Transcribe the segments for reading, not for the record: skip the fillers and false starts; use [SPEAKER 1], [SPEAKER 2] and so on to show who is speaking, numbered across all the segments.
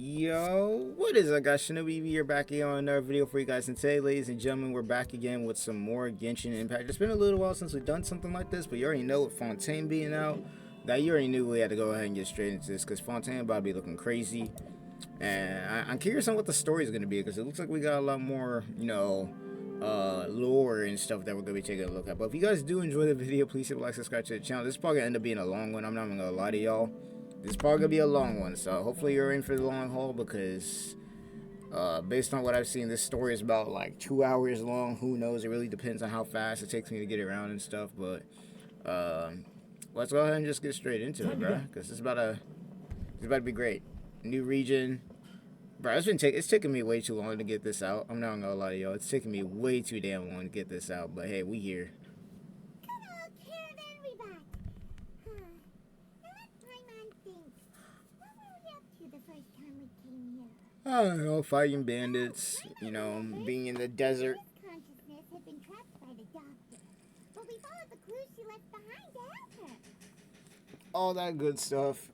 [SPEAKER 1] Yo, what is up, guys? ShinobiEevee here, back here on another video for you guys. And today, ladies and gentlemen, we're back again with some more Genshin Impact. It's been a little while since we've done something like this, but you already know with Fontaine being out, that you already knew we had to go ahead and get straight into this, because Fontaine about to be looking crazy. And I'm curious on what the story is going to be, because it looks like we got a lot more, lore and stuff that we're going to be taking a look at. But if you guys do enjoy the video, please hit like, subscribe to the channel. This is probably going to end up being a long one. I'm not even going to lie to y'all. This is probably gonna be a long one, so hopefully you're in for the long haul, because based on what I've seen, this story is about like 2 hours long. Who knows? It really depends on how fast it takes me to get around and stuff. But let's go ahead and just get straight into it, bro, because it's about to be great. New region, bro. It's taking me way too long to get this out. I'm not gonna lie to y'all. It's taking me way too damn long to get this out. But hey, we here. I don't know, fighting bandits, being in the desert.
[SPEAKER 2] Consciousness had been trapped by the doctor, but we followed the clues she left behind to help her.
[SPEAKER 1] All that good stuff.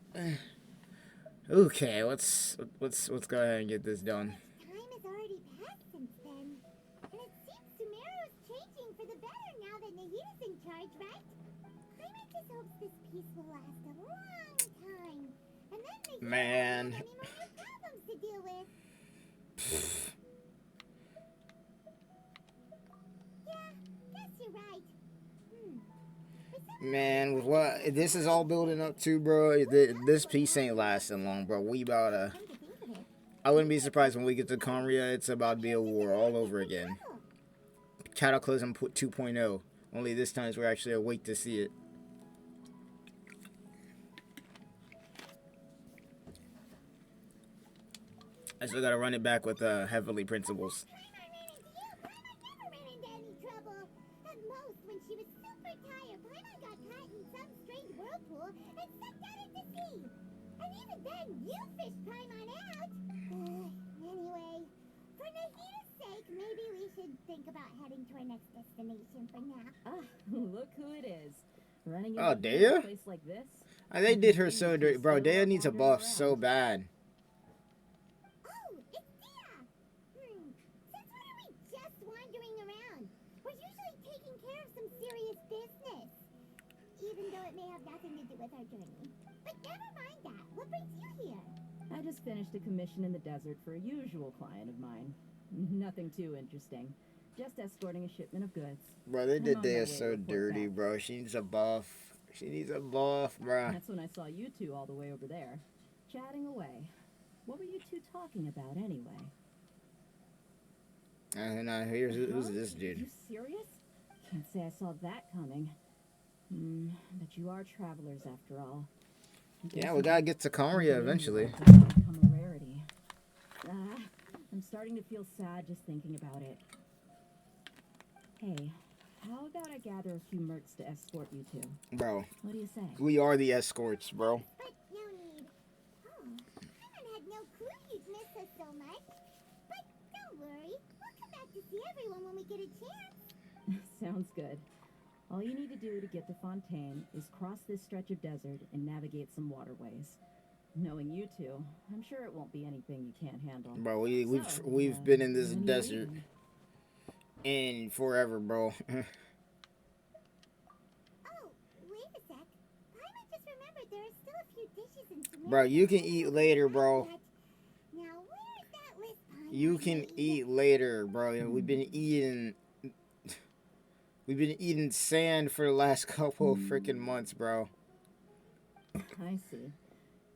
[SPEAKER 1] Okay, let's go ahead and get this done.
[SPEAKER 2] Time has already passed since then, and it seems Sumeru's changing for the better now that Nahita's in charge, right? Paimon just hopes this peace will last a long time, and then Nahita won't have any more new problems to deal with. Yeah, guess you're right.
[SPEAKER 1] Man, with what this is all building up to, bro, this piece ain't lasting long, bro. I wouldn't be surprised when we get to Conria. It's about to be a war all over again. Cataclysm 2.0. Only this time we're actually awake to see it. I still gotta run it back with heavily principles.
[SPEAKER 2] You fished Paimon out! Anyway, for Nahita's sake, maybe we should think about heading to our next destination for now.
[SPEAKER 3] Ah, look who it is. Running
[SPEAKER 1] into
[SPEAKER 3] a place like this?
[SPEAKER 1] They did her so dirty. Bro, Dea needs a buff so bad.
[SPEAKER 2] Oh, it's Dea! Since when are we just wandering around? We're usually taking care of some serious business. Even though it may have nothing to do with our journey. But never mind that. What brings you here?
[SPEAKER 3] I just finished a commission in the desert for a usual client of mine. Nothing too interesting. Just escorting a shipment of goods.
[SPEAKER 1] Bro, they did Dea so dirty, bro. She needs a buff. She needs a buff, bro.
[SPEAKER 3] That's when I saw you two all the way over there, chatting away. What were you two talking about anyway? Who's this dude? Are you serious? Can't say I saw that coming. But you are travelers after all.
[SPEAKER 1] Yeah, we gotta get to Conria eventually.
[SPEAKER 3] Become a rarity. I'm starting to feel sad just thinking about it. Hey, how about I gather a few mercs to escort you two?
[SPEAKER 1] Bro.
[SPEAKER 3] What do you say?
[SPEAKER 1] We are the escorts, bro.
[SPEAKER 2] But no need. Paimon had no clue you'd miss us so much. But don't worry, we'll come back to see everyone when we get a chance.
[SPEAKER 3] Sounds good. All you need to do to get to Fontaine is cross this stretch of desert and navigate some waterways. Knowing you two, I'm sure it won't be anything you can't handle.
[SPEAKER 1] Bro, we've been in this desert in forever, bro.
[SPEAKER 2] Oh, wait a sec. Paimon just remembered there are still a few dishes in Sumeru.
[SPEAKER 1] Bro, you can eat later, bro.
[SPEAKER 2] Now, where's that list, Paimon?
[SPEAKER 1] You can eat later, bro. We've been eating sand for the last couple of freaking months, bro.
[SPEAKER 3] I see.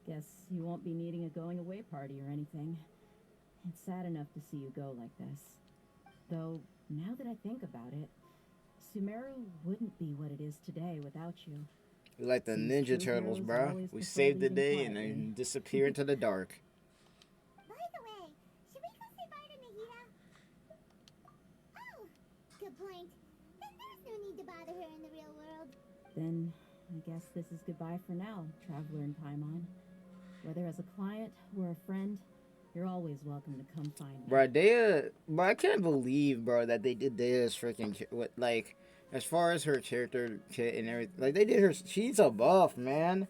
[SPEAKER 3] Guess you won't be needing a going away party or anything. It's sad enough to see you go like this. Though, now that I think about it, Sumeru wouldn't be what it is today without you.
[SPEAKER 1] We like the Ninja Turtles, bro. We saved the day and then disappear into the dark.
[SPEAKER 2] By the way, should we go say bye to Nahita? Oh, good point. Then there's no need to bother her in the real world.
[SPEAKER 3] Then, I guess this is goodbye for now, Traveler and Paimon. Whether as a client or a friend, you're always welcome to come find me.
[SPEAKER 1] Bro, I can't believe, bro, that they did Dea's freaking, like, as far as her character kit and everything, like, they did her, she's a buff, man.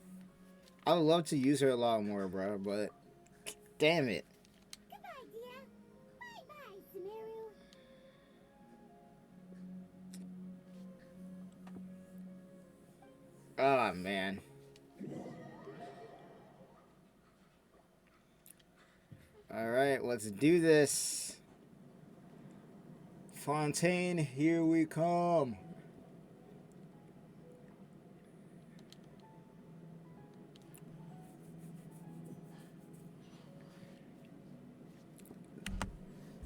[SPEAKER 1] I would love to use her a lot more, bro, but Damn it.
[SPEAKER 2] Goodbye, dear. Bye-bye, Sumeru.
[SPEAKER 1] Oh, man. Alright, let's do this. Fontaine, here we come.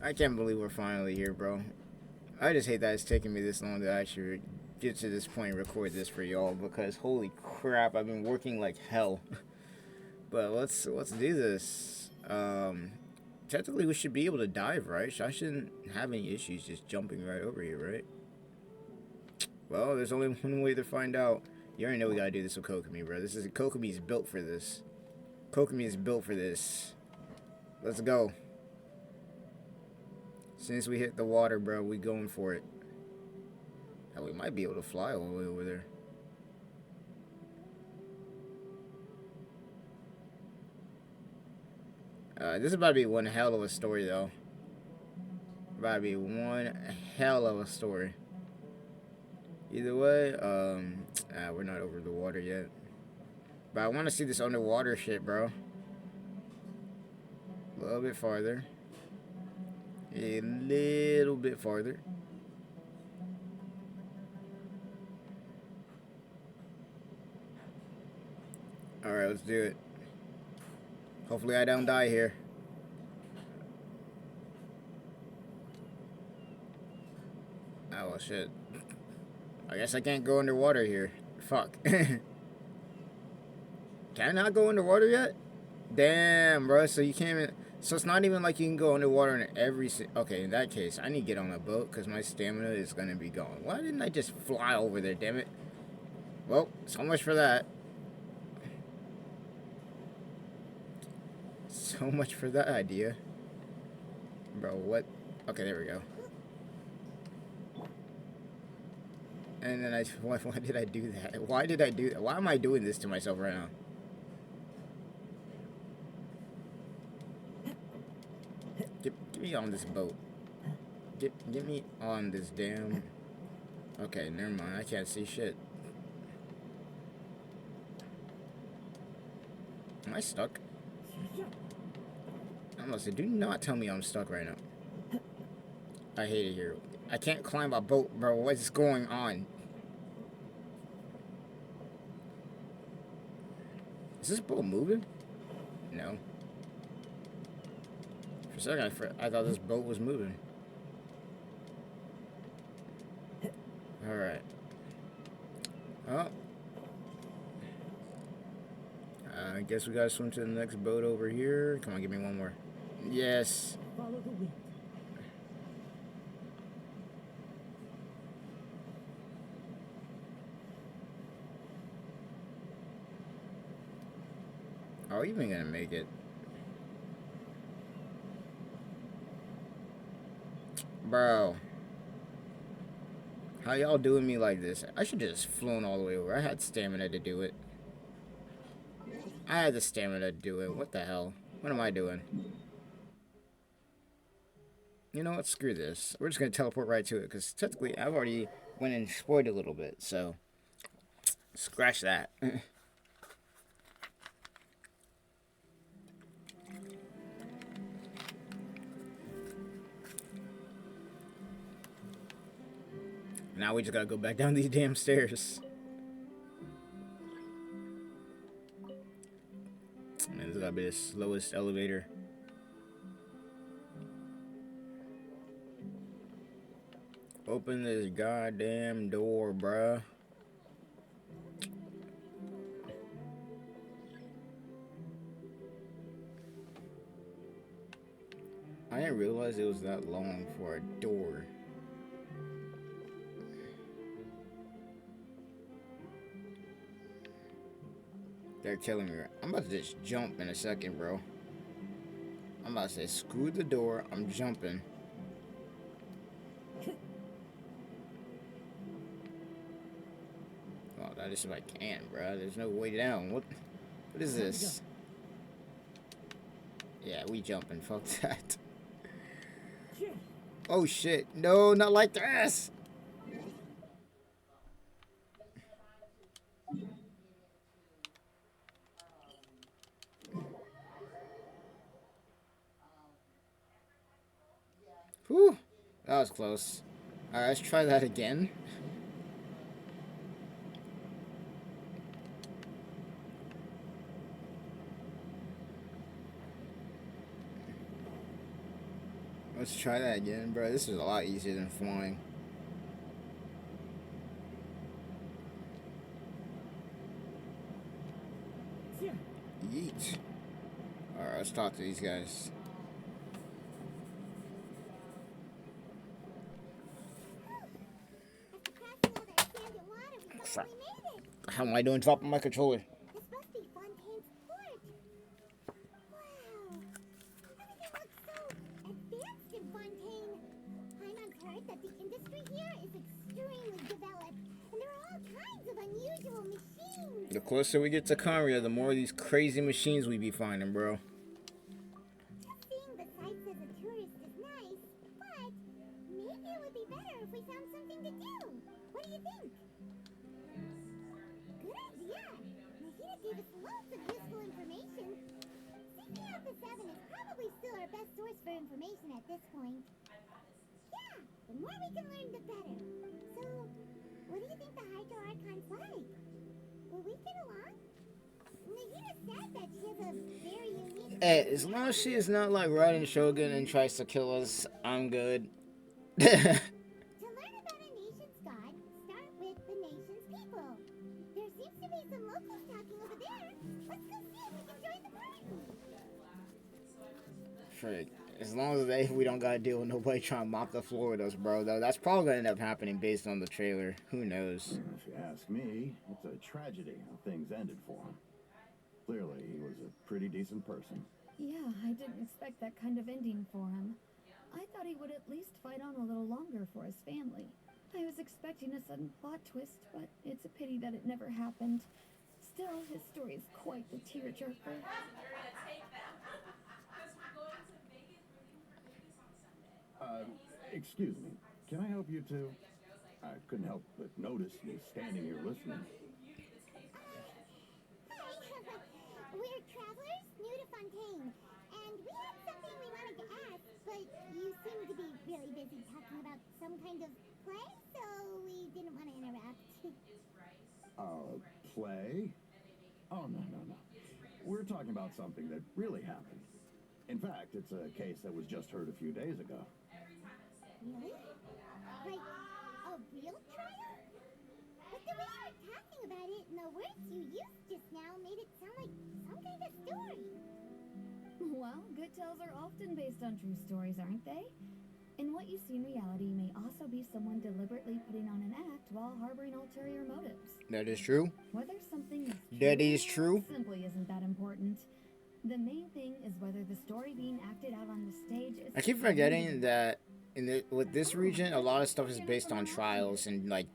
[SPEAKER 1] I can't believe we're finally here, bro. I just hate that it's taking me this long to actually get to this point and record this for y'all, because holy crap, I've been working like hell. But let's do this. Technically we should be able to dive, right? I shouldn't have any issues just jumping right over here, right? Well, there's only one way to find out. You already know we gotta do this with Kokomi, bro. Kokomi's built for this. Kokomi is built for this. Let's go. As soon as we hit the water, bro, we going for it. Hell, we might be able to fly all the way over there. This is about to be one hell of a story, though. About to be one hell of a story. Either way, we're not over the water yet. But I want to see this underwater shit, bro. A little bit farther. A little bit farther. Alright, let's do it. Hopefully I don't die here. Oh, well, shit. I guess I can't go underwater here. Fuck. Can I not go underwater yet? Damn, bro. So you can't even... So it's not even like you can go underwater in every... Okay, in that case, I need to get on a boat because my stamina is going to be gone. Why didn't I just fly over there, damn it? Well, so much for that. So much for that idea. Bro, what? Okay, there we go. And then why did I do that? Why did I do that? Why am I doing this to myself right now? Get me on this boat. Get me on this damn... Okay, never mind. I can't see shit. Am I stuck? I'm gonna say, do not tell me I'm stuck right now. I hate it here. I can't climb a boat, bro. What's going on? Is this boat moving? No. For a second, I thought this boat was moving. Alright. Oh. I guess we gotta swim to the next boat over here. Come on, give me one more. Yes.
[SPEAKER 3] Follow the wind.
[SPEAKER 1] Are we even gonna make it? Bro. How y'all doing me like this? I should just flown all the way over. I had stamina to do it. I had the stamina to do it. What the hell? What am I doing? You know what? Screw this. We're just gonna teleport right to it, because technically I've already went and explored a little bit, so scratch that. Now we just gotta go back down these damn stairs. Man, this gotta be the slowest elevator. Open this goddamn door, bruh. I didn't realize it was that long for a door. They're killing me. I'm about to just jump in a second, bro. I'm about to say, screw the door. I'm jumping. Oh, that is if I can, bro. There's no way down. What is this? Yeah, we jumping. Fuck that. Oh shit. No, not like this. Whew. That was close. Alright, let's try that again. Let's try that again, bro. This is a lot easier than flying. Yeet. Alright, let's talk to these guys. Crap. How am I doing dropping my controller?
[SPEAKER 2] This must be Fontaine's port. Wow. Everything looks so advanced in Fontaine. Paimon's heard that the industry here is extremely developed, and there are all kinds of unusual machines.
[SPEAKER 1] The closer we get to Conria, the more of these crazy machines we be finding, bro.
[SPEAKER 2] Just seeing the sights as a tourist is nice, but maybe it would be better if we found something to do. What do you think? Good idea. Mahina gave us lots of useful information. Seeking out the 7 is probably still our best source for information at this point. Yeah, the more we can learn, the better. So, what do you think the Hydro Archon's like? Will we get along? Mahina said that she has a very unique...
[SPEAKER 1] Hey, as long as she is not like riding Shogun and tries to kill us, I'm good.
[SPEAKER 2] To learn about a nation's god, start with the nation's people. There seems to be some locals talking over there. Let's go see if we can join the party.
[SPEAKER 1] Frick. As long as we don't gotta deal with nobody trying to mop the floor with us, bro, though, that's probably gonna end up happening based on the trailer. Who knows?
[SPEAKER 4] If you ask me, it's a tragedy how things ended for him. Clearly, he was a pretty decent person.
[SPEAKER 3] Yeah, I didn't expect that kind of ending for him. I thought he would at least fight on a little longer for his family. I was expecting a sudden plot twist, but it's a pity that it never happened. Still, his story is quite the tearjerker.
[SPEAKER 4] Excuse me. Can I help you two? I couldn't help but notice you standing here listening.
[SPEAKER 2] Hi, we're travelers new to Fontaine, and we had something we wanted to ask, but you seem to be really busy talking about some kind of play, so we didn't want to interrupt.
[SPEAKER 4] Play? Oh, no. We're talking about something that really happened. In fact, it's a case that was just heard a few days ago.
[SPEAKER 2] Really? Like, a real trial? But the way you were talking about it and the words you used just now made it sound like some kind of story.
[SPEAKER 3] Well, good tales are often based on true stories, aren't they? And what you see in reality may also be someone deliberately putting on an act while harboring ulterior motives.
[SPEAKER 1] That is true.
[SPEAKER 3] Whether something is
[SPEAKER 1] That is true.
[SPEAKER 3] simply isn't that important. The main thing is whether the story being acted out on the stage is...
[SPEAKER 1] I keep forgetting that with this region, a lot of stuff is based on trials and like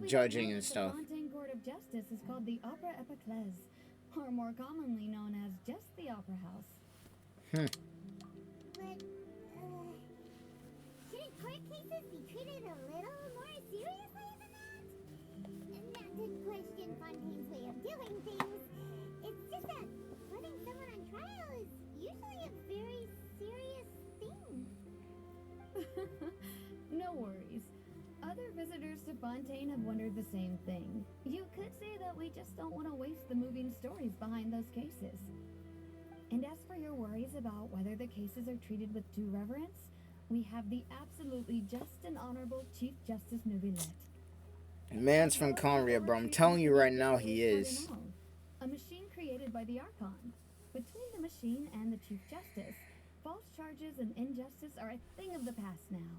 [SPEAKER 1] judging and stuff.
[SPEAKER 3] The Fontaine Court of Justice is called the Opera Epiclese, or more commonly known as just the Opera House.
[SPEAKER 2] But, shouldn't court cases be treated a little more seriously than that? Not to question Fontaine's way of doing things. It's just that putting someone on trial is usually a very serious thing.
[SPEAKER 3] No worries. Other visitors to Fontaine have wondered the same thing. You could say that we just don't want to waste the moving stories behind those cases. And as for your worries about whether the cases are treated with due reverence, we have the absolutely just and honorable Chief Justice Nubilet.
[SPEAKER 1] Man's from Conria, bro. I'm telling you right now, he is.
[SPEAKER 3] A machine created by the Archon. Between the machine and the Chief Justice, false charges and injustice are a thing of the past now.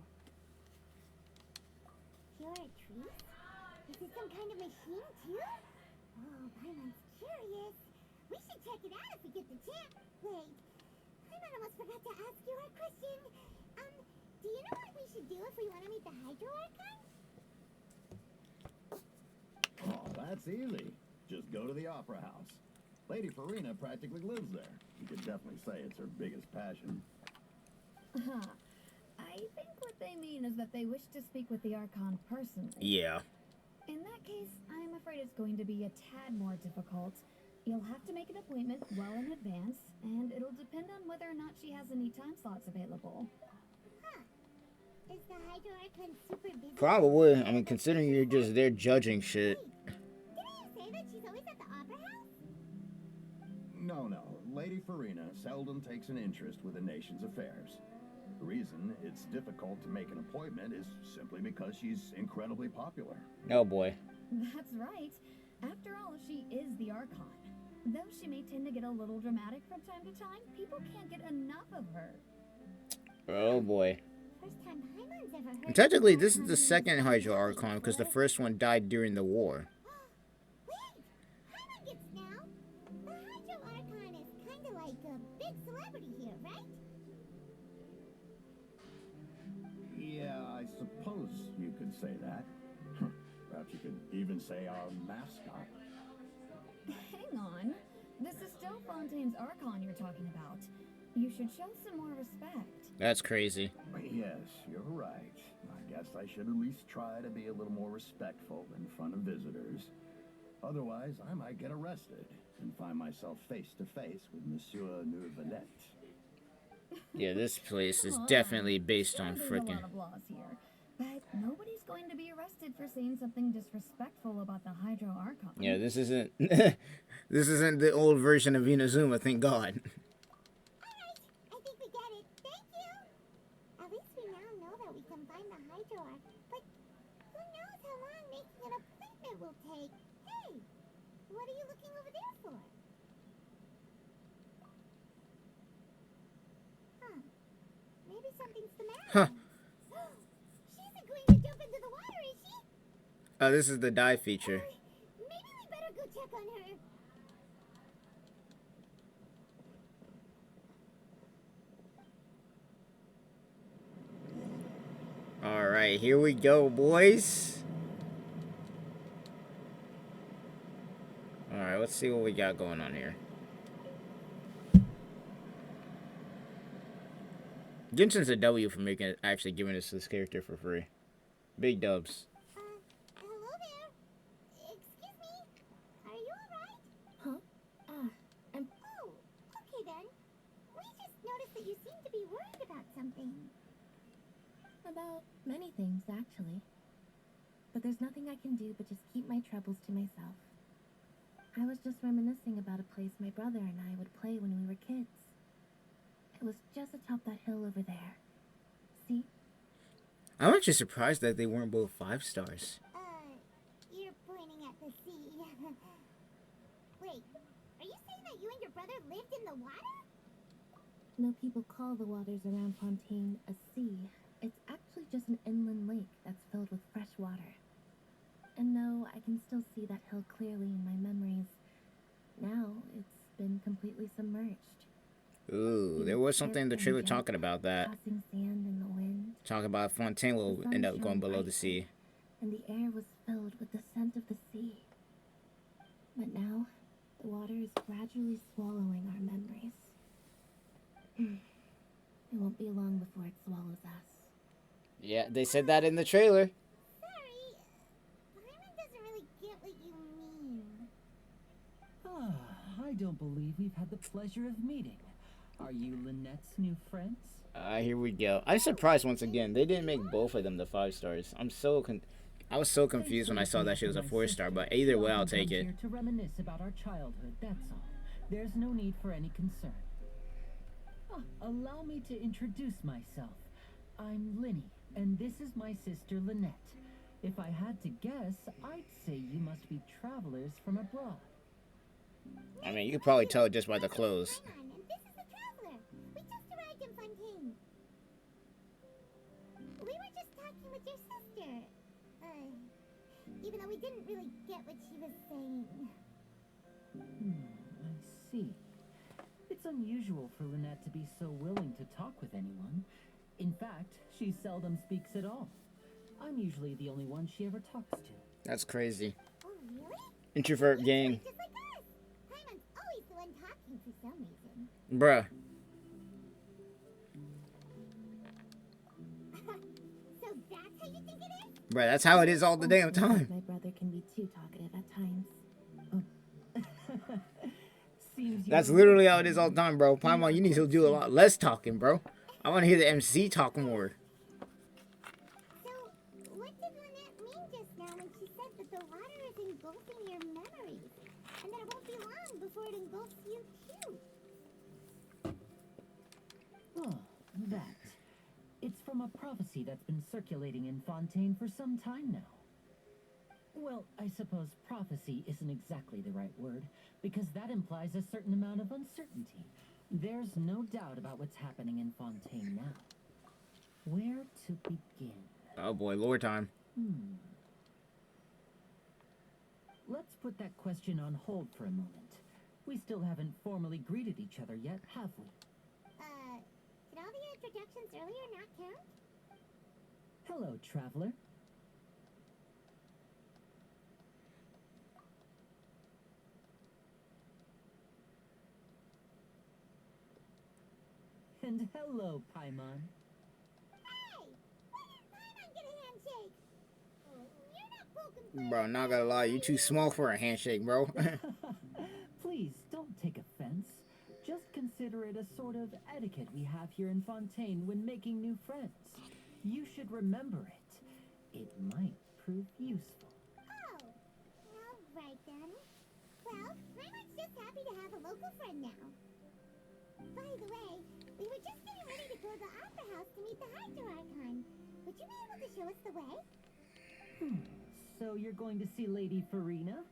[SPEAKER 2] Pure truth? Is it some kind of machine, too? Oh, Paimon's curious. We should check it out if we get the chance. Wait, Paimon almost forgot to ask you our question. Do you know what we should do if we want to meet the Hydro Archon?
[SPEAKER 4] Oh, that's easy. Just go to the Opera House. Lady Farina practically lives there. You could definitely say it's her biggest passion.
[SPEAKER 3] I think what they mean is that they wish to speak with the Archon personally.
[SPEAKER 1] Yeah.
[SPEAKER 3] In that case, I'm afraid it's going to be a tad more difficult. You'll have to make an appointment well in advance, and it'll depend on whether or not she has any time slots available.
[SPEAKER 2] Huh. Is the Hydro Archon super busy?
[SPEAKER 1] Probably. I mean, considering you're just there judging shit.
[SPEAKER 2] Didn't you say that she's always at the Opera House?
[SPEAKER 4] No. Lady Farina seldom takes an interest with the nation's affairs. The reason it's difficult to make an appointment is simply because she's incredibly popular.
[SPEAKER 1] Oh boy.
[SPEAKER 3] That's right. After all, she is the Archon. Though she may tend to get a little dramatic from time to time, people can't get enough of her.
[SPEAKER 1] Oh boy.
[SPEAKER 2] First time Paimon's ever heard.
[SPEAKER 1] And technically, this is the second Hydro Archon because the first one died during the war.
[SPEAKER 2] Wait! Paimon gets now. The Hydro Archon is kind of like a big celebrity here, right?
[SPEAKER 4] Yeah, I suppose you could say that. Perhaps you could even say our mascot.
[SPEAKER 3] Hang on. This is still Fontaine's Archon you're talking about. You should show some more respect.
[SPEAKER 1] That's crazy.
[SPEAKER 4] Yes, you're right. I guess I should at least try to be a little more respectful in front of visitors. Otherwise, I might get arrested and find myself face to face with Monsieur Neuvillette.
[SPEAKER 1] Yeah, this place is
[SPEAKER 3] Come on.
[SPEAKER 1] Definitely based on
[SPEAKER 3] Sure, there's
[SPEAKER 1] freaking.
[SPEAKER 3] a lot of laws here, but nobody's going to be arrested for saying something disrespectful about the Hydro Archon.
[SPEAKER 1] Yeah, this isn't. This isn't the old version of Inazuma. Thank God.
[SPEAKER 2] Alright, I think we get it. Thank you! At least we now know that we can find the Hydro Archon. But who knows how long making an appointment will take? Hey! What are you looking over there for? Huh. Maybe something's the matter.
[SPEAKER 1] Huh.
[SPEAKER 2] She isn't going to jump into the water, is she?
[SPEAKER 1] Oh, this is the dive feature.
[SPEAKER 2] Maybe we better go check on her.
[SPEAKER 1] Alright, here we go, boys. Alright, let's see what we got going on here. Genshin's a W for making actually giving us this character for free. Big dubs.
[SPEAKER 2] Hello there. Excuse me. Are you alright?
[SPEAKER 3] Huh?
[SPEAKER 2] Oh, okay then. We just noticed that you seem to be worried about something.
[SPEAKER 5] About many things, actually. But there's nothing I can do but just keep my troubles to myself. I was just reminiscing about a place my brother and I would play when we were kids. It was just atop that hill over there. See?
[SPEAKER 1] I'm actually surprised that they weren't both 5 stars.
[SPEAKER 2] You're pointing at the sea. Wait, are you saying that you and your brother lived in the water?
[SPEAKER 5] No, people call the waters around Fontaine a sea. It's actually just an inland lake that's filled with fresh water. And no, I can still see that hill clearly in my memories. Now, it's been completely submerged.
[SPEAKER 1] Ooh, there was something in the trailer talking about that.
[SPEAKER 5] Tossing sand in the wind.
[SPEAKER 1] Talking about Fontaine will end up going below the sea.
[SPEAKER 5] And the air was filled with the scent of the sea. But now, the water is gradually swallowing our memories. It won't be long before it swallows us.
[SPEAKER 1] Yeah, they said that in the trailer.
[SPEAKER 2] Sorry, Paimon doesn't really get what you mean.
[SPEAKER 6] I don't believe we've had the pleasure of meeting. Are you Lynette's new friends?
[SPEAKER 1] Here we go. I'm surprised once again. They didn't make both of them the 5 stars. I was so confused when I saw that she was a 4-star, but either way, I'll take it.
[SPEAKER 6] Here to reminisce about our childhood, that's all. There's no need for any concern. Allow me to introduce myself. I'm Linny, and this is my sister Lynette. If I had to guess, I'd say you must be travelers from abroad.
[SPEAKER 1] I mean, you could probably tell just by the clothes.
[SPEAKER 2] Paimon, and this is the traveler. We just arrived in Fontaine. We were just talking with your sister. Even though we didn't really get what she was saying.
[SPEAKER 6] I see. It's unusual for Lynette to be so willing to talk with anyone. In fact, she seldom speaks at all. I'm usually the only one she ever talks to.
[SPEAKER 1] That's crazy.
[SPEAKER 2] Oh, really?
[SPEAKER 1] Introvert gang.
[SPEAKER 2] Just like us. Paimon's always
[SPEAKER 1] Bruh.
[SPEAKER 2] So that's how you think it is?
[SPEAKER 1] Bruh, that's how it is all the damn time.
[SPEAKER 5] My brother can be too talkative at times.
[SPEAKER 6] Seems you
[SPEAKER 1] That's
[SPEAKER 6] were
[SPEAKER 1] literally how it is all the time, bro. Paimon, you need to do a lot less talking, bro. I want to hear the MC talk more.
[SPEAKER 2] So, what did Lynette mean just now when she said that the water is engulfing your memories? And that it won't be long before it engulfs you too?
[SPEAKER 6] Oh, that. It's from a prophecy that's been circulating in Fontaine for some time now. Well, I suppose prophecy isn't exactly the right word, because that implies a certain amount of uncertainty. There's no doubt about what's happening in Fontaine now. Where to begin?
[SPEAKER 1] Oh boy, lore time.
[SPEAKER 6] Let's put that question on hold for a moment. We still haven't formally greeted each other yet, have we?
[SPEAKER 2] Did all the introductions earlier not count?
[SPEAKER 6] Hello, traveler. And hello, Paimon.
[SPEAKER 2] Hey! Why didn't Paimon get a handshake? You're not poking
[SPEAKER 1] Bro, not gonna lie, you too small for a handshake, bro.
[SPEAKER 6] Please, don't take offense. Just consider it a sort of etiquette we have here in Fontaine when making new friends. You should remember it. It might prove useful.
[SPEAKER 2] Oh, alright then. Well, Paimon's just happy to have a local friend now. By the way, we were just getting ready to go to the Opera House to meet the Hydro Archon. Would you be able to show us the way?
[SPEAKER 6] So you're going to see Lady Farina?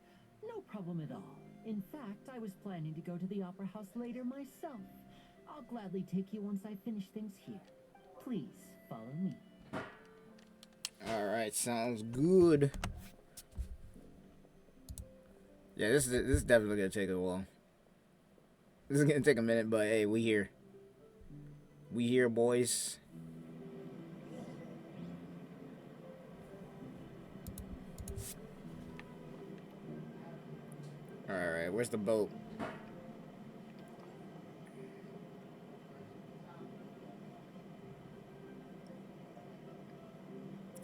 [SPEAKER 6] No problem at all. In fact, I was planning to go to the Opera House later myself. I'll gladly take you once I finish things here. Please, follow me.
[SPEAKER 1] Alright, sounds good. Yeah, this is definitely gonna take a while. This is gonna take a minute, but hey, we here. We here, boys. Alright, where's the boat?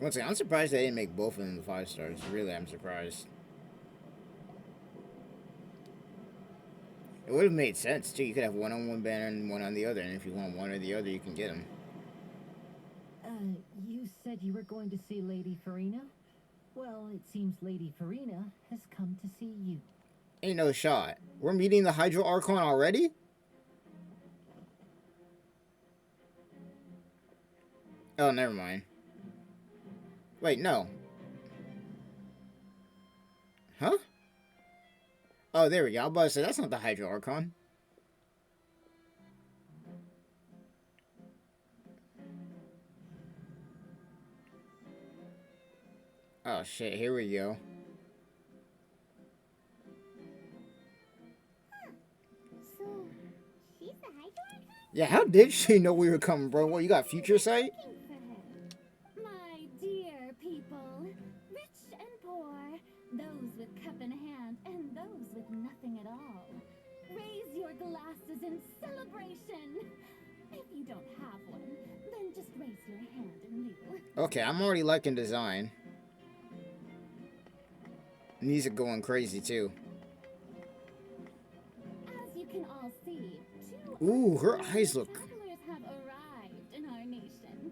[SPEAKER 1] Once again, I'm surprised they didn't make both of them the 5 stars. Really, I'm surprised. It would have made sense, too. You could have one on one banner and one on the other, and if you want one or the other, you can get them.
[SPEAKER 6] You said you were going to see Lady Farina? Well, it seems Lady Farina has come to see you.
[SPEAKER 1] Ain't no shot. We're meeting the Hydro Archon already? Oh, never mind. Wait, no. Huh? Oh, there we go. I was about to say, that's not the Hydro Archon. Oh, shit. Here we go.
[SPEAKER 2] So, she's the Hydro Archon?
[SPEAKER 1] Yeah, how did she know we were coming, bro? What, you got future sight?
[SPEAKER 2] Looking for her.
[SPEAKER 3] My dear people, rich and poor, those with cup in hand and those with nothing at all, raise your glasses in celebration. If you don't have one, then just raise your hand in lieu.
[SPEAKER 1] Okay, I'm already liking design. Music going crazy, too.
[SPEAKER 3] As you can all see, two
[SPEAKER 1] Ooh, her eyes look...
[SPEAKER 3] travelers have arrived in our nation.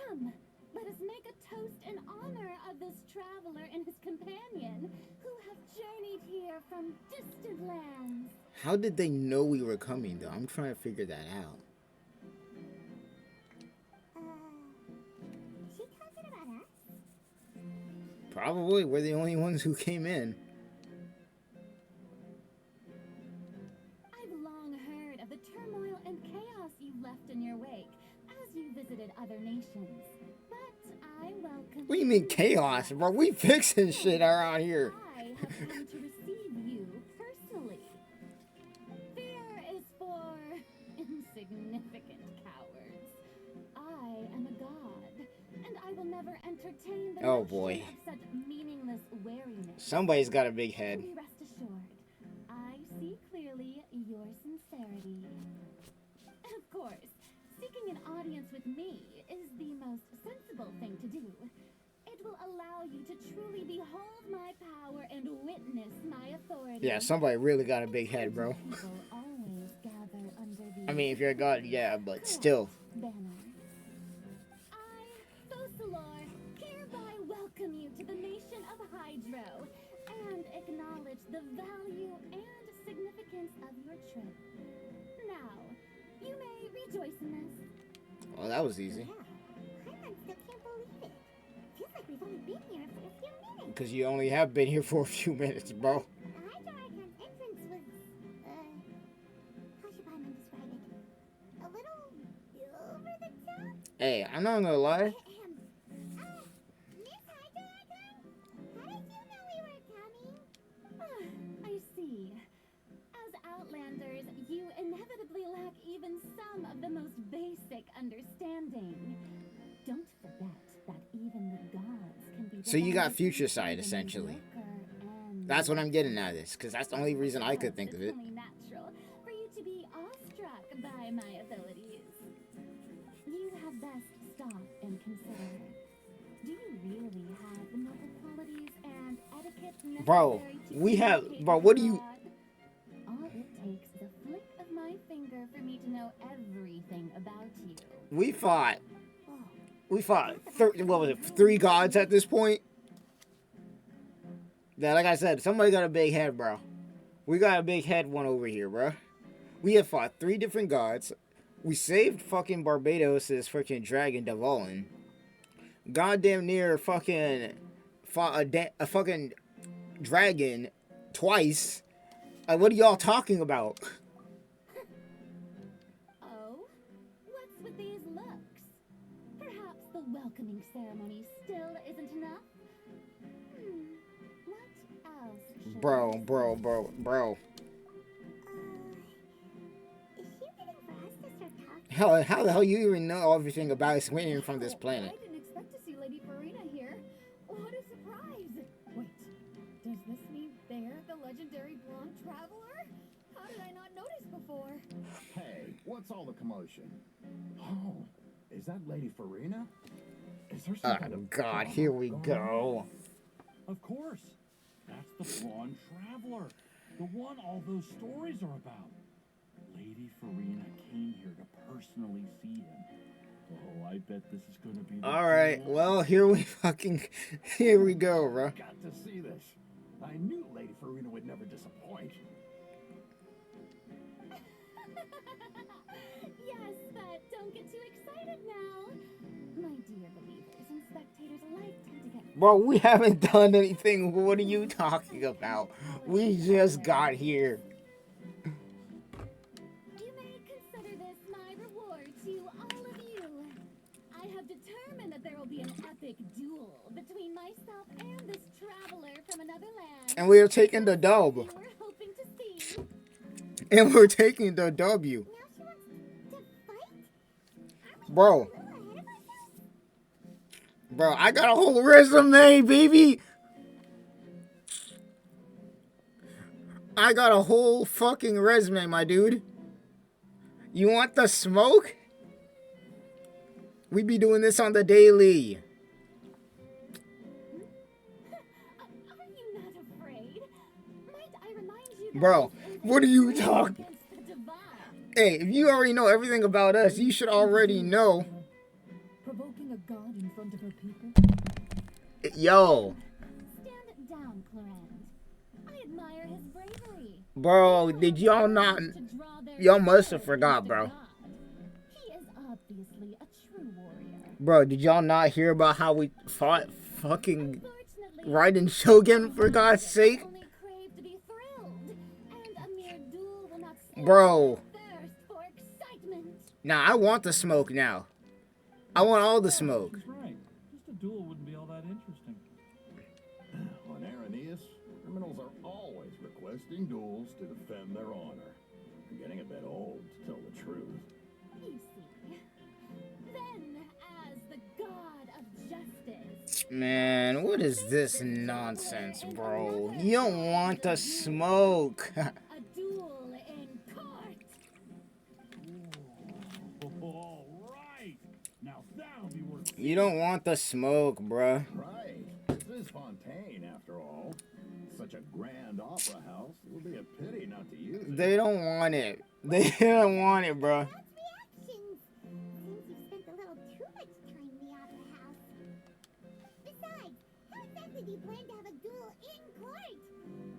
[SPEAKER 3] Come, let us make a toast in honor of this traveler and his companion who have journeyed here from distant lands.
[SPEAKER 1] How did they know we were coming, though? I'm trying to figure that out.
[SPEAKER 2] She talking about us?
[SPEAKER 1] Probably. We're the only ones who came in.
[SPEAKER 3] I've long heard of the turmoil and chaos you left in your wake as you visited other nations. But I welcome
[SPEAKER 1] What do you mean chaos, bro? We fixing shit around here.
[SPEAKER 3] I have come to receive you personally. Fear is for insignificant cowards. I am a god, and I will never entertain the
[SPEAKER 1] Oh,
[SPEAKER 3] notion
[SPEAKER 1] boy.
[SPEAKER 3] of such meaningless wariness.
[SPEAKER 1] Somebody's got a big head.
[SPEAKER 3] Be rest assured, I see clearly your sincerity.
[SPEAKER 7] audience with me is the most sensible thing to do. It will allow you to truly behold my power and witness my authority.
[SPEAKER 1] Yeah, somebody really got a big head, bro.
[SPEAKER 7] People always gather under the
[SPEAKER 1] I mean, if you're a god, yeah, but still.
[SPEAKER 7] banner. I, Fosalor, hereby welcome you to the nation of Hydro and acknowledge the value and significance of your trip. Now, you may rejoice in this.
[SPEAKER 1] Well, that was easy.
[SPEAKER 2] Yeah, Paimon still can't believe it. Feels like we've only been here for a few minutes.
[SPEAKER 1] Because you only have been here for a few minutes, bro.
[SPEAKER 2] The Hydro Archon's entrance was, how should Paimon describe it? A little over the top?
[SPEAKER 1] Hey, I'm not gonna lie.
[SPEAKER 2] Miss Hydro Archon? How did you know we were coming?
[SPEAKER 7] I see. As Outlanders, you inevitably lack even some of the most basic understanding. Don't forget that even the gods can be
[SPEAKER 1] So you got
[SPEAKER 7] divided
[SPEAKER 1] future
[SPEAKER 7] into
[SPEAKER 1] sight,
[SPEAKER 7] the
[SPEAKER 1] essentially.
[SPEAKER 7] mediocre and
[SPEAKER 1] That's what I'm getting at this, because that's the only reason I could think of it.
[SPEAKER 7] It's only natural for you to be awestruck by my abilities. You had best stop and consider. Do you really have the noble qualities and etiquette necessary
[SPEAKER 1] Bro,
[SPEAKER 7] to
[SPEAKER 1] we have-
[SPEAKER 7] communicate
[SPEAKER 1] bro,
[SPEAKER 7] with
[SPEAKER 1] what do you-
[SPEAKER 7] God? All it takes is a flick of my finger for me to know everything about you.
[SPEAKER 1] We fought, what was it, 3 gods at this point? Yeah, like I said, somebody got a big head, bro. We got a big head one over here, bro. We have fought 3 different gods. We saved fucking Barbados' freaking dragon, Devolin. Goddamn near fucking fought a fucking dragon twice. Like, what are y'all talking about?
[SPEAKER 7] Oh? What's with these looks? Perhaps the welcoming ceremony still isn't enough? What else should
[SPEAKER 1] Bro.
[SPEAKER 2] Is she waiting for us to start talking?
[SPEAKER 1] How the hell you even know everything about Sweden from this planet?
[SPEAKER 7] I didn't expect to see Lady Farina here. What a surprise! Wait, does this mean they're the legendary blonde traveler? How did I not notice before?
[SPEAKER 4] Hey, what's all the commotion? Oh, is that Lady Farina? Is there some kind
[SPEAKER 1] Oh
[SPEAKER 4] of
[SPEAKER 1] god,
[SPEAKER 4] drama
[SPEAKER 1] here we
[SPEAKER 4] going
[SPEAKER 1] go.
[SPEAKER 8] Of course. That's the blonde traveler. The one all those stories are about. Lady Farina came here to personally see him. Oh, I bet this is gonna be the
[SPEAKER 1] Alright, well, here we go, bro.
[SPEAKER 4] Got to see this. I knew Lady Farina would never disappoint.
[SPEAKER 7] Yes, but don't get too excited now. My dear believers and spectators alike tend to get...
[SPEAKER 1] Bro, we haven't done anything. What are you talking about? We just got here.
[SPEAKER 7] You may consider this my reward to all of you. I have determined that there will be an epic duel between myself and this traveler from another land.
[SPEAKER 1] And we're taking the dub.
[SPEAKER 7] You were hoping to see.
[SPEAKER 1] And we're taking the W.
[SPEAKER 2] Now she wants to fight?
[SPEAKER 1] Bro.
[SPEAKER 2] A little ahead of ourselves?
[SPEAKER 1] Bro, I got a whole resume, baby. I got a whole fucking resume, my dude. You want the smoke? We be doing this on the daily.
[SPEAKER 7] Are you not afraid? Might I remind you that
[SPEAKER 1] Bro,
[SPEAKER 7] this is
[SPEAKER 1] what are you
[SPEAKER 7] a race
[SPEAKER 1] talking?
[SPEAKER 7] against the divine.
[SPEAKER 1] Hey, if you already know everything about us, you should already know.
[SPEAKER 3] Provoking a god in front of her people?
[SPEAKER 1] Yo,
[SPEAKER 7] Stand down, Clarend. I admire his bravery.
[SPEAKER 1] bro, did y'all not?
[SPEAKER 7] To draw their
[SPEAKER 1] Y'all must have
[SPEAKER 7] sword
[SPEAKER 1] forgot,
[SPEAKER 7] against a
[SPEAKER 1] bro.
[SPEAKER 7] god. He is obviously a true warrior.
[SPEAKER 1] Bro, did y'all not hear about how we fought fucking
[SPEAKER 7] Unfortunately,
[SPEAKER 1] Raiden Shogun, for God's sake?
[SPEAKER 7] only crave to be thrilled, and a mere duel will not slay
[SPEAKER 1] Bro.
[SPEAKER 7] their thirst for excitement.
[SPEAKER 1] Nah, I want the smoke now. I want all the smoke.
[SPEAKER 8] She's right. Just a duel wouldn't be all that interesting.
[SPEAKER 4] On Araneus, criminals are always requesting duels to defend their honor. I'm getting a bit old, to tell the truth.
[SPEAKER 7] You see, then as the god of justice,
[SPEAKER 1] Man, what is this nonsense, bro? You don't want the smoke.
[SPEAKER 7] a duel in court.
[SPEAKER 8] All right. Right. Now that'll be worth
[SPEAKER 1] You don't want the smoke, bruh.
[SPEAKER 4] Right. This is Fontaine, after all. Such a grand opera house. It would be a pity not to use it.
[SPEAKER 1] They don't want it. They don't want it, bruh.
[SPEAKER 2] That's reactions. Seems you've spent a little too much time in the opera house. Besides, how exactly do you plan to have a duel in court?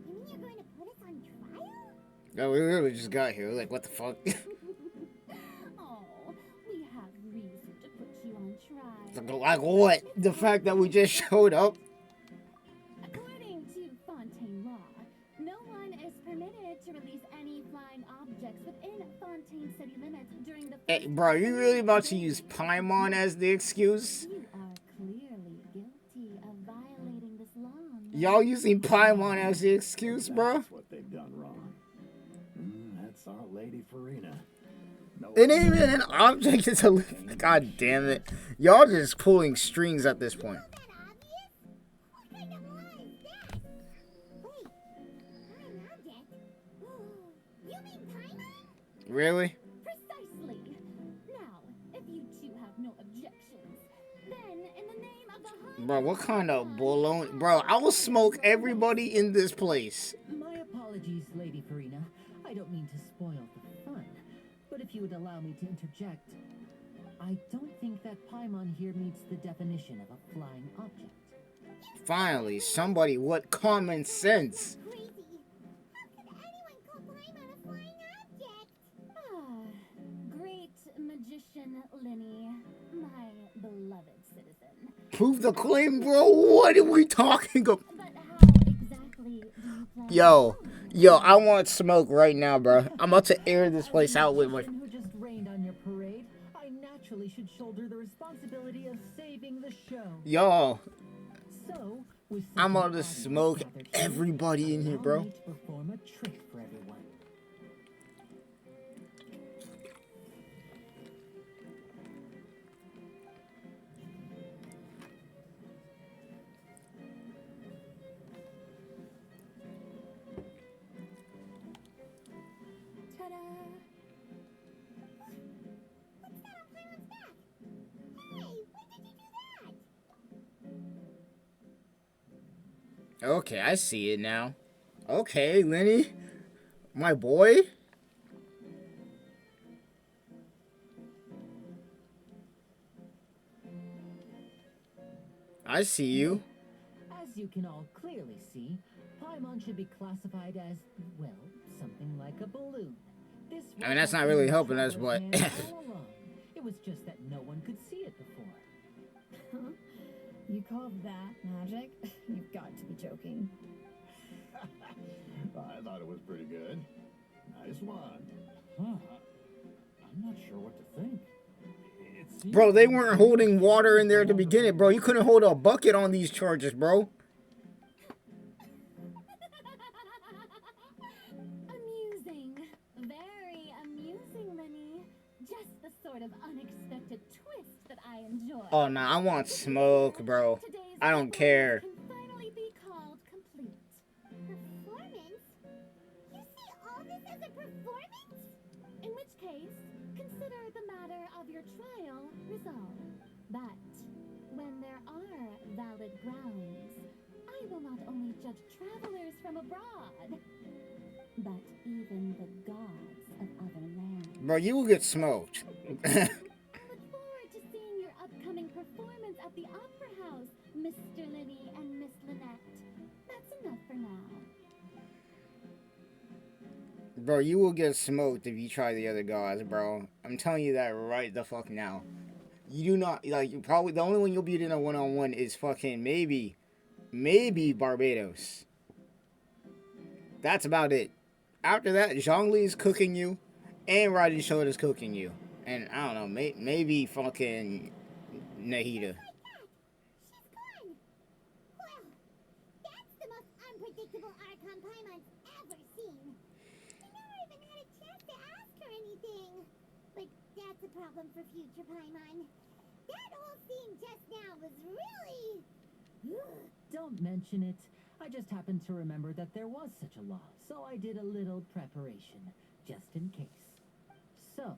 [SPEAKER 2] You mean you're going to put us on trial?
[SPEAKER 1] No, we literally just got here. Like, what the fuck?
[SPEAKER 7] Oh, we have reason to put you on trial.
[SPEAKER 1] Like what? The fact that we just showed up?
[SPEAKER 7] According to Fontaine law, no one is permitted to release any flying objects within Fontaine city limits during the
[SPEAKER 1] Hey, bro, you really about to use Paimon as the excuse?
[SPEAKER 7] You are clearly guilty of violating this law.
[SPEAKER 1] Y'all using Paimon as the excuse, bro?
[SPEAKER 4] That's what they've done wrong. That's our Lady Farina. No
[SPEAKER 1] It ain't even an object, it's a... God damn it. Y'all just pulling strings at this point.
[SPEAKER 2] That obvious? What kind of law is that? Wait, flying object? You mean Paimon?
[SPEAKER 1] Really?
[SPEAKER 7] Precisely. Now, if you two have no objections, then in the name of the high...
[SPEAKER 1] Bro, what kind of baloney? Bro, I will smoke everybody in this place.
[SPEAKER 6] My apologies, Lady Farina. I don't mean to spoil the fun. But if you would allow me to interject, I don't think that Paimon here meets the definition of a flying object.
[SPEAKER 1] Finally, somebody with common sense.
[SPEAKER 2] Crazy. How could anyone call Paimon a flying object?
[SPEAKER 7] Ah, great magician Linny, my beloved citizen.
[SPEAKER 1] Prove the claim, bro. What are we talking about?
[SPEAKER 7] But how exactly do you plan
[SPEAKER 1] Yo, I want smoke right now, bro. I'm about to air this place out with my...
[SPEAKER 6] Who just rained on your parade, I naturally should shoulder the responsibility of saving the show.
[SPEAKER 1] Yo,
[SPEAKER 6] So, with
[SPEAKER 1] I'm
[SPEAKER 6] such
[SPEAKER 1] about
[SPEAKER 6] an
[SPEAKER 1] to
[SPEAKER 6] audience
[SPEAKER 1] smoke
[SPEAKER 6] gathered here,
[SPEAKER 1] everybody in here,
[SPEAKER 6] allow
[SPEAKER 1] bro.
[SPEAKER 6] me to perform a trick for everyone.
[SPEAKER 7] Ta-da!
[SPEAKER 2] What's that on Paimon's back? Hey, when did you do that?
[SPEAKER 1] Okay, I see it now. Okay, Lenny. My boy. I see you.
[SPEAKER 6] As you can all clearly see, Paimon should be classified as, well, something like a balloon. This
[SPEAKER 1] I mean, that's not really helping us, but...
[SPEAKER 6] all along. It was just that no one could see it before.
[SPEAKER 3] Huh? You call that magic? You've got to be joking.
[SPEAKER 4] I thought it was pretty good. Nice one.
[SPEAKER 8] Huh. I'm not sure what to think. It seems
[SPEAKER 1] Bro, they weren't holding water in there at the beginning, bro. You couldn't hold a bucket on these charges, bro.
[SPEAKER 7] Amusing. Very amusing, Linny. Just the sort of unexpected twist that I enjoy.
[SPEAKER 1] Oh, nah, I want smoke, bro.
[SPEAKER 7] Today's
[SPEAKER 1] I don't care.
[SPEAKER 7] Can finally be called complete.
[SPEAKER 2] Performance? You see all this as a performance?
[SPEAKER 7] In which case, consider the matter of your trial resolved. But when there are valid grounds, I will not only judge travelers from abroad, but even the gods of other lands.
[SPEAKER 1] Bro, you will get smoked.
[SPEAKER 7] I look forward to seeing your upcoming performance at the Opera House, Mr. Linny and Miss Lynette. That's enough for now.
[SPEAKER 1] Bro, you will get smoked if you try the other guys, bro. I'm telling you that right the fuck now. You do not, like, you probably, the only one you'll beat in a one-on-one is fucking maybe Barbados. That's about it. After that, Zhongli's cooking you, and Roddy Shoulder's cooking you. And, I don't know, maybe fucking Nahida.
[SPEAKER 2] She's gone. Well, that's the most unpredictable Archon Paimon's ever seen. I never even had a chance to ask her anything. But that's a problem for future Paimon. That whole scene just now was really...
[SPEAKER 6] Don't mention it. I just happened to remember that there was such a law, so I did a little preparation, just in case. So,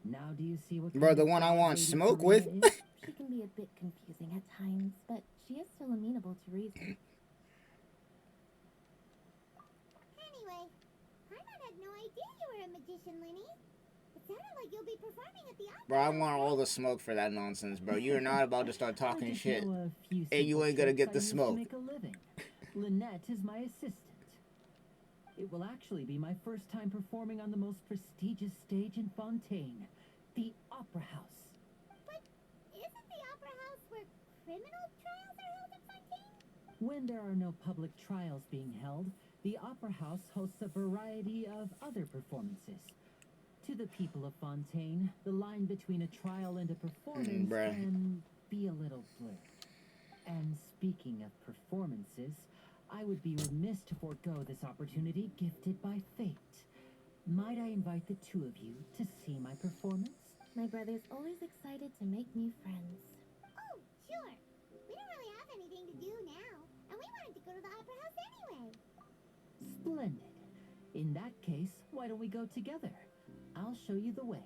[SPEAKER 6] Now do you see what
[SPEAKER 1] Bro,
[SPEAKER 6] kind
[SPEAKER 1] the
[SPEAKER 6] of
[SPEAKER 1] one I
[SPEAKER 6] dog
[SPEAKER 1] want
[SPEAKER 6] Lady
[SPEAKER 1] smoke
[SPEAKER 6] Farina
[SPEAKER 1] with?
[SPEAKER 6] is?
[SPEAKER 5] She can be a bit confusing at times, but she is still amenable to reason.
[SPEAKER 2] Anyway, Paimon had no idea you were a magician, Lenny. It sounded like you'll be performing at the opera.
[SPEAKER 1] Bro, I want all the smoke for that nonsense, bro. You're not about to start
[SPEAKER 6] I
[SPEAKER 1] talking
[SPEAKER 6] just
[SPEAKER 1] shit.
[SPEAKER 6] know a few
[SPEAKER 1] and you
[SPEAKER 6] simple
[SPEAKER 1] ain't gonna
[SPEAKER 6] tricks
[SPEAKER 1] get
[SPEAKER 6] I
[SPEAKER 1] the
[SPEAKER 6] use to
[SPEAKER 1] smoke.
[SPEAKER 6] make a living. Lynette is my assistant. It will actually be my first time performing on the most prestigious stage in Fontaine, the Opera House.
[SPEAKER 2] But isn't the opera house where criminal trials are held in Fontaine?
[SPEAKER 6] When there are no public trials being held, the Opera House hosts a variety of other performances. To the people of Fontaine, the line between a trial and a performance
[SPEAKER 1] bruh.
[SPEAKER 6] can be a little blurred. And speaking of performances, I would be remiss to forego this opportunity gifted by fate. Might I invite the two of you to see my performance?
[SPEAKER 5] My brother's always excited to make new friends.
[SPEAKER 2] Oh, sure. We don't really have anything to do now, and we wanted to go to the opera house anyway.
[SPEAKER 6] Splendid. In that case, why don't we go together? I'll show you the way.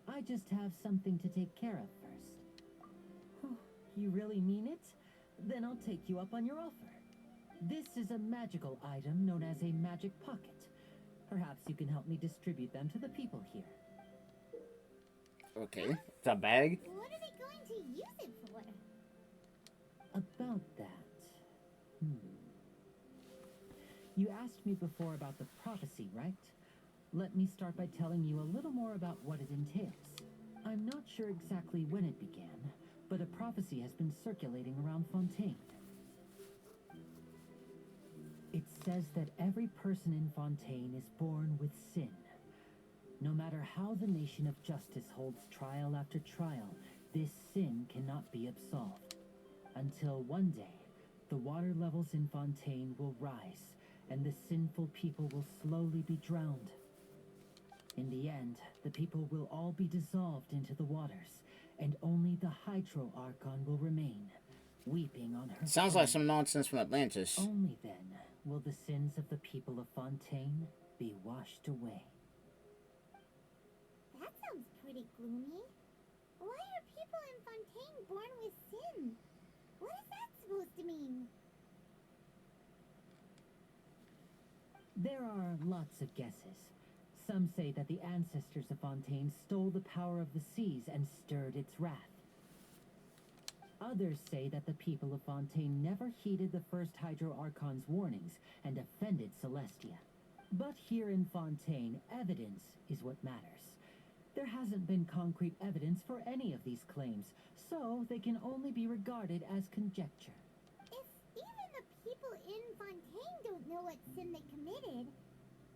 [SPEAKER 6] I just have something to take care of first. You really mean it? Then I'll take you up on your offer. This is a magical item known as a magic pocket. Perhaps you can help me distribute them to the people here.
[SPEAKER 1] Okay. It's a bag?
[SPEAKER 2] What are they going to use it for?
[SPEAKER 6] About that. You asked me before about the prophecy, right? Let me start by telling you a little more about what it entails. I'm not sure exactly when it began, but a prophecy has been circulating around Fontaine. It says that every person in Fontaine is born with sin. No matter how the nation of justice holds trial after trial, this sin cannot be absolved. Until one day, the water levels in Fontaine will rise, and the sinful people will slowly be drowned. In the end, the people will all be dissolved into the waters, and only the Hydro Archon will remain, weeping on her
[SPEAKER 1] Sounds
[SPEAKER 6] tomb.
[SPEAKER 1] like some nonsense from Atlantis.
[SPEAKER 6] Only then will the sins of the people of Fontaine be washed away.
[SPEAKER 2] That sounds pretty gloomy. Why are people in Fontaine born with sin? What is that supposed to mean?
[SPEAKER 6] There are lots of guesses. Some say that the ancestors of Fontaine stole the power of the seas and stirred its wrath. Others say that the people of Fontaine never heeded the first Hydro Archon's warnings and offended Celestia. But here in Fontaine, evidence is what matters. There hasn't been concrete evidence for any of these claims, so they can only be regarded as conjecture.
[SPEAKER 2] If even the people in Fontaine don't know what sin they committed,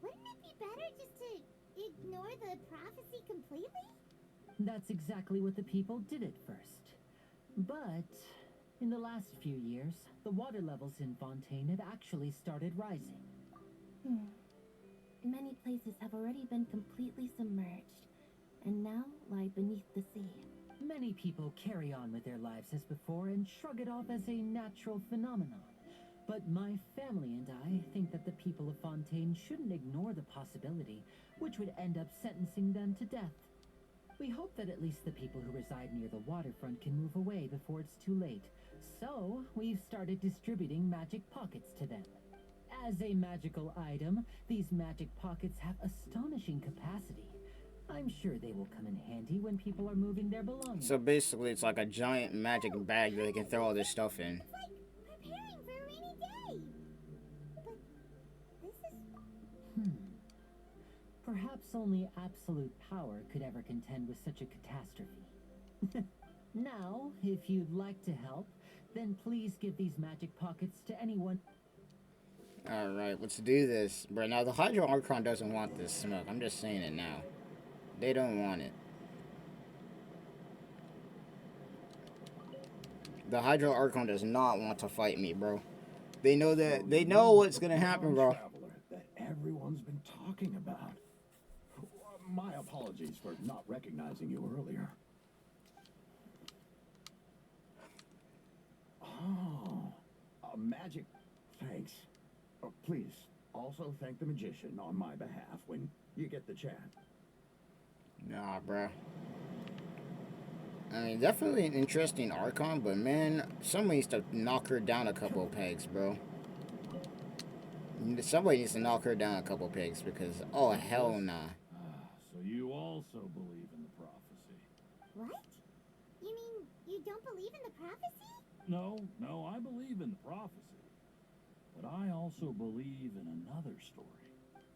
[SPEAKER 2] wouldn't it be better just to ignore the prophecy completely?
[SPEAKER 6] That's exactly what the people did at first. But in the last few years, the water levels in Fontaine have actually started rising.
[SPEAKER 5] Many places have already been completely submerged, and now lie beneath the sea.
[SPEAKER 6] Many people carry on with their lives as before and shrug it off as a natural phenomenon. But my family and I think that the people of Fontaine shouldn't ignore the possibility, which would end up sentencing them to death. We hope that at least the people who reside near the waterfront can move away before it's too late. So, we've started distributing magic pockets to them. As a magical item, these magic pockets have astonishing capacity. I'm sure they will come in handy when people are moving their belongings.
[SPEAKER 1] So basically, it's like a giant magic bag that they can throw all this stuff in.
[SPEAKER 2] It's like preparing for a rainy day. But this is...
[SPEAKER 6] Perhaps only absolute power could ever contend with such a catastrophe. Now, if you'd like to help, then please give these magic pockets to anyone.
[SPEAKER 1] Alright, let's do this. Bro, now the Hydro Archon doesn't want this smoke. I'm just saying it now. They don't want it. The Hydro Archon does not want to fight me, bro. They know that. They know what's gonna happen, bro.
[SPEAKER 4] Traveler that everyone's been talking about. My apologies for not recognizing you earlier. Oh, a magic. Thanks. Oh, please, also thank the magician on my behalf when you get the chance.
[SPEAKER 1] Nah, bro. I mean, definitely an interesting Archon, but man, somebody needs to knock her down a couple of pegs, bro. Somebody needs to knock her down a couple of pegs because, oh, hell nah.
[SPEAKER 8] So you also believe in the prophecy?
[SPEAKER 2] What? You mean you don't believe in the prophecy?
[SPEAKER 8] No, I believe in the prophecy. But I also believe in another story.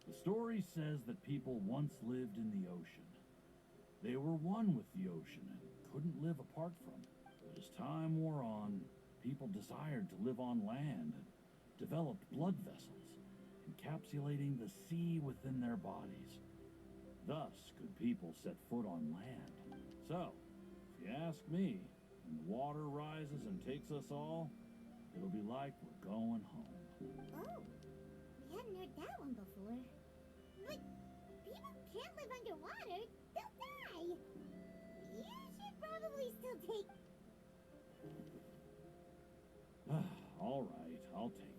[SPEAKER 8] The story says that people once lived in the ocean. They were one with the ocean and couldn't live apart from it. But as time wore on, people desired to live on land and developed blood vessels, encapsulating the sea within their bodies. Thus could people set foot on land. So, if you ask me, when the water rises and takes us all, it'll be like we're going home.
[SPEAKER 2] Oh, we hadn't heard that one before. But people can't live underwater. They'll die. You should probably still take...
[SPEAKER 8] All right, I'll take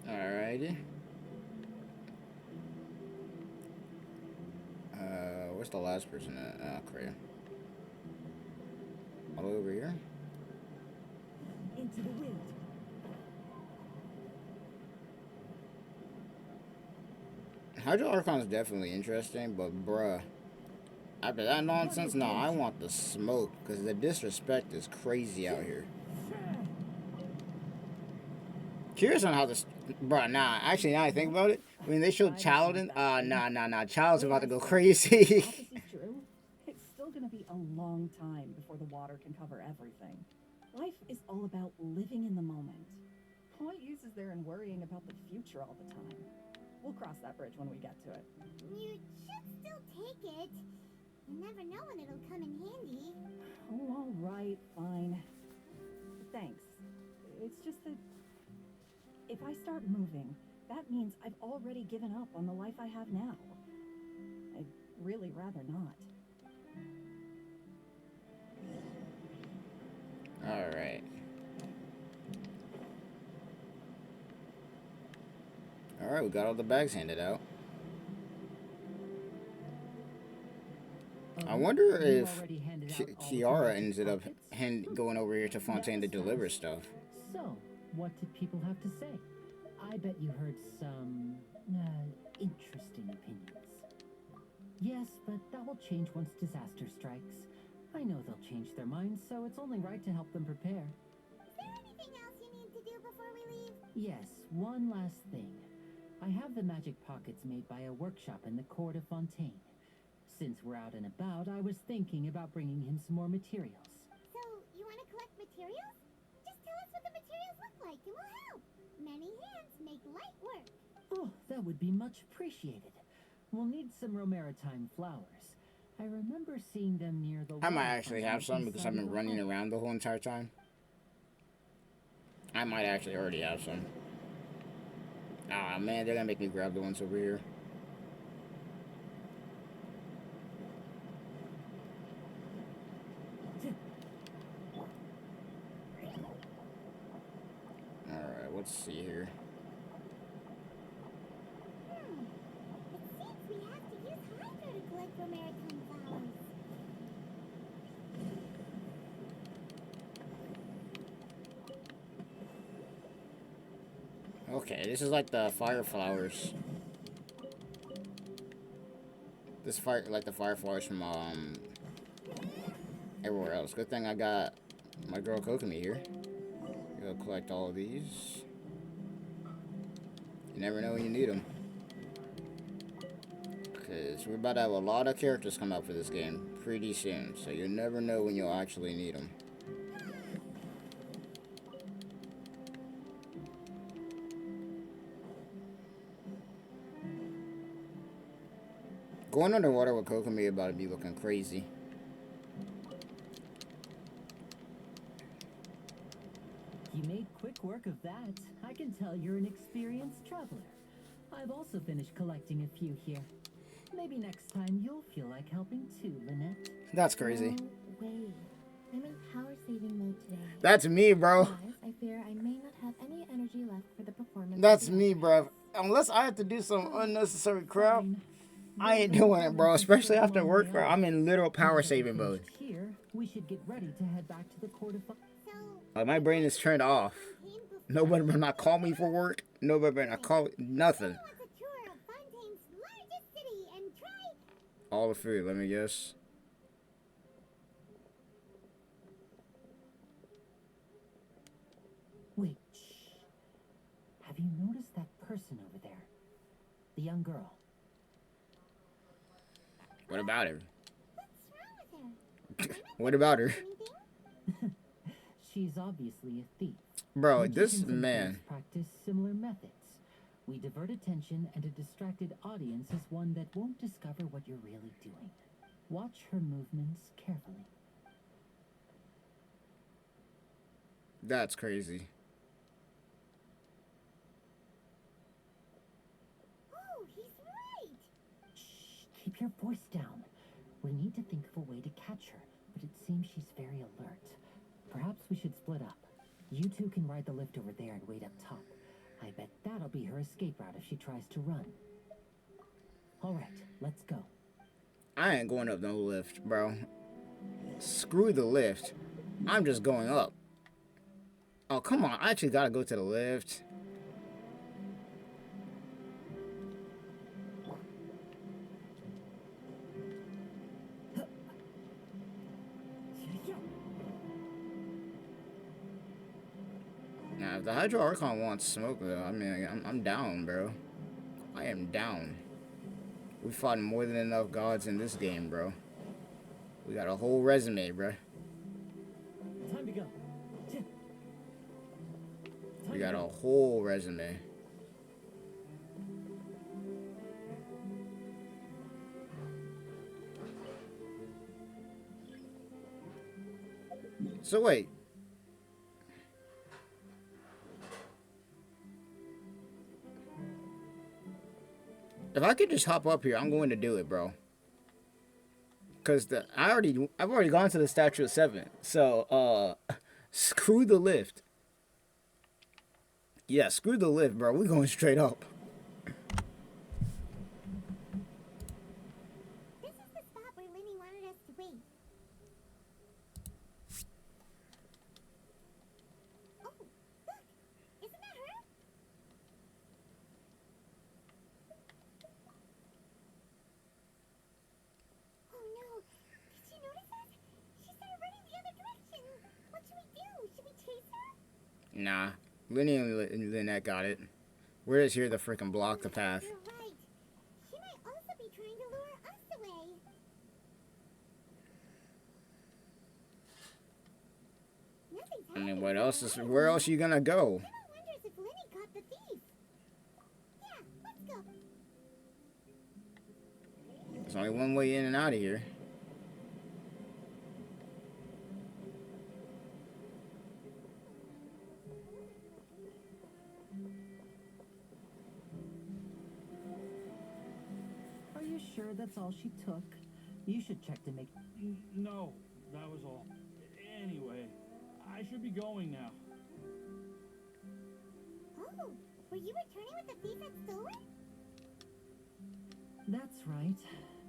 [SPEAKER 8] it.
[SPEAKER 1] Alrighty. Where's the last person at? Oh, crap. All over here?
[SPEAKER 3] Into the wind.
[SPEAKER 1] Hydro Archon is definitely interesting, but bruh, after that nonsense, no, I want the smoke, because the disrespect is crazy out here. Curious on how this, bruh, nah, actually, now I think about it, when they showed Childen, nah, Child's about to go crazy.
[SPEAKER 3] Prophecy's true. It's still gonna be a long time before the water can cover everything. Life is all about living in the moment. What use is there in worrying about the future all the time? We'll cross that bridge when we get to it.
[SPEAKER 2] You should still take it. You never know when it'll come in handy.
[SPEAKER 3] Oh, all right, fine. Thanks. It's just that if I start moving, that means I've already given up on the life I have now. I'd really rather not.
[SPEAKER 1] Alright. Alright, we got all the bags handed out. I wonder if Kiara ended up going over here to Fontaine to deliver stuff.
[SPEAKER 6] So, what did people have to say? I bet you heard some interesting opinions. Yes, but that will change once disaster strikes. I know they'll change their minds, so it's only right to help them prepare.
[SPEAKER 2] Is there anything else you need to do before we leave?
[SPEAKER 6] Yes, one last thing. I have the magic pockets made by a workshop in the court of Fontaine. Since we're out and about, I was thinking about bringing him some more materials.
[SPEAKER 2] So, you want to collect materials? Just tell us what the materials look like and we'll help. Many hands make light work.
[SPEAKER 6] Oh, that would be much appreciated. We'll need some Romaritime flowers. I remember seeing them near the...
[SPEAKER 1] I might actually have some because I've been running around the whole entire time. I might actually already have some. Ah, man, they're gonna make me grab the ones over here. Alright, let's see here.
[SPEAKER 2] It seems we have to use Hydro to collect Romaritime flowers.
[SPEAKER 1] Okay, this is like the fire flowers. This fire, like the fire flowers from everywhere else. Good thing I got my girl Kokomi here. Go collect all of these. You never know when you need them. Because we're about to have a lot of characters come out for this game pretty soon. So you never know when you'll actually need them. Going underwater with Kokomi about to be looking crazy.
[SPEAKER 6] You made quick work of that. I can tell you're an experienced traveler. I've also finished collecting a few here. Maybe next time you'll feel like helping too, Lynette.
[SPEAKER 1] That's crazy.
[SPEAKER 5] No way. I'm in power saving mode today.
[SPEAKER 1] That's me, bro.
[SPEAKER 5] Otherwise, I fear I may not have any energy left for the performance.
[SPEAKER 1] That's me, bro. Unless I have to do some unnecessary crap.
[SPEAKER 6] Fine.
[SPEAKER 1] I ain't doing it, bro. Especially after work, bro. I'm in literal power saving mode.
[SPEAKER 6] Here, we should get ready to head back to the court of...
[SPEAKER 2] So,
[SPEAKER 1] Like, my brain is turned off.
[SPEAKER 2] Fontaine before
[SPEAKER 1] Nobody better not call me for work. Nobody better not call nothing.
[SPEAKER 2] wants a tour of Fontaine's largest city and try.
[SPEAKER 1] All the food, let me guess.
[SPEAKER 6] Wait, shh. Have you noticed that person over there? The young girl.
[SPEAKER 1] What about her?
[SPEAKER 2] What's wrong with her?
[SPEAKER 1] What about her?
[SPEAKER 2] Anything?
[SPEAKER 6] She's obviously a thief.
[SPEAKER 1] Bro, this
[SPEAKER 6] Magicians and
[SPEAKER 1] man.
[SPEAKER 6] thieves practice similar methods. We divert attention, and a distracted audience is one that won't discover what you're really doing. Watch her movements carefully.
[SPEAKER 1] That's crazy.
[SPEAKER 2] Oh, he's right.
[SPEAKER 6] Shh, keep your voice down. We need to think of a way to catch her, but it seems she's very alert. Perhaps we should split up. You two can ride the lift over there and wait up top. I bet that'll be her escape route if she tries to run. All right, let's go.
[SPEAKER 1] I ain't going up no lift, bro. Screw the lift. I'm just going up. Oh, come on. I actually gotta go to the lift. Now, if the Hydro Archon wants smoke, though, I mean, I'm down, bro. I am down. We fought more than enough gods in this game, bro. We got a whole resume, bro.
[SPEAKER 6] Time to go.
[SPEAKER 1] We got a whole resume. So wait. If I could just hop up here, I'm going to do it, bro. Cause I've already gone to the Statue of Seven. So screw the lift. Yeah, screw the lift, bro. We're going straight up.
[SPEAKER 2] This is the spot where Linny wanted us to wait. Oh, look! Isn't that her? Oh no! Did she notice us? She started running the other direction. What should we do? Should we chase her?
[SPEAKER 1] Nah. Linny and Lynette got it. We're just here to freaking block the path.
[SPEAKER 2] You're right. She might also be trying to lure us away. Nothing's
[SPEAKER 1] I mean,
[SPEAKER 2] happening
[SPEAKER 1] what
[SPEAKER 2] so
[SPEAKER 1] else is?
[SPEAKER 2] I
[SPEAKER 1] Where else you gonna go?
[SPEAKER 2] Someone wonders if Linny caught the thief. Yeah, let's go.
[SPEAKER 1] There's only one way in and out of here.
[SPEAKER 6] Are you sure that's all she took? You should check to make...
[SPEAKER 8] No, that was all. Anyway, I should be going now.
[SPEAKER 2] Oh, were you returning with the thief had stolen?
[SPEAKER 6] That's right.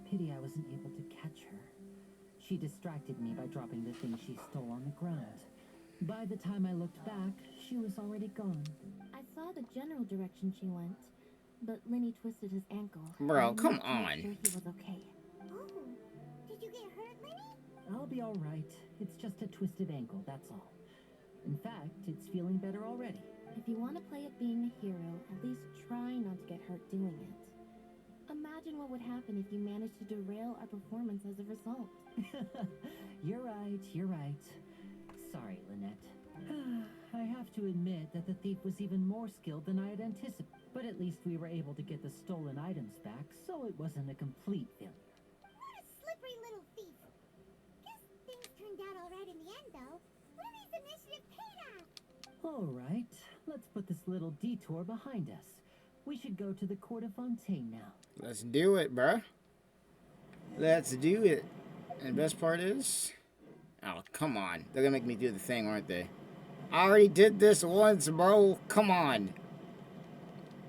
[SPEAKER 6] Pity I wasn't able to catch her. She distracted me by dropping the thing she stole on the ground. By the time I looked back, she was already gone.
[SPEAKER 5] I saw the general direction she went, but Linny twisted his ankle.
[SPEAKER 1] Bro,
[SPEAKER 5] and I
[SPEAKER 1] come
[SPEAKER 5] wanted to make
[SPEAKER 1] on.
[SPEAKER 5] sure he was okay.
[SPEAKER 2] Oh, did you get hurt, Linny?
[SPEAKER 6] I'll be all right. It's just a twisted ankle, that's all. In fact, it's feeling better already.
[SPEAKER 5] If you want to play at being a hero, at least try not to get hurt doing it. Imagine what would happen if you managed to derail our performance as a result.
[SPEAKER 6] You're right, you're right. Sorry, Lynette. I have to admit that the thief was even more skilled than I had anticipated. But at least we were able to get the stolen items back, so it wasn't a complete failure.
[SPEAKER 2] What a slippery little thief. Guess things turned out all right in the end, though. Linny's initiative paid off.
[SPEAKER 6] All right, let's put this little detour behind us. We should go to the court of Fontaine now.
[SPEAKER 1] Let's do it, bruh. Let's do it. And the best part is... Oh, come on. They're gonna make me do the thing, aren't they? I already did this once, bro. Come on.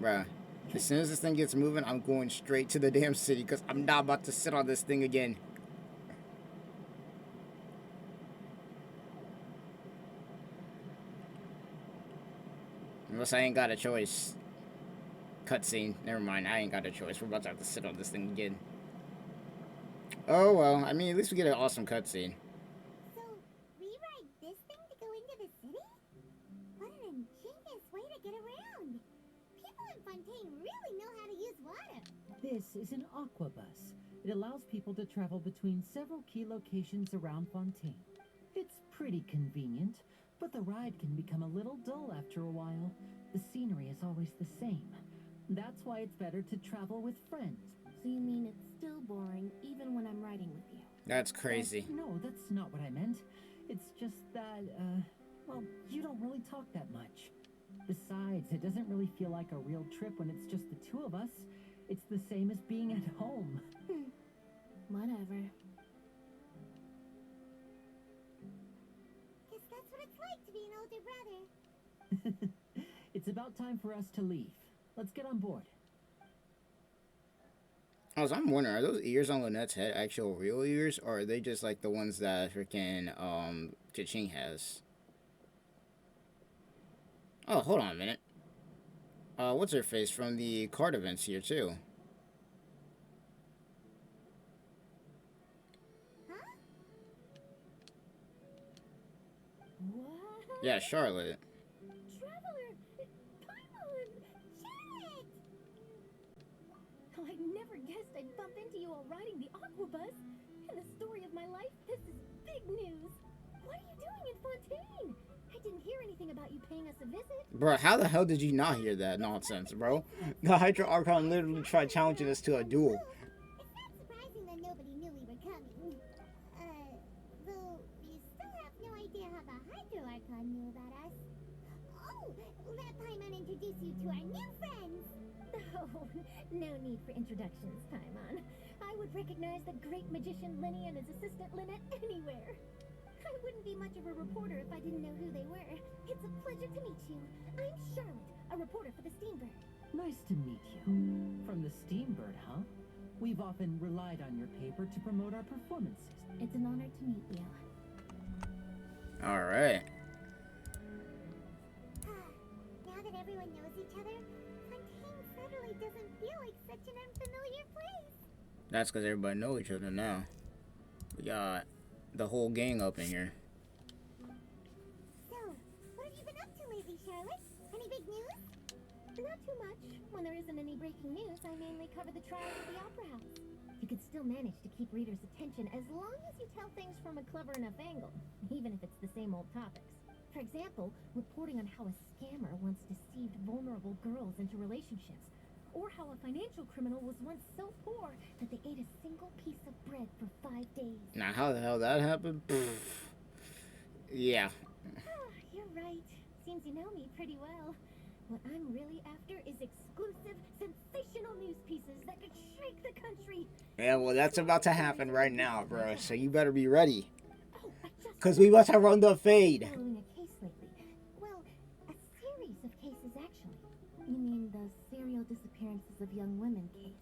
[SPEAKER 1] Bruh. As soon as this thing gets moving, I'm going straight to the damn city because I'm not about to sit on this thing again. Unless I ain't got a choice. Cutscene. Never mind, I ain't got a choice. We're about to have to sit on this thing again. Oh well, I mean, at least we get an awesome cutscene.
[SPEAKER 2] So, we ride this thing to go into the city? What an ingenious way to get around. People in Fontaine really know how to use water.
[SPEAKER 6] This is an aquabus. It allows people to travel between several key locations around Fontaine. It's pretty convenient, but the ride can become a little dull after a while. The scenery is always the same. That's why it's better to travel with friends.
[SPEAKER 5] So you mean it's still boring even when I'm riding with you?
[SPEAKER 1] That's crazy.
[SPEAKER 6] No, that's not what I meant. It's just that, well, you don't really talk that much. Besides, it doesn't really feel like a real trip when it's just the two of us. It's the same as being at home.
[SPEAKER 5] Whatever.
[SPEAKER 2] Guess that's what it's like to be an older brother.
[SPEAKER 6] It's about time for us to leave. Let's get on board.
[SPEAKER 1] Oh, so I'm wondering, are those ears on Lynette's head actual real ears, or are they just like the ones that freaking Ka-Ching has? Oh, hold on a minute. What's her face from the card events here too?
[SPEAKER 2] Huh?
[SPEAKER 7] What?
[SPEAKER 1] Yeah, Charlotte.
[SPEAKER 7] Traveler! Paimon!
[SPEAKER 2] Charlotte!
[SPEAKER 7] Oh, I never guessed I'd bump into you while riding the aquabus. In the story of my life, this is big news. What are you doing in Fontaine? I didn't hear anything about you paying us a visit.
[SPEAKER 1] Bro, how the hell did you not hear that nonsense, bro? The Hydro Archon literally tried challenging us to a duel.
[SPEAKER 2] It's not surprising that nobody knew we were coming. Though we still have no idea how the Hydro Archon knew about us. Oh, let Paimon introduce you to our new friends.
[SPEAKER 7] Oh, no need for introductions, Paimon. I would recognize the great magician Linny and his assistant Lynette anywhere. I wouldn't be much of a reporter if I didn't know who they were. It's a pleasure to meet you. I'm Charlotte, a reporter for the Steambird.
[SPEAKER 6] Nice to meet you. From the Steambird, huh? We've often relied on your paper to promote our performances.
[SPEAKER 5] It's an honor to meet you.
[SPEAKER 1] Alright.
[SPEAKER 2] Now that everyone knows each other, Fontaine suddenly doesn't feel like such an unfamiliar place.
[SPEAKER 1] That's because everybody knows each other now. We got the whole gang up in here.
[SPEAKER 2] So, what have you been up to lately, Charlotte? Any big news?
[SPEAKER 7] Not too much. When there isn't any breaking news, I mainly cover the trials at the Opera House. You could still manage to keep readers' attention as long as you tell things from a clever enough angle, even if it's the same old topics. For example, reporting on how a scammer once deceived vulnerable girls into relationships, or how a financial criminal was once so poor that they ate a single piece of bread for 5 days.
[SPEAKER 1] Now, how the hell that happened? Yeah.
[SPEAKER 7] You're right. Seems you know me pretty well. What I'm really after is exclusive, sensational news pieces that could shake the country.
[SPEAKER 1] Yeah, well, that's about to happen right now, bro. So you better be ready.
[SPEAKER 7] Oh, I just...
[SPEAKER 1] Because we about to run the fade.
[SPEAKER 7] Following a case lately. Well, a series of cases, actually.
[SPEAKER 5] You mean the serial disappearances of young women case?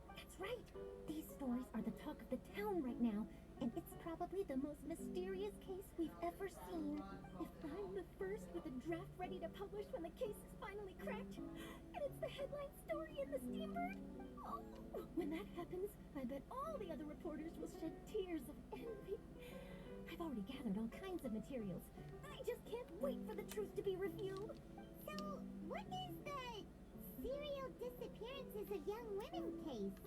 [SPEAKER 7] That's right. These stories are the talk of the town right now, and it's probably the most mysterious case we've ever seen. If I'm the first with a draft ready to publish when the case is finally cracked, and it's the headline story in the Steambird, oh, when that happens, I bet all the other reporters will shed tears of envy. I've already gathered all kinds of materials. I just can't wait for the truth to be revealed.
[SPEAKER 2] So, what is the serial disappearances of young women case?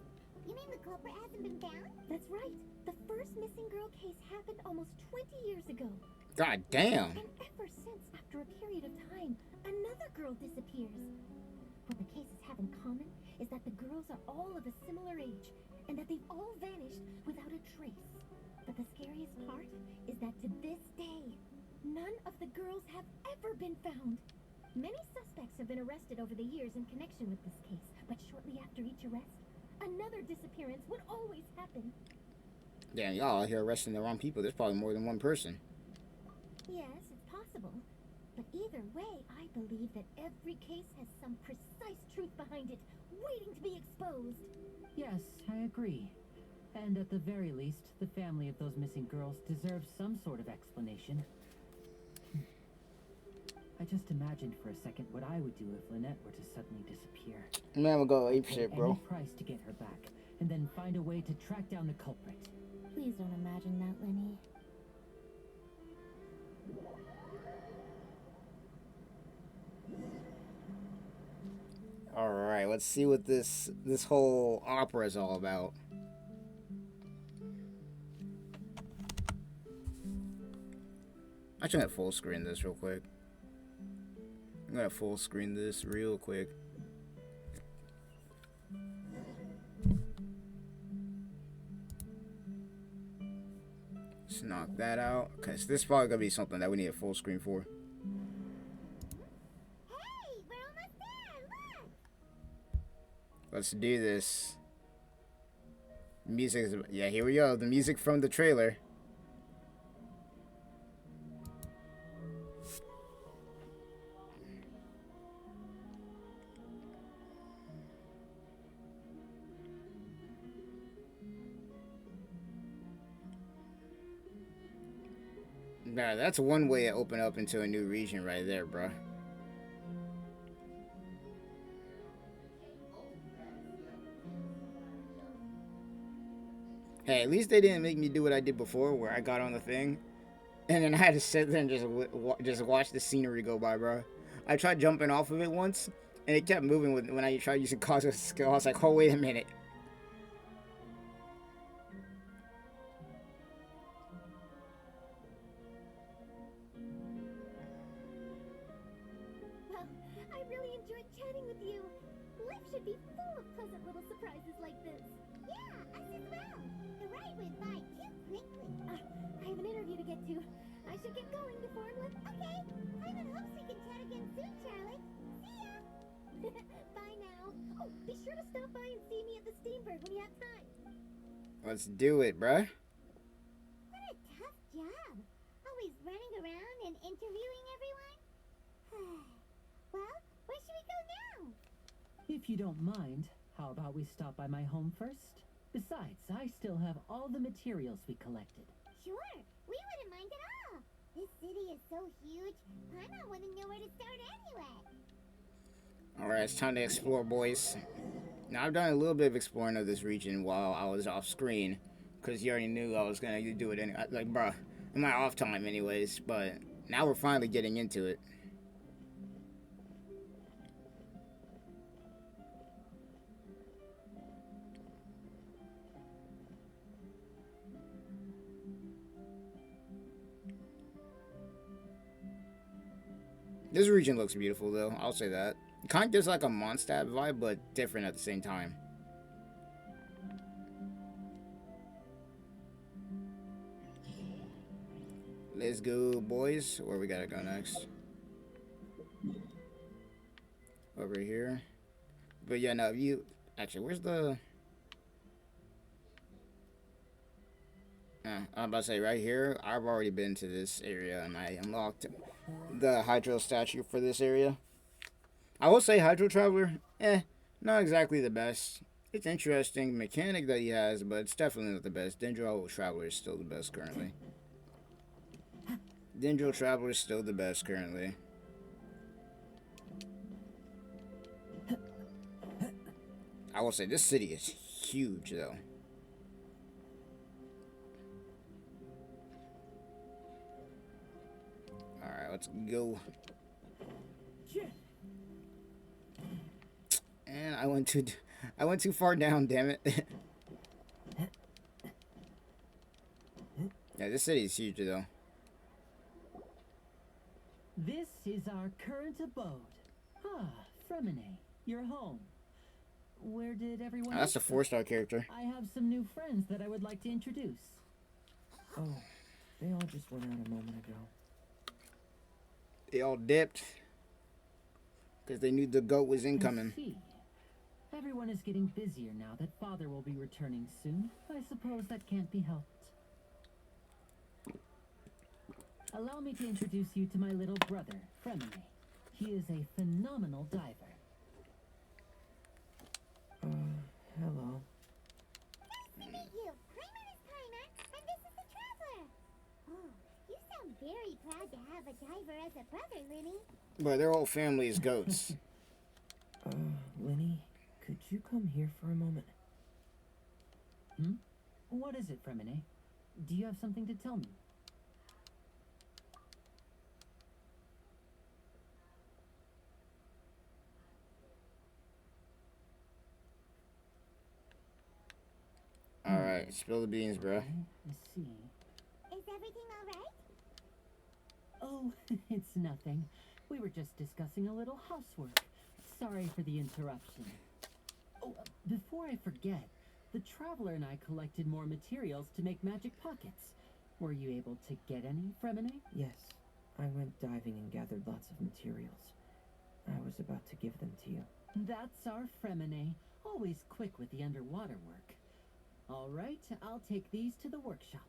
[SPEAKER 2] You mean the culprit hasn't been found?
[SPEAKER 7] That's right. The first missing girl case happened almost 20 years ago.
[SPEAKER 1] God damn.
[SPEAKER 7] And ever since, after a period of time, another girl disappears. What the cases have in common is that the girls are all of a similar age, and that they've all vanished without a trace. But the scariest part is that to this day, none of the girls have ever been found. Many suspects have been arrested over the years in connection with this case, but shortly after each arrest, another disappearance would always happen.
[SPEAKER 1] Damn, y'all out here arresting the wrong people. There's probably more than one person.
[SPEAKER 7] Yes, it's possible. But either way, I believe that every case has some precise truth behind it, waiting to be exposed.
[SPEAKER 6] Yes, I agree. And at the very least, the family of those missing girls deserves some sort of explanation. I just imagined for a second what I would do if Lynette were to suddenly disappear.
[SPEAKER 1] Man, we'll go ape
[SPEAKER 6] Pay
[SPEAKER 1] shit, bro.
[SPEAKER 6] any price to get her back, and then find a way to track down the culprit.
[SPEAKER 5] Please don't imagine that, Lenny.
[SPEAKER 1] Alright, let's see what this whole opera is all about. I'm gonna full screen this real quick. I'm gonna full screen this real quick. Let's knock that out, because this is probably gonna be something that we need a full screen for.
[SPEAKER 2] Hey, we're almost there. Look.
[SPEAKER 1] Let's do this. Music is, yeah, here we go. The music from the trailer. Nah, that's one way to open up into a new region right there, bro. Hey, at least they didn't make me do what I did before, where I got on the thing, and then I had to sit there and just watch the scenery go by, bro. I tried jumping off of it once, and it kept moving when I tried using cosmic skill. I was like, oh, wait a minute.
[SPEAKER 7] Well, I really enjoyed chatting with you. Life should be full of pleasant little surprises like this.
[SPEAKER 2] Yeah, us as well. The ride went by too quickly.
[SPEAKER 7] I have an interview to get to. I should get going before I'm late.
[SPEAKER 2] Okay, Hyman hopes we can chat again soon, Charlotte. See ya.
[SPEAKER 7] Bye now. Oh, be sure to stop by and see me at the Steamboat when you have time.
[SPEAKER 1] Let's do it, bruh.
[SPEAKER 2] What a tough job. Always running around and interviewing everyone. Well, where should we go now?
[SPEAKER 6] If you don't mind, how about we stop by my home first? Besides, I still have all the materials we collected.
[SPEAKER 2] Sure, we wouldn't mind at all. This city is so huge, Paimon wouldn't know where to start anyway.
[SPEAKER 1] Alright, it's time to explore, boys. Now, I've done a little bit of exploring of this region while I was off screen, because you already knew I was going to do it anyway. Like, bruh, in my off time anyways, but now we're finally getting into it. This region looks beautiful, though. I'll say that. Kind of gives like a Mondstadt vibe, but different at the same time. Let's go, boys. Where we gotta go next? Over here. But yeah, no, you... Actually, where's the... I'm about to say, right here, I've already been to this area, and I unlocked the Hydro statue for this area. I will say Hydro Traveler, not exactly the best. It's interesting mechanic that he has, but it's definitely not the best. Dendro Traveler is still the best currently. Dendro Traveler is still the best currently. I will say this city is huge, though. Alright, let's go. And I went too far down, damn it. Yeah, this city is huge, though.
[SPEAKER 6] This is our current abode. Ah, Fremine, your home. Where did everyone...
[SPEAKER 1] Oh, that's a 4-star character.
[SPEAKER 6] I have some new friends that I would like to introduce.
[SPEAKER 9] Oh, they all just went out a moment ago.
[SPEAKER 1] They all dipped. Because they knew the goat was incoming.
[SPEAKER 6] I see. Everyone is getting busier now that Father will be returning soon. I suppose that can't be helped. Allow me to introduce you to my little brother, Fremine. He is a phenomenal diver.
[SPEAKER 9] Hello.
[SPEAKER 2] Nice to meet you. I'm Ernest Primer, and this is the Traveler. Oh, you sound very proud to have a diver as a brother, Linny.
[SPEAKER 1] But their whole family is goats.
[SPEAKER 9] Linny, could you come here for a moment?
[SPEAKER 6] Hmm? What is it, Fremine? Do you have something to tell me?
[SPEAKER 1] Alright, spill the beans, bro.
[SPEAKER 6] Okay, I see.
[SPEAKER 2] Is everything alright?
[SPEAKER 6] Oh, it's nothing. We were just discussing a little housework. Sorry for the interruption. Oh, before I forget, the Traveler and I collected more materials to make magic pockets. Were you able to get any, Fremine?
[SPEAKER 9] Yes, I went diving and gathered lots of materials. I was about to give them to you.
[SPEAKER 6] That's our Fremine, always quick with the underwater work. All right, I'll take these to the workshop.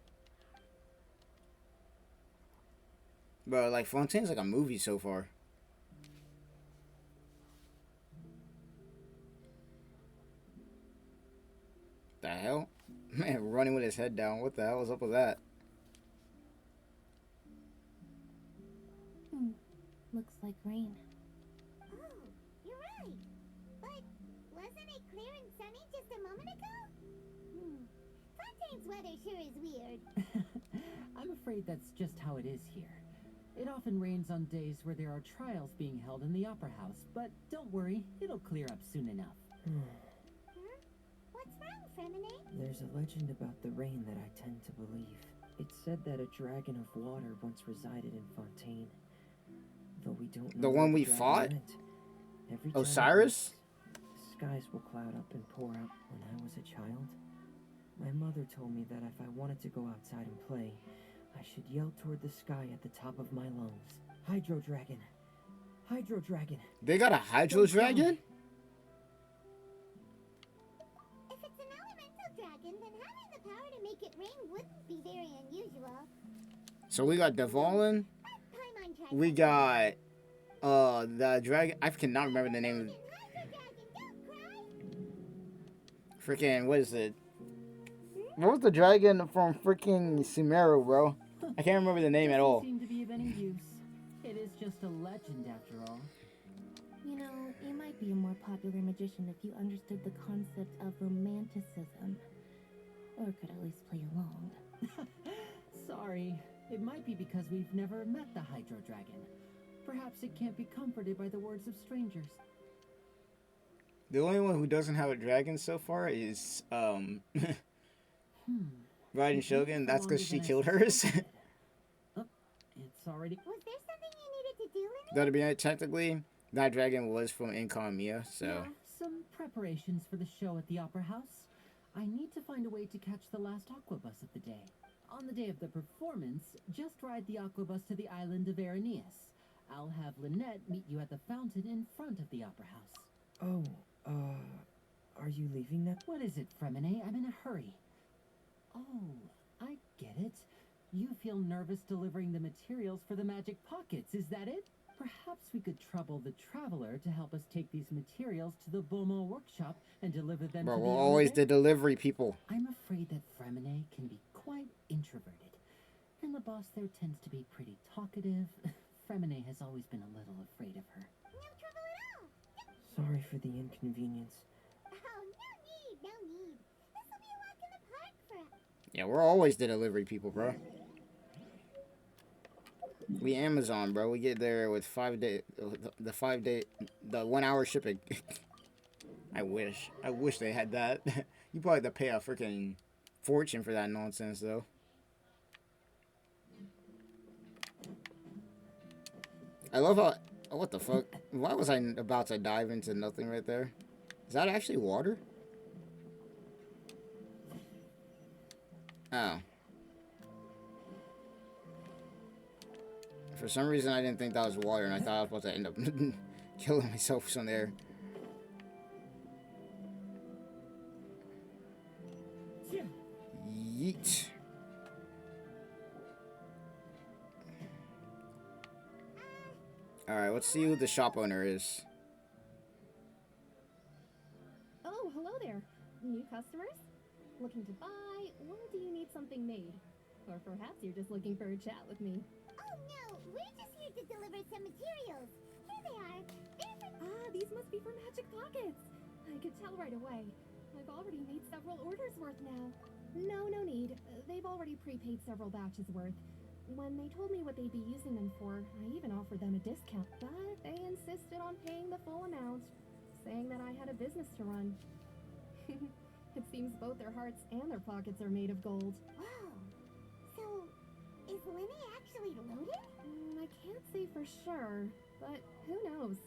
[SPEAKER 1] Bro, like, Fontaine's like a movie so far. The hell? Man, running with his head down. What the hell was up with that?
[SPEAKER 5] Looks like rain.
[SPEAKER 2] Oh, you're right. But wasn't it clear and sunny just a moment ago? Fontaine's weather sure is weird.
[SPEAKER 6] I'm afraid that's just how it is here. It often rains on days where there are trials being held in the Opera House, but don't worry, it'll clear up soon enough.
[SPEAKER 2] What's wrong, Fremine?
[SPEAKER 9] There's a legend about the rain that I tend to believe. It said that a dragon of water once resided in Fontaine. Though we don't know
[SPEAKER 1] The
[SPEAKER 9] where
[SPEAKER 1] one
[SPEAKER 9] the
[SPEAKER 1] we
[SPEAKER 9] dragon
[SPEAKER 1] fought?
[SPEAKER 9] went. Every time it
[SPEAKER 1] Osiris?
[SPEAKER 9] rains, the skies will cloud up and pour out. When I was a child, my mother told me that if I wanted to go outside and play, I should yell toward the sky at the top of my lungs. Hydro Dragon! Hydro Dragon!
[SPEAKER 1] They got a Hydro Dragon?
[SPEAKER 2] If it's an elemental dragon, then having the power to make it rain wouldn't be very unusual.
[SPEAKER 1] So we got Devalin.
[SPEAKER 2] Paimon tried
[SPEAKER 1] We got the dragon. I cannot remember the name.
[SPEAKER 2] Hydro dragon, don't cry!
[SPEAKER 1] Freaking, what is it? What was the dragon from freaking Sumeru, bro? I can't remember the name at all.
[SPEAKER 6] Doesn't seem to be of any use. It is just a legend after all.
[SPEAKER 5] You know, you might be a more popular magician if you understood the concept of romanticism. Or could at least play along.
[SPEAKER 6] Sorry, it might be because we've never met the Hydro Dragon. Perhaps it can't be comforted by the words of strangers.
[SPEAKER 1] The only one who doesn't have a dragon so far is Raiden Shogun. That's because she killed hers.
[SPEAKER 6] Oh, it's already.
[SPEAKER 2] Was there something you needed to do, Linny?
[SPEAKER 1] That'd be technically that dragon was from Incomia, so
[SPEAKER 6] Yeah, some preparations for the show at the Opera House. I need to find a way to catch the last aquabus of the day. On the day of the performance, just ride the aquabus to the island of Aranius. I'll have Lynette meet you at the fountain in front of the Opera House.
[SPEAKER 9] Oh, are you leaving now?
[SPEAKER 6] What is it, Fremine? I'm in a hurry. Oh, I get it. You feel nervous delivering the materials for the magic pockets, is that it? Perhaps we could trouble the Traveler to help us take these materials to the Beaumont workshop and deliver them
[SPEAKER 1] bro,
[SPEAKER 6] to the
[SPEAKER 1] we're always
[SPEAKER 6] island.
[SPEAKER 1] the delivery people.
[SPEAKER 6] I'm afraid that Fremine can be quite introverted. And the boss there tends to be pretty talkative. Fremine has always been a little afraid of her.
[SPEAKER 2] No trouble at all.
[SPEAKER 9] Sorry for the inconvenience.
[SPEAKER 2] Oh, no need. This will be a walk in the park for us.
[SPEAKER 1] Yeah, we're always the delivery people, bro. We Amazon, bro. We get there with 5 day, the 1 hour shipping. I wish they had that. You probably have to pay a freaking fortune for that nonsense, though. I love how. Oh, what the fuck? Why was I about to dive into nothing right there? Is that actually water? Oh. For some reason, I didn't think that was water, and I thought I was about to end up killing myself from there. Yeet. Alright, let's see who the shop owner is.
[SPEAKER 3] Oh, hello there.
[SPEAKER 10] looking to buy, or do you need something made? Or perhaps you're just looking for a chat with me.
[SPEAKER 2] Oh no, we're just here to deliver some materials. Here they are. They're for...
[SPEAKER 10] Ah, these must be for Magic Pockets. I could tell right away. I've already made several orders worth now. No need. They've already prepaid several batches worth. When they told me what they'd be using them for, I even offered them a discount. But they insisted on paying the full amount, saying that I had a business to run. It seems both their hearts and their pockets are made of gold.
[SPEAKER 2] Wow. So, is Lenny actually loaded?
[SPEAKER 10] I can't say for sure, but who knows?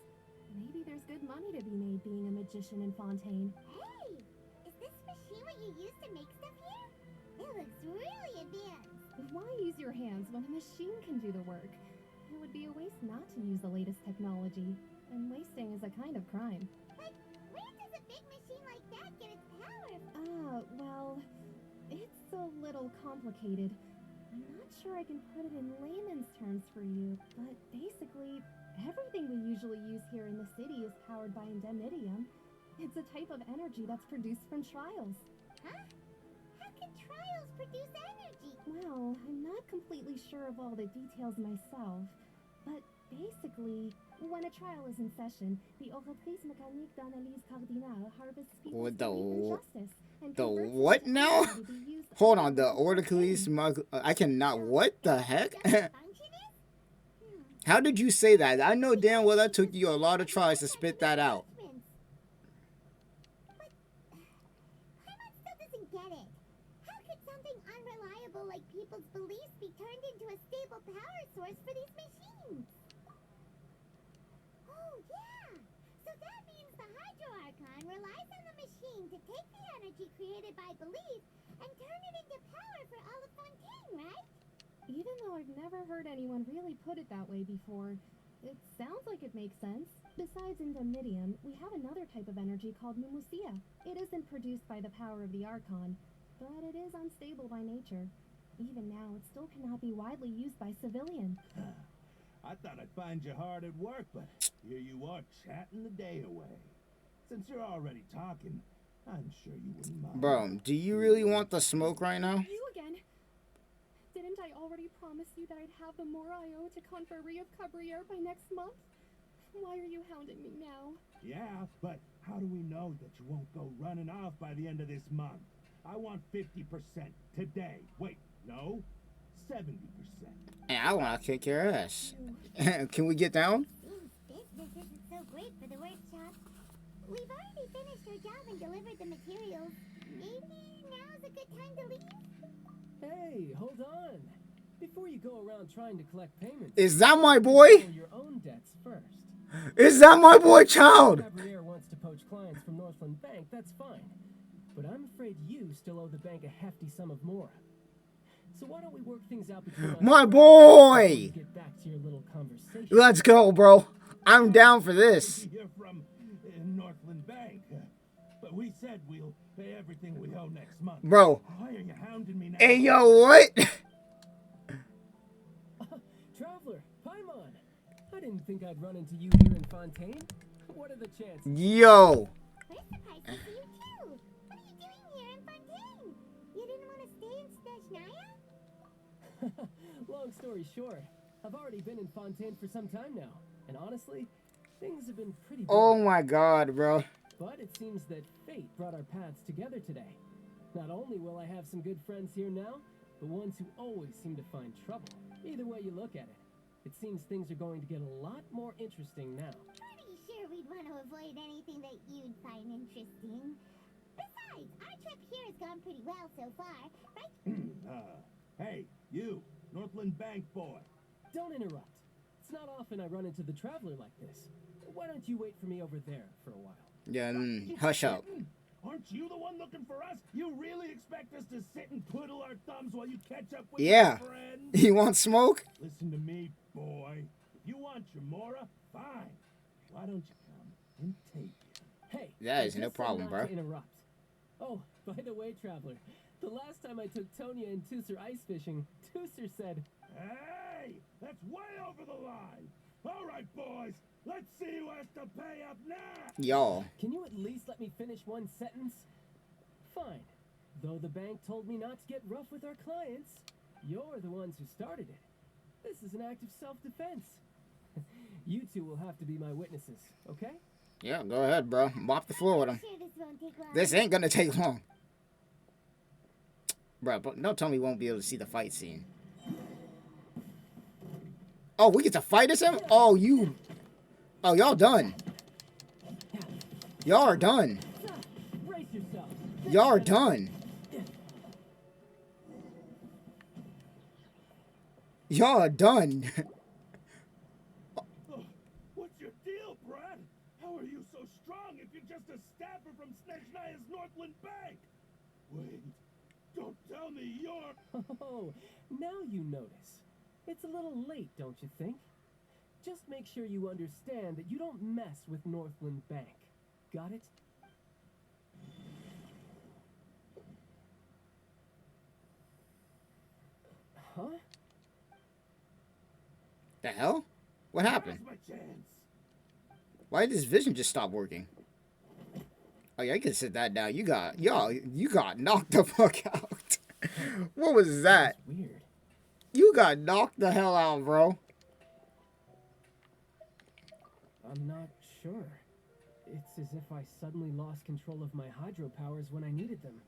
[SPEAKER 10] Maybe there's good money to be made being a magician in Fontaine.
[SPEAKER 2] Hey! Is this machine what you use to make stuff here? It looks really advanced.
[SPEAKER 10] Why use your hands when a machine can do the work? It would be a waste not to use the latest technology, and wasting is a kind of crime.
[SPEAKER 2] But where does a big machine like that get its power?
[SPEAKER 10] Well, it's a little complicated. I'm not sure I can put it in layman's terms for you, but basically, everything we usually use here in the city is powered by indemnitium. It's a type of energy that's produced from trials.
[SPEAKER 2] Huh? How can trials produce energy?
[SPEAKER 10] Well, I'm not completely sure of all the details myself, but basically, when a trial is in session, the Oratrice Mécanique d'Analyse Cardinale harvests people's belief in justice and
[SPEAKER 1] The
[SPEAKER 10] converts it
[SPEAKER 1] what
[SPEAKER 10] into
[SPEAKER 1] now?
[SPEAKER 10] energy to be used
[SPEAKER 1] Hold
[SPEAKER 10] only
[SPEAKER 1] on, the
[SPEAKER 10] for
[SPEAKER 1] Oracles. I cannot. What the heck?
[SPEAKER 2] Function is?
[SPEAKER 1] How did you say that? I know damn well that took you a lot of tries to spit that out.
[SPEAKER 2] But Paimon still doesn't get it. How could something unreliable like people's beliefs be turned into a stable power source for these machines? Oh yeah! So that means the Hydro Archon relies on the machine to take the energy created by belief and turn it into power for all of Fontaine, right?
[SPEAKER 10] Even though I've never heard anyone really put it that way before, it sounds like it makes sense. Besides indemnitium, we have another type of energy called mumusia. It isn't produced by the power of the Archon, but it is unstable by nature. Even now, it still cannot be widely used by civilians.
[SPEAKER 8] I thought I'd find you hard at work, but here you are chatting the day away. Since you're already talking, I'm sure you wouldn't mind.
[SPEAKER 1] Bro, do you really want the smoke right now?
[SPEAKER 10] You again? Didn't I already promise you that I'd have the more I owe to Confrérie of Cabriere by next month? Why are you hounding me now?
[SPEAKER 8] Yeah, but how do we know that you won't go running off by the end of this month? I want 50% today. Wait, no, 70%.
[SPEAKER 1] And I want to kick your ass. Can we get down?
[SPEAKER 2] Business isn't so great for the workshop. We've already finished our job and delivered the materials. Maybe now's a good time to leave?
[SPEAKER 11] Hey, hold on. Before you go around trying to collect payments,
[SPEAKER 1] Is that my boy?
[SPEAKER 11] settle your own debts first.
[SPEAKER 1] Is that my boy, child?
[SPEAKER 11] Cabriere wants to poach clients from Northland Bank, that's fine. But I'm afraid you still owe the bank a hefty sum of mora. So why don't we work things out between us
[SPEAKER 1] My
[SPEAKER 11] first
[SPEAKER 1] boy!
[SPEAKER 11] before you get back to your little conversation?
[SPEAKER 1] Let's go, bro. I'm down for this.
[SPEAKER 8] You're from Northland Bank, but we said we'll pay everything we owe next month.
[SPEAKER 1] Bro.
[SPEAKER 8] Why are you hounding me now?
[SPEAKER 1] Hey, yo, what?
[SPEAKER 11] Traveler, Paimon! I didn't think I'd run into you here in Fontaine. What are the chances?
[SPEAKER 1] Yo.
[SPEAKER 2] We're surprised to see you too. What are you doing here in Fontaine? You didn't want to stay in Snezhnaya?
[SPEAKER 11] Long story short, I've already been in Fontaine for some time now, and honestly, things have been pretty busy.
[SPEAKER 1] Oh my god, bro.
[SPEAKER 11] But it seems that fate brought our paths together today. Not only will I have some good friends here now, but ones who always seem to find trouble. Either way you look at it, it seems things are going to get a lot more interesting now.
[SPEAKER 2] Pretty sure we'd want to avoid anything that you'd find interesting. Besides, our trip here has gone pretty well so far, right?
[SPEAKER 8] Hey, you, Northland Bank boy.
[SPEAKER 11] Don't interrupt. It's not often I run into the traveler like this. Why don't you wait for me over there for a while?
[SPEAKER 1] Yeah, hush up.
[SPEAKER 8] Aren't you the one looking for us? You really expect us to sit and twiddle our thumbs while you catch up with
[SPEAKER 1] Yeah.
[SPEAKER 8] your friends?
[SPEAKER 1] You want smoke?
[SPEAKER 8] Listen to me, boy. If you want your mora, fine. Why don't you come and take it?
[SPEAKER 11] Hey,
[SPEAKER 1] That
[SPEAKER 11] I
[SPEAKER 1] is no
[SPEAKER 11] just said
[SPEAKER 1] problem,
[SPEAKER 11] not
[SPEAKER 1] bro.
[SPEAKER 11] to interrupt. Oh, by the way, traveler, the last time I took Tonya and Tusser ice fishing, Tusser said,
[SPEAKER 8] Hey, that's way over the line. All right, boys, let's see who has to pay up now.
[SPEAKER 1] Y'all.
[SPEAKER 11] "Can you at least let me finish one sentence?" Fine. Though the bank told me not to get rough with our clients, you're the ones who started it. This is an act of self-defense. You two will have to be my witnesses, okay?
[SPEAKER 1] Yeah, go ahead, bro. Mop the floor with him.
[SPEAKER 2] Sure this won't take long.
[SPEAKER 1] This ain't gonna take long. Bro, but don't tell me we won't be able to see the fight scene. Oh, we get to fight as him? Oh, you... Oh, y'all done. Y'all are done.
[SPEAKER 11] Brace yourself.
[SPEAKER 1] Y'all are done. Y'all are done.
[SPEAKER 8] What's your deal, Brad? How are you so strong if you're just a staffer from Snezhnaya's Northland Bank? Wait, don't tell me you're...
[SPEAKER 11] Oh, now you notice. It's a little late, don't you think? Just make sure you understand that you don't mess with Northland Bank. Got it? Huh?
[SPEAKER 1] The hell? What happened?
[SPEAKER 8] Now's my chance.
[SPEAKER 1] Why did his vision just stop working? Oh yeah, I can sit that down. You got knocked the fuck out. What was that?
[SPEAKER 11] That's weird.
[SPEAKER 1] You got knocked the hell out, bro.
[SPEAKER 11] I'm not sure. It's as if I suddenly lost control of my hydro powers when I needed them.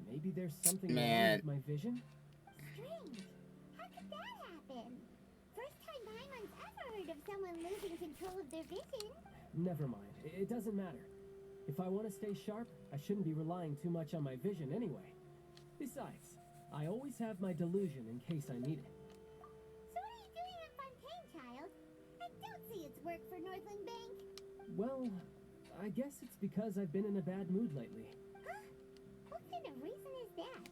[SPEAKER 11] Maybe there's something wrong with my vision?
[SPEAKER 2] Strange. How could that happen? First time Paimon's ever heard of someone losing control of their vision.
[SPEAKER 11] Never mind. It doesn't matter. If I want to stay sharp, I shouldn't be relying too much on my vision anyway. Besides, I always have my delusion in case I need it.
[SPEAKER 2] So what are you doing in Fontaine, child? I don't see its work for Northland Bank.
[SPEAKER 11] Well, I guess it's because I've been in a bad mood lately.
[SPEAKER 2] Huh? What kind of reason is that?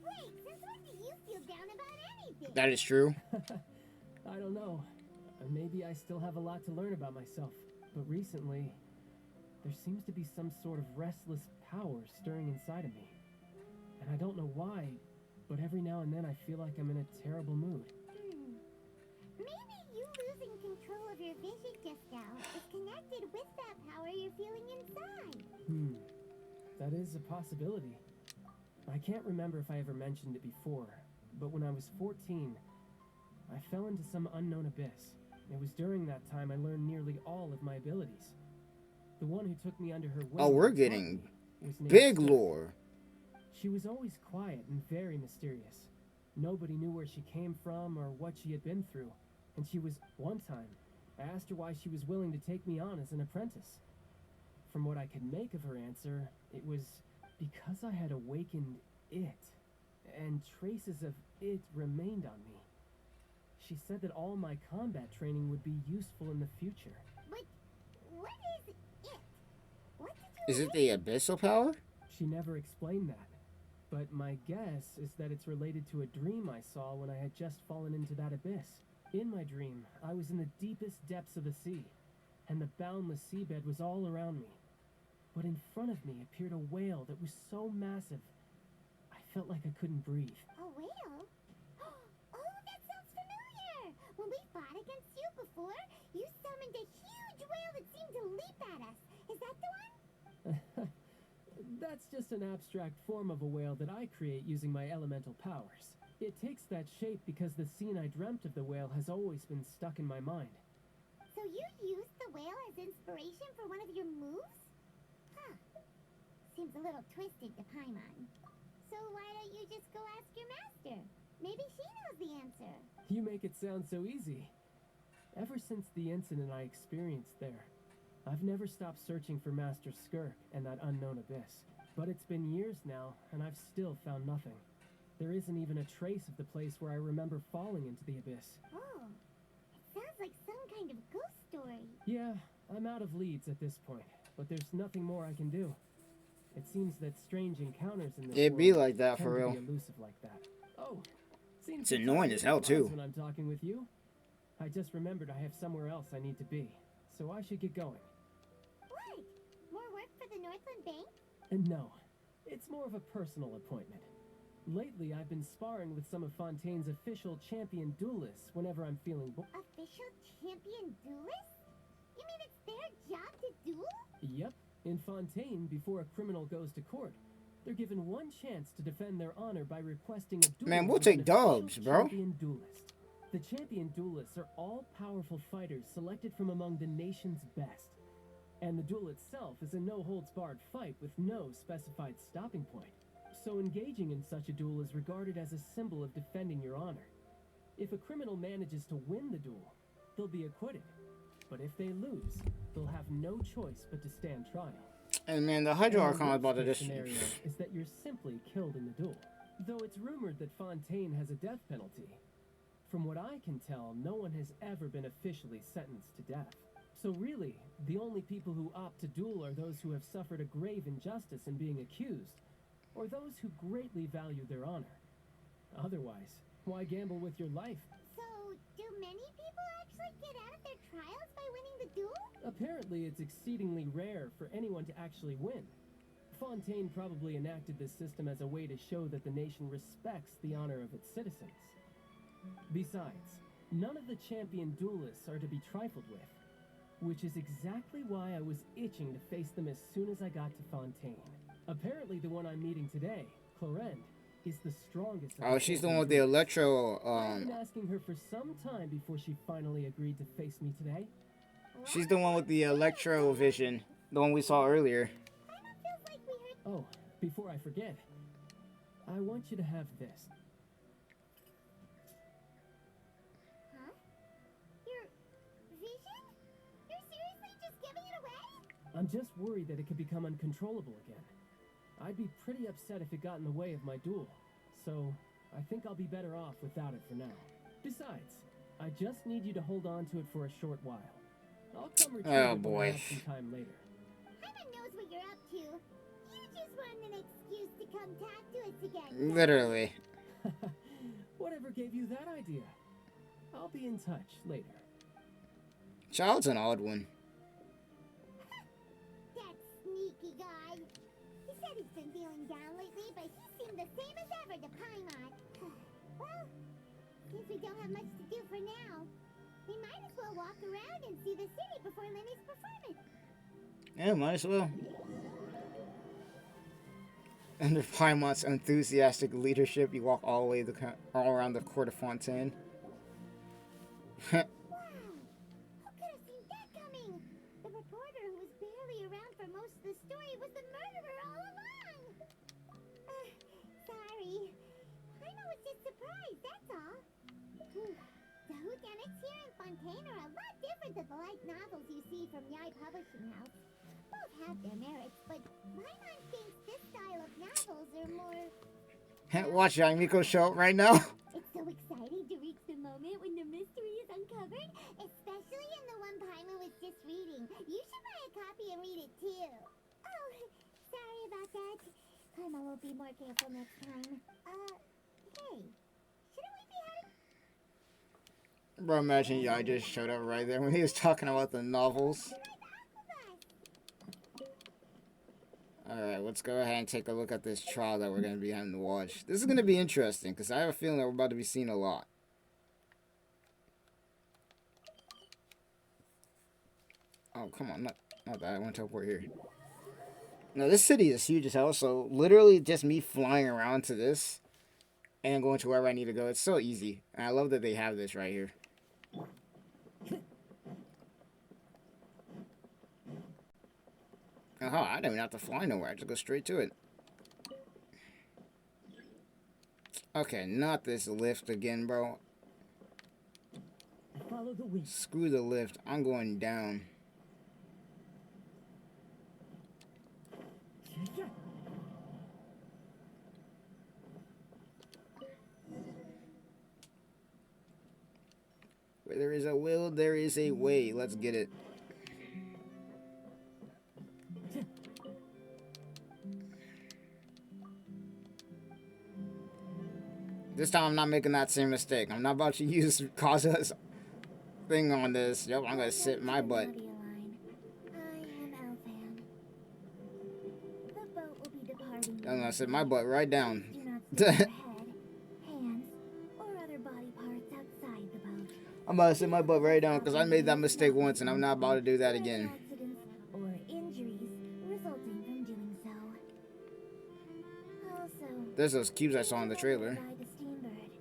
[SPEAKER 2] Wait, since when do you feel down about anything?
[SPEAKER 1] That is true.
[SPEAKER 11] I don't know. Maybe I still have a lot to learn about myself. But recently, there seems to be some sort of restless power stirring inside of me. And I don't know why, but every now and then I feel like I'm in a terrible mood.
[SPEAKER 2] Maybe you losing control of your vision just now is connected with that power you're feeling inside.
[SPEAKER 11] That is a possibility. I can't remember if I ever mentioned it before, but when I was 14, I fell into some unknown abyss. It was during that time I learned nearly all of my abilities. The one who took me under her wing...
[SPEAKER 1] Oh, we're getting
[SPEAKER 11] was named
[SPEAKER 1] big
[SPEAKER 11] Steph.
[SPEAKER 1] lore.
[SPEAKER 11] She was always quiet and very mysterious. Nobody knew where she came from or what she had been through. And she was, one time, I asked her why she was willing to take me on as an apprentice. From what I could make of her answer, it was because I had awakened it, and traces of it remained on me. She said that all my combat training would be useful in the future.
[SPEAKER 2] But what is it? What did you
[SPEAKER 1] Is it the abyssal power?
[SPEAKER 11] She never explained that. But my guess is that it's related to a dream I saw when I had just fallen into that abyss. In my dream, I was in the deepest depths of the sea, and the boundless seabed was all around me. But in front of me appeared a whale that was so massive, I felt like I couldn't breathe.
[SPEAKER 2] A whale? Oh, that sounds familiar! When we fought against you before, you summoned a huge whale that seemed to leap at us. Is that the one?
[SPEAKER 11] That's just an abstract form of a whale that I create using my elemental powers. It takes that shape because the scene I dreamt of the whale has always been stuck in my mind.
[SPEAKER 2] So you used the whale as inspiration for one of your moves? Huh. Seems a little twisted to Paimon. So why don't you just go ask your master? Maybe she knows the answer.
[SPEAKER 11] You make it sound so easy. Ever since the incident I experienced there, I've never stopped searching for Master Skirk and that unknown abyss. But it's been years now, and I've still found nothing. There isn't even a trace of the place where I remember falling into the abyss.
[SPEAKER 2] Oh, it sounds like some kind of ghost story.
[SPEAKER 11] Yeah, I'm out of leads at this point, but there's nothing more I can do. It seems that strange encounters in this
[SPEAKER 1] It'd be
[SPEAKER 11] world
[SPEAKER 1] like that
[SPEAKER 11] tend
[SPEAKER 1] for
[SPEAKER 11] to
[SPEAKER 1] real.
[SPEAKER 11] be elusive like that. Oh, seems
[SPEAKER 1] It's annoying as hell, too.
[SPEAKER 11] when I'm talking with you. I just remembered I have somewhere else I need to be, so I should get going.
[SPEAKER 2] What? More work for the Northland Bank?
[SPEAKER 11] And no, it's more of a personal appointment. Lately, I've been sparring with some of Fontaine's official champion duelists whenever I'm feeling
[SPEAKER 2] Official champion duelist? You mean it's their job to duel?
[SPEAKER 11] Yep. In Fontaine, before a criminal goes to court, They're given one chance to defend their honor by requesting a duel.
[SPEAKER 1] Man, we'll
[SPEAKER 11] with an
[SPEAKER 1] take dubs,
[SPEAKER 11] official
[SPEAKER 1] bro.
[SPEAKER 11] Champion duelist. The champion duelists are all powerful fighters selected from among the nation's best. And the duel itself is a no-holds-barred fight with no specified stopping point. So engaging in such a duel is regarded as a symbol of defending your honor. If a criminal manages to win the duel, they'll be acquitted. But if they lose, they'll have no choice but to stand trial.
[SPEAKER 1] And man, the Hydro Archon is about to
[SPEAKER 11] Worst
[SPEAKER 1] just...
[SPEAKER 11] case scenario is that you're simply killed in the duel. Though it's rumored that Fontaine has a death penalty. From what I can tell, no one has ever been officially sentenced to death. So really, the only people who opt to duel are those who have suffered a grave injustice in being accused, or those who greatly value their honor. Otherwise, why gamble with your life?
[SPEAKER 2] So, do many people actually get out of their trials by winning the duel?
[SPEAKER 11] Apparently, it's exceedingly rare for anyone to actually win. Fontaine probably enacted this system as a way to show that the nation respects the honor of its citizens. Besides, none of the champion duelists are to be trifled with, which is exactly why I was itching to face them as soon as I got to Fontaine. Apparently, the one I'm meeting today, Clorinde, is the strongest.
[SPEAKER 1] Oh, she's the one with the electro,
[SPEAKER 11] I've been asking her for some time before she finally agreed to face me today.
[SPEAKER 1] she's the one with the electro vision. The one we saw earlier.
[SPEAKER 11] Oh, before I forget, I want you to have this.
[SPEAKER 2] Huh? Your vision? You're seriously just giving it away?
[SPEAKER 11] I'm just worried that it could become uncontrollable again. I'd be pretty upset if it got in the way of my duel, so I think I'll be better off without it for now. Besides, I just need you to hold on to it for a short while. I'll come retrieve it when I have some time later.
[SPEAKER 2] Paimon knows what you're up to. You just want an excuse to come talk to us again.
[SPEAKER 1] Literally.
[SPEAKER 11] Whatever gave you that idea? I'll be in touch later.
[SPEAKER 1] Child's an odd one.
[SPEAKER 2] That sneaky guy. He said he's been feeling down lately, but he seemed the same as ever to Paimon. Well, since we don't have much to do for now, we might as well walk around and see the city before Lenny's performance.
[SPEAKER 1] Yeah, might as well. Under Paimon's enthusiastic leadership, you walk all the way all around the court of Fontaine.
[SPEAKER 2] Wow! Who could have seen that coming? The reporter who was barely around for most of the story was the murderer all along! Sorry. Paimon was just surprised, that's all. The whodunits here in Fontaine are a lot different than the light novels you see from Yai Publishing House. Both have their merits, but Paimon thinks this style of novels are more...
[SPEAKER 1] Watch Yamiko show up right now.
[SPEAKER 2] It's so exciting to reach the moment when the mystery is uncovered, especially in the one Paimon was just reading. You should buy a copy and read it too. Oh, sorry about that. Paimon will be more careful next time. Hey, shouldn't we be heading?
[SPEAKER 1] Bro, imagine Yai just showed up right there when he was talking about the novels. Alright, let's go ahead and take a look at this trial that we're going to be having to watch. This is going to be interesting, because I have a feeling that we're about to be seeing a lot. Oh, come on, not that. I want to teleport here. No, this city is huge as hell, so literally just me flying around to this and going to wherever I need to go. It's so easy. And I love that they have this right here. Oh, I don't even have to fly nowhere. I just go straight to it. Okay, not this lift again, bro.
[SPEAKER 6] Follow the wind.
[SPEAKER 1] Screw the lift. I'm going down. Where there is a will, there is a way. Let's get it. This time I'm not making that same mistake. I'm not about to use Kaza's thing on this. Yep, I'm gonna sit my butt. I'm gonna sit my butt right down. I'm about to sit my butt right down because I made that mistake once and I'm not about to do that again.
[SPEAKER 2] Or injuries resulting from doing so.
[SPEAKER 1] There's those cubes I saw in the trailer.
[SPEAKER 2] Ride the steambird,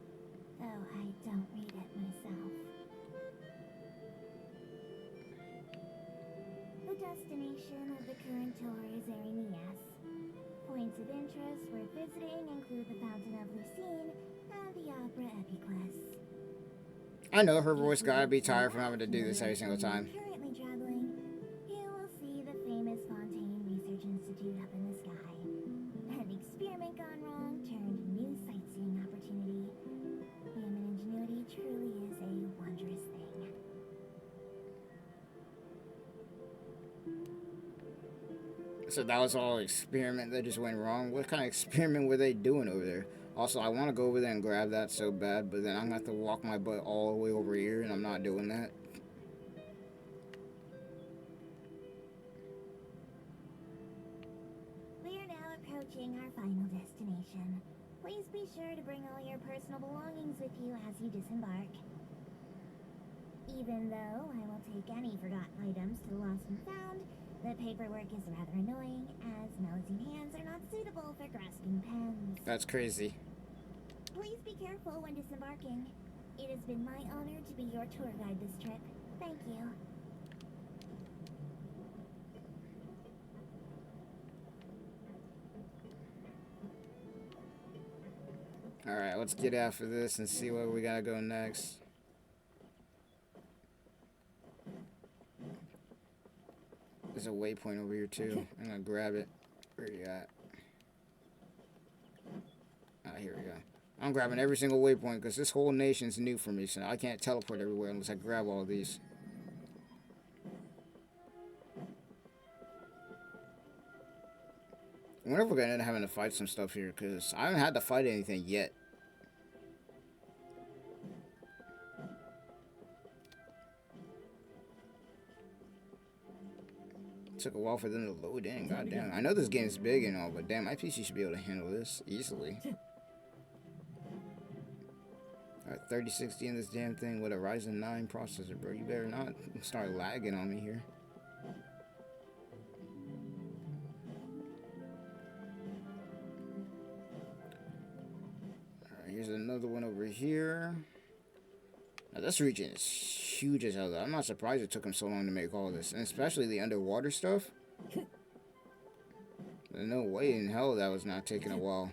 [SPEAKER 2] though I don't read it myself. The destination of the current tour is Arenias. Points of interest worth visiting include the Fountain of Lucine and the Opera Epiclese.
[SPEAKER 1] I know her voice gotta be tired from having to do this every single time.
[SPEAKER 2] Currently traveling, you will see the famous Fontaine Research Institute up in the sky. An experiment gone wrong turned new sightseeing opportunity. Human ingenuity truly is a wondrous thing.
[SPEAKER 1] So that was all experiment that just went wrong. What kind of experiment were they doing over there? Also, I want to go over there and grab that so bad, but then I'm gonna have to walk my butt all the way over here, and I'm not doing that.
[SPEAKER 2] We are now approaching our final destination. Please be sure to bring all your personal belongings with you as you disembark. Even though I will take any forgotten items to the lost and found, the paperwork is rather annoying, as nosy hands are not suitable for grasping pens.
[SPEAKER 1] That's crazy.
[SPEAKER 2] Please be careful when disembarking. It has been my honor to be your tour guide this trip. Thank you.
[SPEAKER 1] Alright, let's get after this and see where we gotta go next. There's a waypoint over here too. I'm gonna grab it. Where you at? Ah, here we go. I'm grabbing every single waypoint because this whole nation's new for me, so I can't teleport everywhere unless I grab all of these. I wonder if we're gonna end up having to fight some stuff here, because I haven't had to fight anything yet. Took a while for them to load in, goddamn. I know this game's big and all, but damn, my PC should be able to handle this easily. Alright, 3060 in this damn thing with a Ryzen 9 processor, bro. You better not start lagging on me here. Alright, here's another one over here. Now, this region is huge as hell, though. I'm not surprised it took them so long to make all this, and especially the underwater stuff. There's no way in hell that was not taking a while.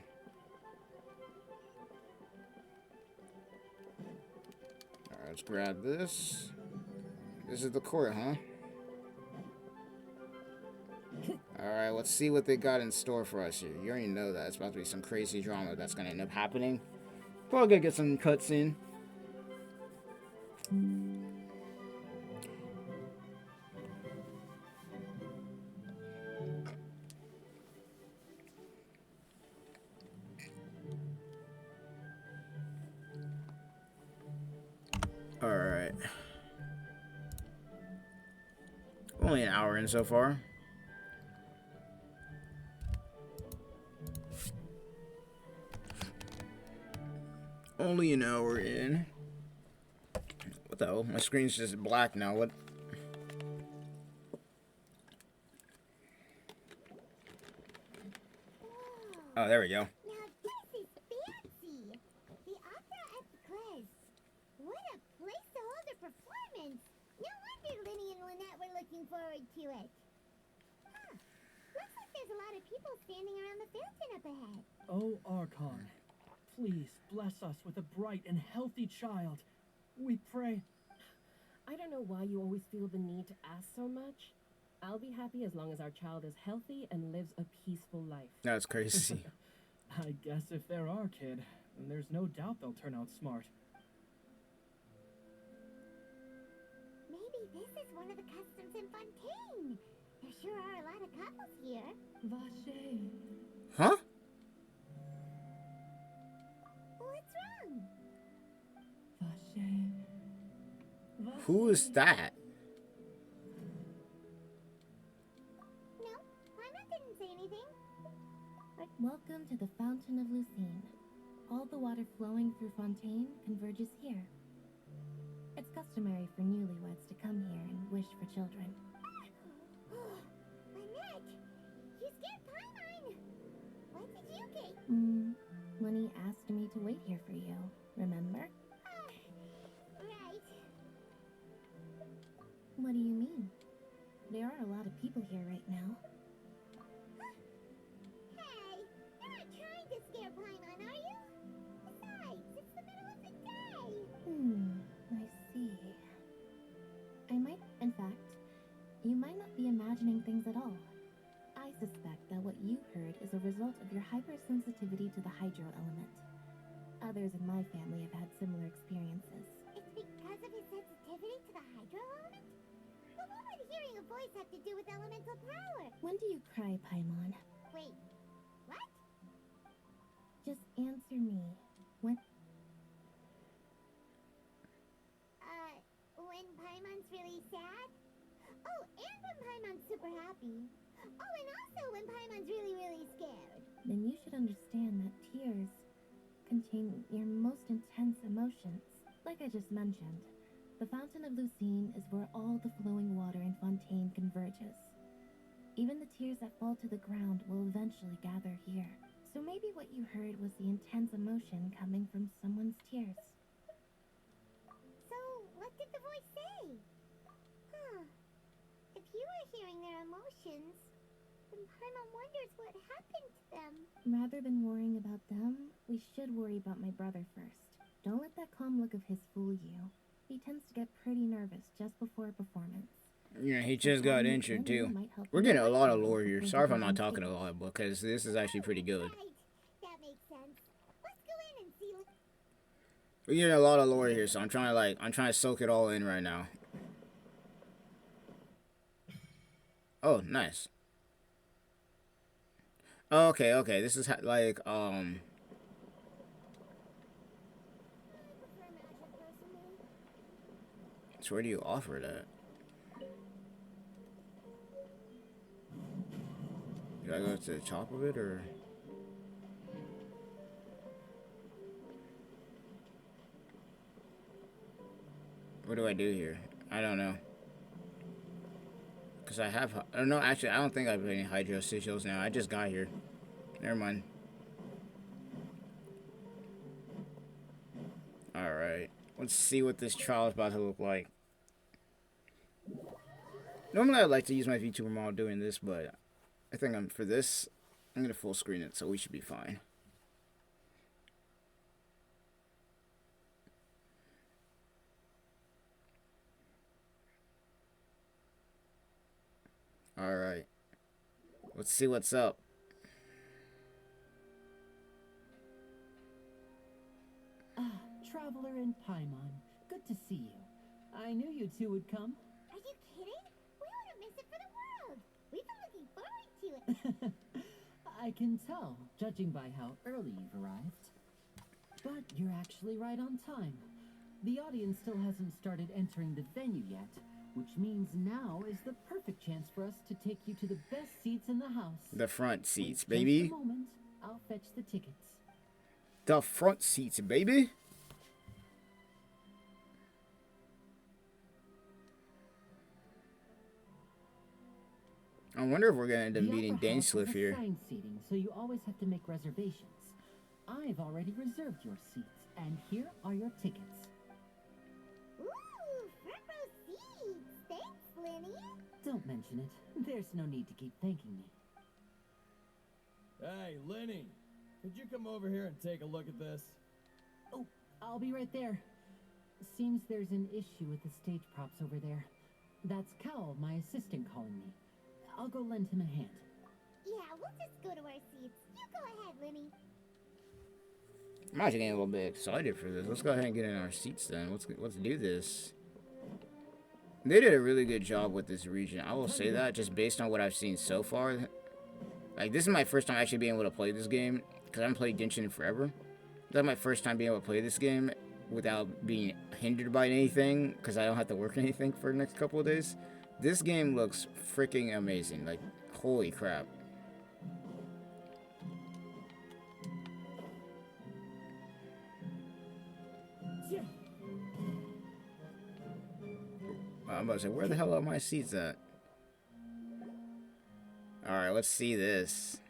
[SPEAKER 1] Alright, let's grab this. This is the court, huh? Alright, let's see what they got in store for us here. You already know that. It's about to be some crazy drama that's going to end up happening. Probably going to get some cuts in. Alright. Only an hour in so far. Only an hour in. What the hell? My screen's just black now. What? Oh, there we go.
[SPEAKER 2] Now this is fancy! The Opera Epiclese. What a place to hold a performance! No wonder Linny and Lynette were looking forward to it. Huh. Looks like there's a lot of people standing around the fountain up ahead.
[SPEAKER 6] Oh, Archon, please bless us with a bright and healthy child. We pray.
[SPEAKER 3] I don't know why you always feel the need to ask so much. I'll be happy as long as our child is healthy and lives a peaceful life.
[SPEAKER 1] That's crazy.
[SPEAKER 6] I guess if they're our kid, then there's no doubt they'll turn out smart.
[SPEAKER 2] Maybe this is one of the customs in Fontaine. There sure are a lot of couples here.
[SPEAKER 6] Vache.
[SPEAKER 1] Huh?
[SPEAKER 2] What's wrong?
[SPEAKER 6] Vache.
[SPEAKER 1] Who is that?
[SPEAKER 2] No, Anna didn't say anything.
[SPEAKER 5] Welcome to the Fountain of Lucine. All the water flowing through Fontaine converges here. It's customary for newlyweds to come here and wish for children.
[SPEAKER 2] Lynette, you scared Paimon. What did you get?
[SPEAKER 5] when he asked me to wait here for you. Remember?
[SPEAKER 2] Right.
[SPEAKER 5] What do you mean? There are a lot of people here right now.
[SPEAKER 2] Hey, you're not trying to scare Paimon, are you? Besides, it's the middle of the day.
[SPEAKER 5] I see. In fact, you might not be imagining things at all. I suspect that what you heard is a result of your hypersensitivity to the hydro element. Others in my family have had similar experiences.
[SPEAKER 2] It's because of his sensitivity to the hydro element? But what would hearing a voice have to do with elemental power?
[SPEAKER 5] When do you cry, Paimon?
[SPEAKER 2] Wait, what?
[SPEAKER 5] Just answer me. When?
[SPEAKER 2] When Paimon's really sad? Oh, and when Paimon's super happy. Oh, and also when Paimon's really, really scared.
[SPEAKER 5] Then you should understand that tears contain your most intense emotions. Like I just mentioned, the Fountain of Lucine is where all the flowing water in Fontaine converges. Even the tears that fall to the ground will eventually gather here. So maybe what you heard was the intense emotion coming from someone's tears.
[SPEAKER 2] So, what did the voice say? If you are hearing their emotions, then Paimon wonders what happened to them.
[SPEAKER 5] Rather than worrying about them, we should worry about my brother first. Don't let that calm look of his fool you. He tends to get pretty nervous just before a performance.
[SPEAKER 1] Yeah, he just got injured too. We're getting a lot of lore here. Sorry if I'm not talking a lot, because this is actually pretty good.
[SPEAKER 2] Right, that makes sense. Let's go in and see.
[SPEAKER 1] We're getting a lot of lore here, so I'm trying to soak it all in right now. Oh, nice. Okay, this is like, so where do you offer that? Do I go to the top of it, or? What do I do here? I don't know. Because I don't know, actually, I don't think I have any hydro sigils now. I just got here. Never mind. Alright. Let's see what this trial is about to look like. Normally I'd like to use my VTuber model doing this, but I think I'm going to full screen it, so we should be fine. Alright. Let's see what's up.
[SPEAKER 6] Traveler and Paimon, good to see you. I knew you two would come.
[SPEAKER 2] Are you kidding? We wouldn't miss it for the world. We've been looking forward to it.
[SPEAKER 6] I can tell, judging by how early you've arrived. But you're actually right on time. The audience still hasn't started entering the venue yet, which means now is the perfect chance for us to take you to the best seats in the house.
[SPEAKER 1] The front seats,
[SPEAKER 6] In
[SPEAKER 1] baby.
[SPEAKER 6] just a moment, I'll fetch the tickets.
[SPEAKER 1] The front seats, baby. I wonder if we're gonna end up meeting Dainsliff here.
[SPEAKER 6] Assigned seating, so you always have to make reservations. I've already reserved your seats, and here are your tickets.
[SPEAKER 2] Ooh, front row seats. Thanks, Lenny.
[SPEAKER 6] Don't mention it. There's no need to keep thanking me.
[SPEAKER 12] Hey, Lenny, could you come over here and take a look at this?
[SPEAKER 6] Oh, I'll be right there. Seems there's an issue with the stage props over there. That's Cal, my assistant, calling me. I'll go lend him a hand.
[SPEAKER 2] Yeah, we'll just go to our seats. You go ahead, Lenny.
[SPEAKER 1] I'm actually getting a little bit excited for this. Let's go ahead and get in our seats then. Let's do this. They did a really good job with this region. I will say that, just based on what I've seen so far. Like, this is my first time actually being able to play this game, because I haven't played Genshin in forever. That's my first time being able to play this game without being hindered by anything, because I don't have to work anything for the next couple of days. This game looks freaking amazing. Like, holy crap. I'm about to say, where the hell are my seats at? Alright, let's see this.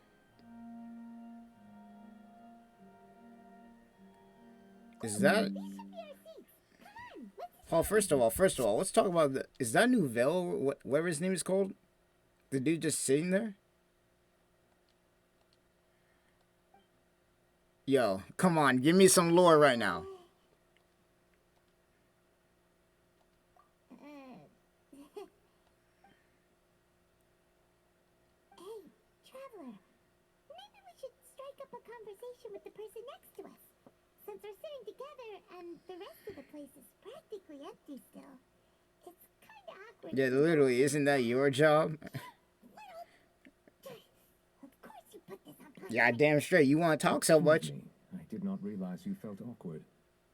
[SPEAKER 1] Is that?
[SPEAKER 2] These should be our seats. Come on, let's
[SPEAKER 1] Oh, first of all, let's talk about the. Is that Nouvelle? Whatever his name is called? The dude just sitting there? Yo, come on, give me some lore right now.
[SPEAKER 2] Hey, traveler. Maybe we should strike up a conversation with the person next to us. Since we're sitting together and the rest of the place is practically empty still. It's kind of awkward.
[SPEAKER 1] Yeah, literally, isn't that your job?
[SPEAKER 2] Of course you put this on
[SPEAKER 1] Yeah, damn straight. You want to talk so much,
[SPEAKER 4] Excuse me. I did not realize you felt awkward.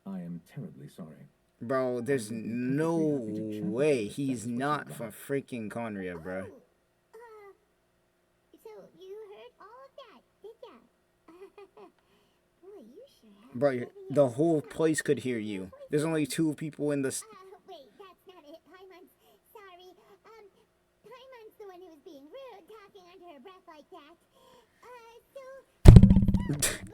[SPEAKER 4] I am terribly sorry.
[SPEAKER 1] bro? There's no way he's not from freaking Conria, bro.
[SPEAKER 2] So you heard all of that, did ya? Boy, you sure have.
[SPEAKER 1] Bro, the whole place could hear you. There's only 2 people in the.
[SPEAKER 2] Wait, that's not it. Paimon's sorry. Paimon's the one who was being rude, talking under her breath like that.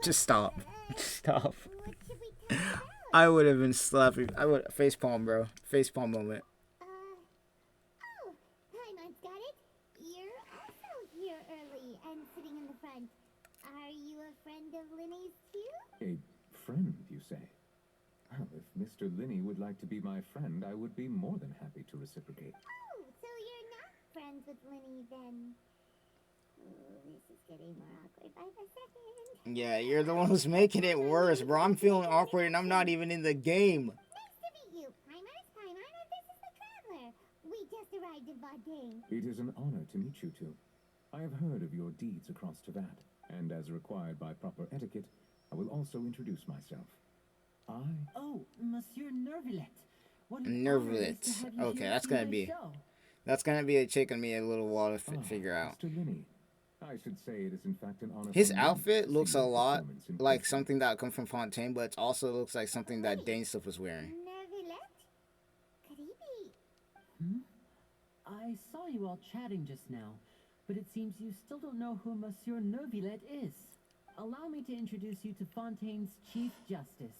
[SPEAKER 1] Just stop. Stop.
[SPEAKER 2] What should we talk about?
[SPEAKER 1] I would have been slapping. I would facepalm, bro. Facepalm moment.
[SPEAKER 2] Oh, Paimon's got it. You're also here early and sitting in the front. Are you a friend of Linny's too?
[SPEAKER 4] A friend, you say? Well, if Mr. Linney would like to be my friend, I would be more than happy to reciprocate.
[SPEAKER 2] Oh, so you're not friends with Linny then? Oh, this is getting more awkward by the second.
[SPEAKER 1] Yeah, you're the one who's making it worse, bro. I'm feeling awkward and I'm not even in the game.
[SPEAKER 2] Nice to meet you. Paimon is Paimon and this is the Traveler. We just arrived in Fontaine.
[SPEAKER 4] It is an honor to meet you two. I have heard of your deeds across Teyvat, and as required by proper etiquette, I will also introduce myself.
[SPEAKER 6] Oh, Monsieur Nervillet. What an honor it is to
[SPEAKER 1] Nervillet.
[SPEAKER 6] have you
[SPEAKER 1] Okay,
[SPEAKER 6] here
[SPEAKER 1] that's
[SPEAKER 6] to
[SPEAKER 1] gonna
[SPEAKER 6] my
[SPEAKER 1] be.
[SPEAKER 6] show.
[SPEAKER 1] That's gonna be taking me a little while to figure out.
[SPEAKER 4] Mr. Linney. I should say it is in fact an honor.
[SPEAKER 1] His
[SPEAKER 4] for me
[SPEAKER 1] outfit
[SPEAKER 4] to
[SPEAKER 1] looks
[SPEAKER 4] see
[SPEAKER 1] a
[SPEAKER 4] your
[SPEAKER 1] lot
[SPEAKER 4] performance in
[SPEAKER 1] like
[SPEAKER 4] person.
[SPEAKER 1] something that come from Fontaine, but it also looks like something that Dainsliff was wearing.
[SPEAKER 2] Nervillet? Could he be?
[SPEAKER 6] I saw you all chatting just now, but it seems you still don't know who Monsieur Nervillet is. Allow me to introduce you to Fontaine's Chief Justice.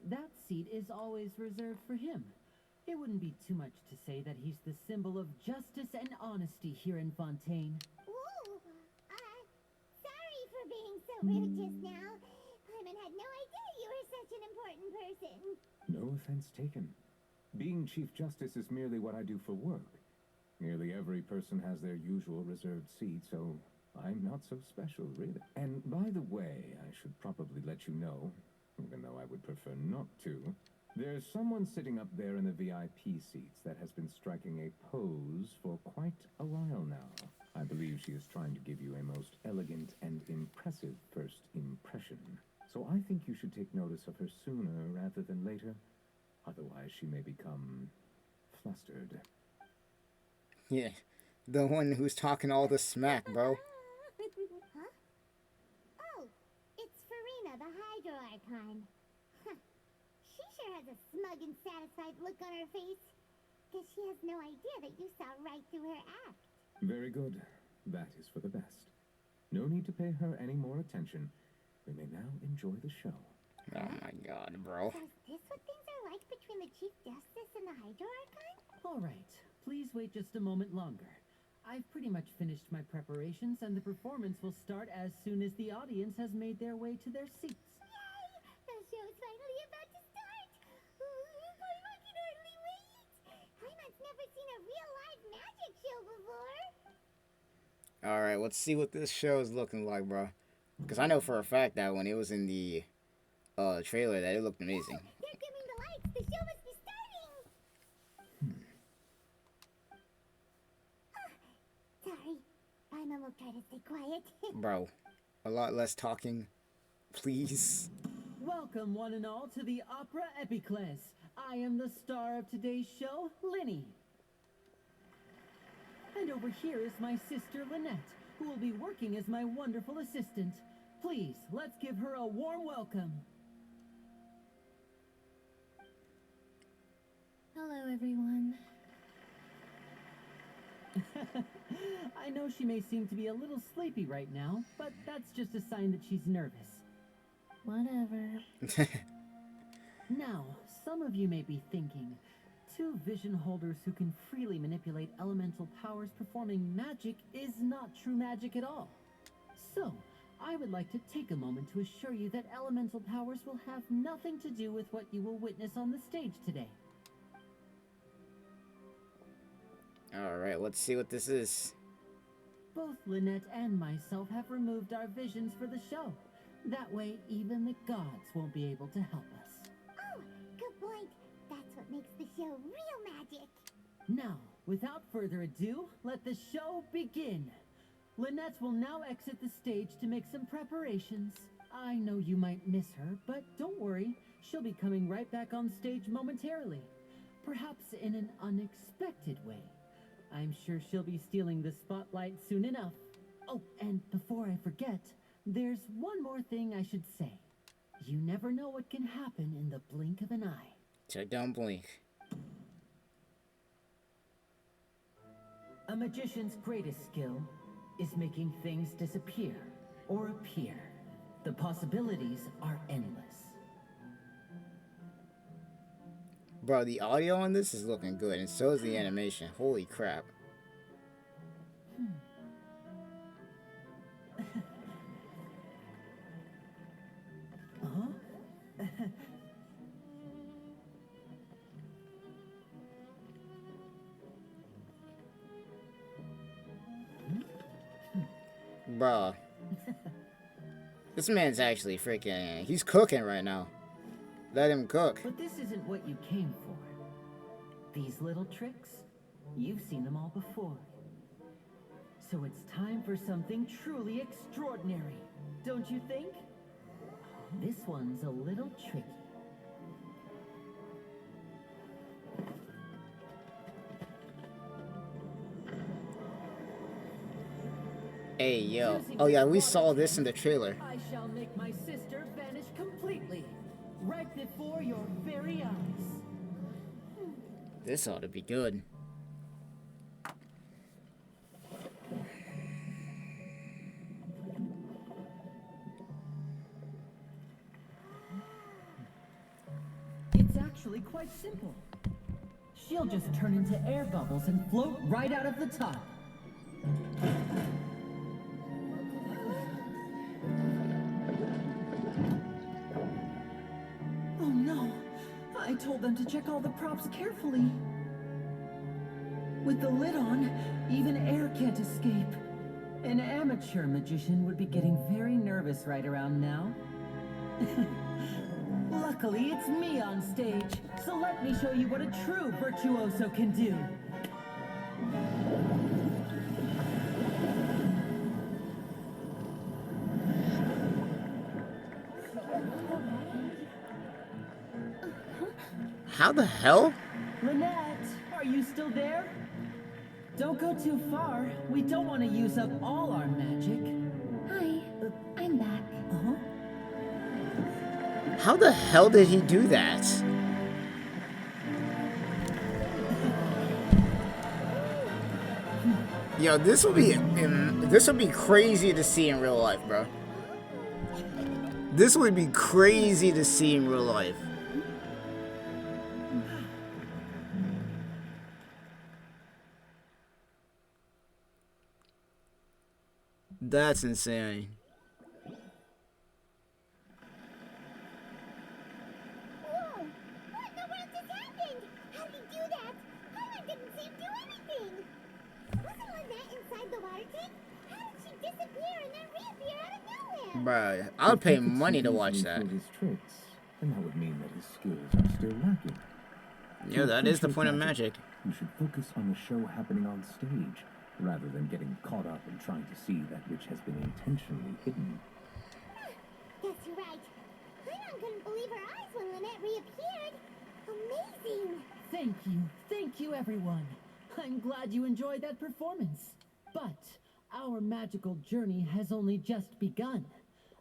[SPEAKER 6] That seat is always reserved for him. It wouldn't be too much to say that he's the symbol of justice and honesty here in Fontaine.
[SPEAKER 2] Whoa! Sorry for being so rude just now. Paimon had no idea you were such an important person.
[SPEAKER 4] No offense taken. Being Chief Justice is merely what I do for work. Nearly every person has their usual reserved seat, so I'm not so special, really. And by the way, I should probably let you know, even though I would prefer not to, there's someone sitting up there in the VIP seats that has been striking a pose for quite a while now. I believe she is trying to give you a most elegant and impressive first impression. So I think you should take notice of her sooner rather than later. Otherwise, she may become flustered.
[SPEAKER 1] Yeah, the one who's talking all the smack, bro.
[SPEAKER 2] Huh? Oh, it's Farina, the Hydro Archon. Huh. She sure has a smug and satisfied look on her face. Guess she has no idea that you saw right through her act.
[SPEAKER 4] Very good. That is for the best. No need to pay her any more attention. We may now enjoy the show.
[SPEAKER 1] Oh my god, bro.
[SPEAKER 2] So is this what things are like between the Chief Justice and the Hydro Archon?
[SPEAKER 6] All right, please wait just a moment longer. I've pretty much finished my preparations, and the performance will start as soon as the audience has made their way to their seats.
[SPEAKER 2] Yay! The show's finally about to start! Paimon can hardly wait! Paimon's never seen a real live magic show before!
[SPEAKER 1] Alright, let's see what this show is looking like, bro. Because I know for a fact that when it was in the trailer that it looked amazing.
[SPEAKER 2] They're dimming the lights! The show must be starting! Sorry. Paimon will try to stay quiet.
[SPEAKER 1] Bro, a lot less talking, please.
[SPEAKER 6] Welcome, one and all, to the Opera Epiclese. I am the star of today's show, Linny. And over here is my sister, Lynette, who will be working as my wonderful assistant. Please, let's give her a warm welcome.
[SPEAKER 5] Hello, everyone.
[SPEAKER 6] I know she may seem to be a little sleepy right now, but that's just a sign that she's nervous.
[SPEAKER 5] Whatever.
[SPEAKER 6] some of you may be thinking, two vision holders who can freely manipulate elemental powers performing magic is not true magic at all. So, I would like to take a moment to assure you that elemental powers will have nothing to do with what you will witness on the stage today.
[SPEAKER 1] Alright, let's see what this is.
[SPEAKER 6] Both Lynette and myself have removed our visions for the show. That way, even the gods won't be able to help us.
[SPEAKER 2] Oh, good point. That's what makes the show real magic.
[SPEAKER 6] Now, without further ado, let the show begin. Lynette will now exit the stage to make some preparations. I know you might miss her, but don't worry. She'll be coming right back on stage momentarily. Perhaps in an unexpected way. I'm sure she'll be stealing the spotlight soon enough. Oh, and before I forget, there's one more thing I should say. You never know what can happen in the blink of an eye.
[SPEAKER 1] So don't blink.
[SPEAKER 6] A magician's greatest skill is making things disappear or appear. The possibilities are endless.
[SPEAKER 1] Bro, the audio on this is looking good, and so is the animation. Holy crap. Bro. This man's actually freaking... He's cooking right now. Let him cook.
[SPEAKER 6] But this isn't what you came for. These little tricks, you've seen them all before. So it's time for something truly extraordinary, don't you think? This one's a little tricky.
[SPEAKER 1] Hey, yo. Oh, yeah, we saw this in the trailer.
[SPEAKER 6] I shall make my sister vanish completely, right before your very eyes.
[SPEAKER 1] This ought to be good.
[SPEAKER 6] It's actually quite simple. She'll just turn into air bubbles and float right out of the top. Oh no! I told them to check all the props carefully. With the lid on, even air can't escape. An amateur magician would be getting very nervous right around now. Luckily, it's me on stage, so let me show you what a true virtuoso can do.
[SPEAKER 1] How the hell?
[SPEAKER 6] Lynette, are you still there? Don't go too far. We don't want to use up all our magic.
[SPEAKER 2] Hi, I'm back.
[SPEAKER 6] Uh-huh.
[SPEAKER 1] How the hell did he do that? Yo, this will be crazy to see in real life, bro. This would be crazy to see in real life. That's insane.
[SPEAKER 2] Whoa! What in the world just happened? How did he do that? Herman didn't see him do anything. Wasn't Lynette inside the water tank? How did she disappear and then reappear out of nowhere?
[SPEAKER 1] Bruh, I'll pay money to watch that.
[SPEAKER 4] His tricks, and that would mean that his skills are still lacking.
[SPEAKER 1] Yeah, that is the point of magic.
[SPEAKER 4] You should focus on the show happening on stage, rather than getting caught up in trying to see that which has been intentionally hidden.
[SPEAKER 2] Guess you're right. Herman couldn't believe her eyes when Lynette reappeared. Amazing!
[SPEAKER 6] Thank you everyone. I'm glad you enjoyed that performance. But our magical journey has only just begun.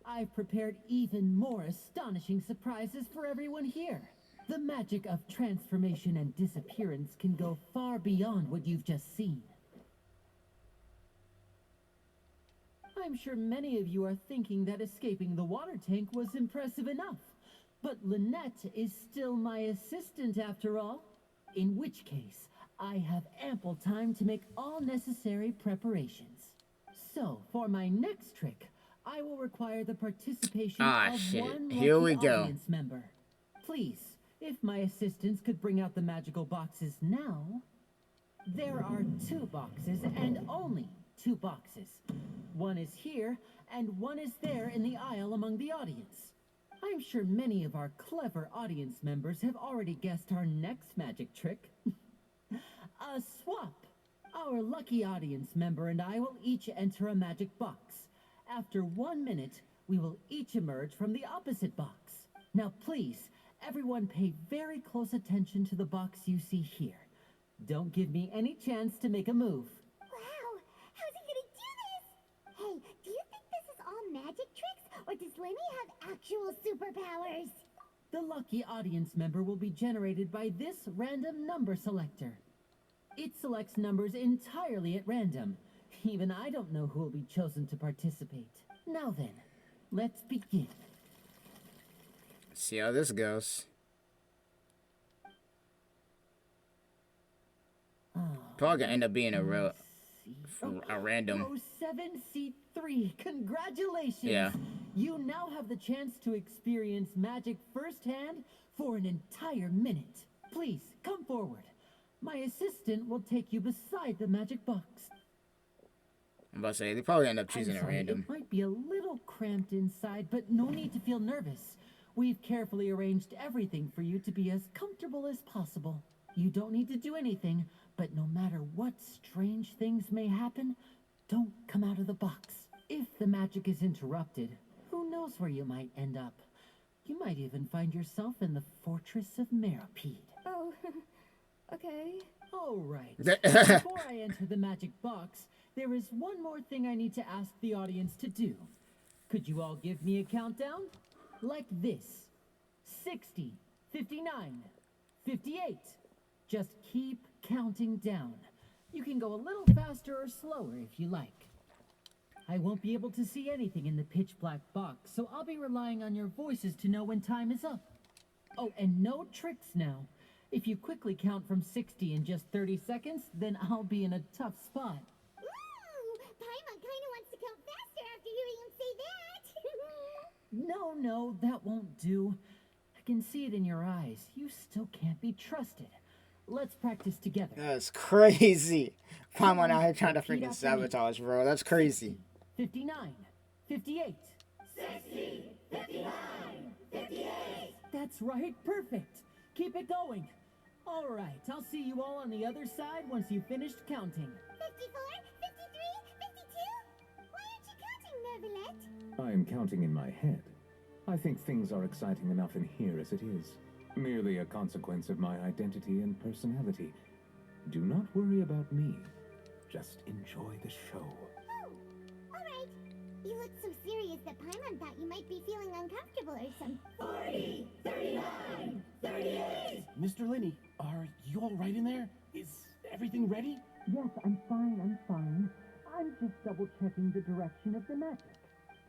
[SPEAKER 6] I've prepared even more astonishing surprises for everyone here. The magic of transformation and disappearance can go far beyond what you've just seen. I'm sure many of you are thinking that escaping the water tank was impressive enough. But Lynette is still my assistant after all. In which case, I have ample time to make all necessary preparations. So, for my next trick, I will require the participation of one
[SPEAKER 1] Here we
[SPEAKER 6] lucky
[SPEAKER 1] go.
[SPEAKER 6] audience member. Please, if my assistants could bring out the magical boxes now. There are 2 boxes, and only 2 boxes. One is here, and one is there in the aisle among the audience. I'm sure many of our clever audience members have already guessed our next magic trick. A swap. Our lucky audience member and I will each enter a magic box. After 1 minute, we will each emerge from the opposite box. Now please, everyone pay very close attention to the box you see here. Don't give me any chance to make a move.
[SPEAKER 2] Wow, how's he gonna do this? Hey, do you think this is all magic tricks, or does Lenny have actual superpowers?
[SPEAKER 6] The lucky audience member will be generated by this random number selector. It selects numbers entirely at random. Even I don't know who will be chosen to participate. Now then, let's begin.
[SPEAKER 1] See how this goes. Probably gonna end up being a random.
[SPEAKER 6] Row 7C3, congratulations!
[SPEAKER 1] Yeah.
[SPEAKER 6] You now have the chance to experience magic firsthand for an entire minute. Please, come forward. My assistant will take you beside the magic box.
[SPEAKER 1] I'm about to say, they probably end up
[SPEAKER 6] I'm
[SPEAKER 1] choosing a
[SPEAKER 6] sorry,
[SPEAKER 1] random.
[SPEAKER 6] It might be a little cramped inside, but no need to feel nervous. We've carefully arranged everything for you to be as comfortable as possible. You don't need to do anything, but no matter what strange things may happen, don't come out of the box. If the magic is interrupted, who knows where you might end up? You might even find yourself in the Fortress of Meropide.
[SPEAKER 10] Oh, okay.
[SPEAKER 6] All right. Before I enter the magic box, there is one more thing I need to ask the audience to do. Could you all give me a countdown? Like this. 60, 59, 58. Just keep counting down. You can go a little faster or slower if you like. I won't be able to see anything in the pitch black box, so I'll be relying on your voices to know when time is up. Oh, and no tricks now. If you quickly count from 60 in just 30 seconds, then I'll be in a tough spot.
[SPEAKER 2] Ooh, Paimon kinda wants to count faster after hearing him say that.
[SPEAKER 6] No, that won't do. I can see it in your eyes. You still can't be trusted. Let's practice together.
[SPEAKER 1] That's crazy. Paimon out here trying to
[SPEAKER 6] Repeat
[SPEAKER 1] freaking
[SPEAKER 6] after me.
[SPEAKER 1] sabotage, bro. That's crazy.
[SPEAKER 6] 59, 58. 60, 59, 58. That's right, perfect. Keep it going. All right, I'll see you all on the other side once you've finished counting.
[SPEAKER 2] 54, 53, 52? Why aren't you counting, Nervalette?
[SPEAKER 13] I'm counting in my head. I think things are exciting enough in here as it is. Merely a consequence of my identity and personality. Do not worry about me. Just enjoy the show.
[SPEAKER 2] Oh, alright. You look so serious that Paimon thought you might be feeling uncomfortable or something.
[SPEAKER 8] 40, 39, 38. Mr. Linney, are you all right in there? Is everything ready?
[SPEAKER 6] Yes, I'm fine. I'm just double-checking the direction of the magic.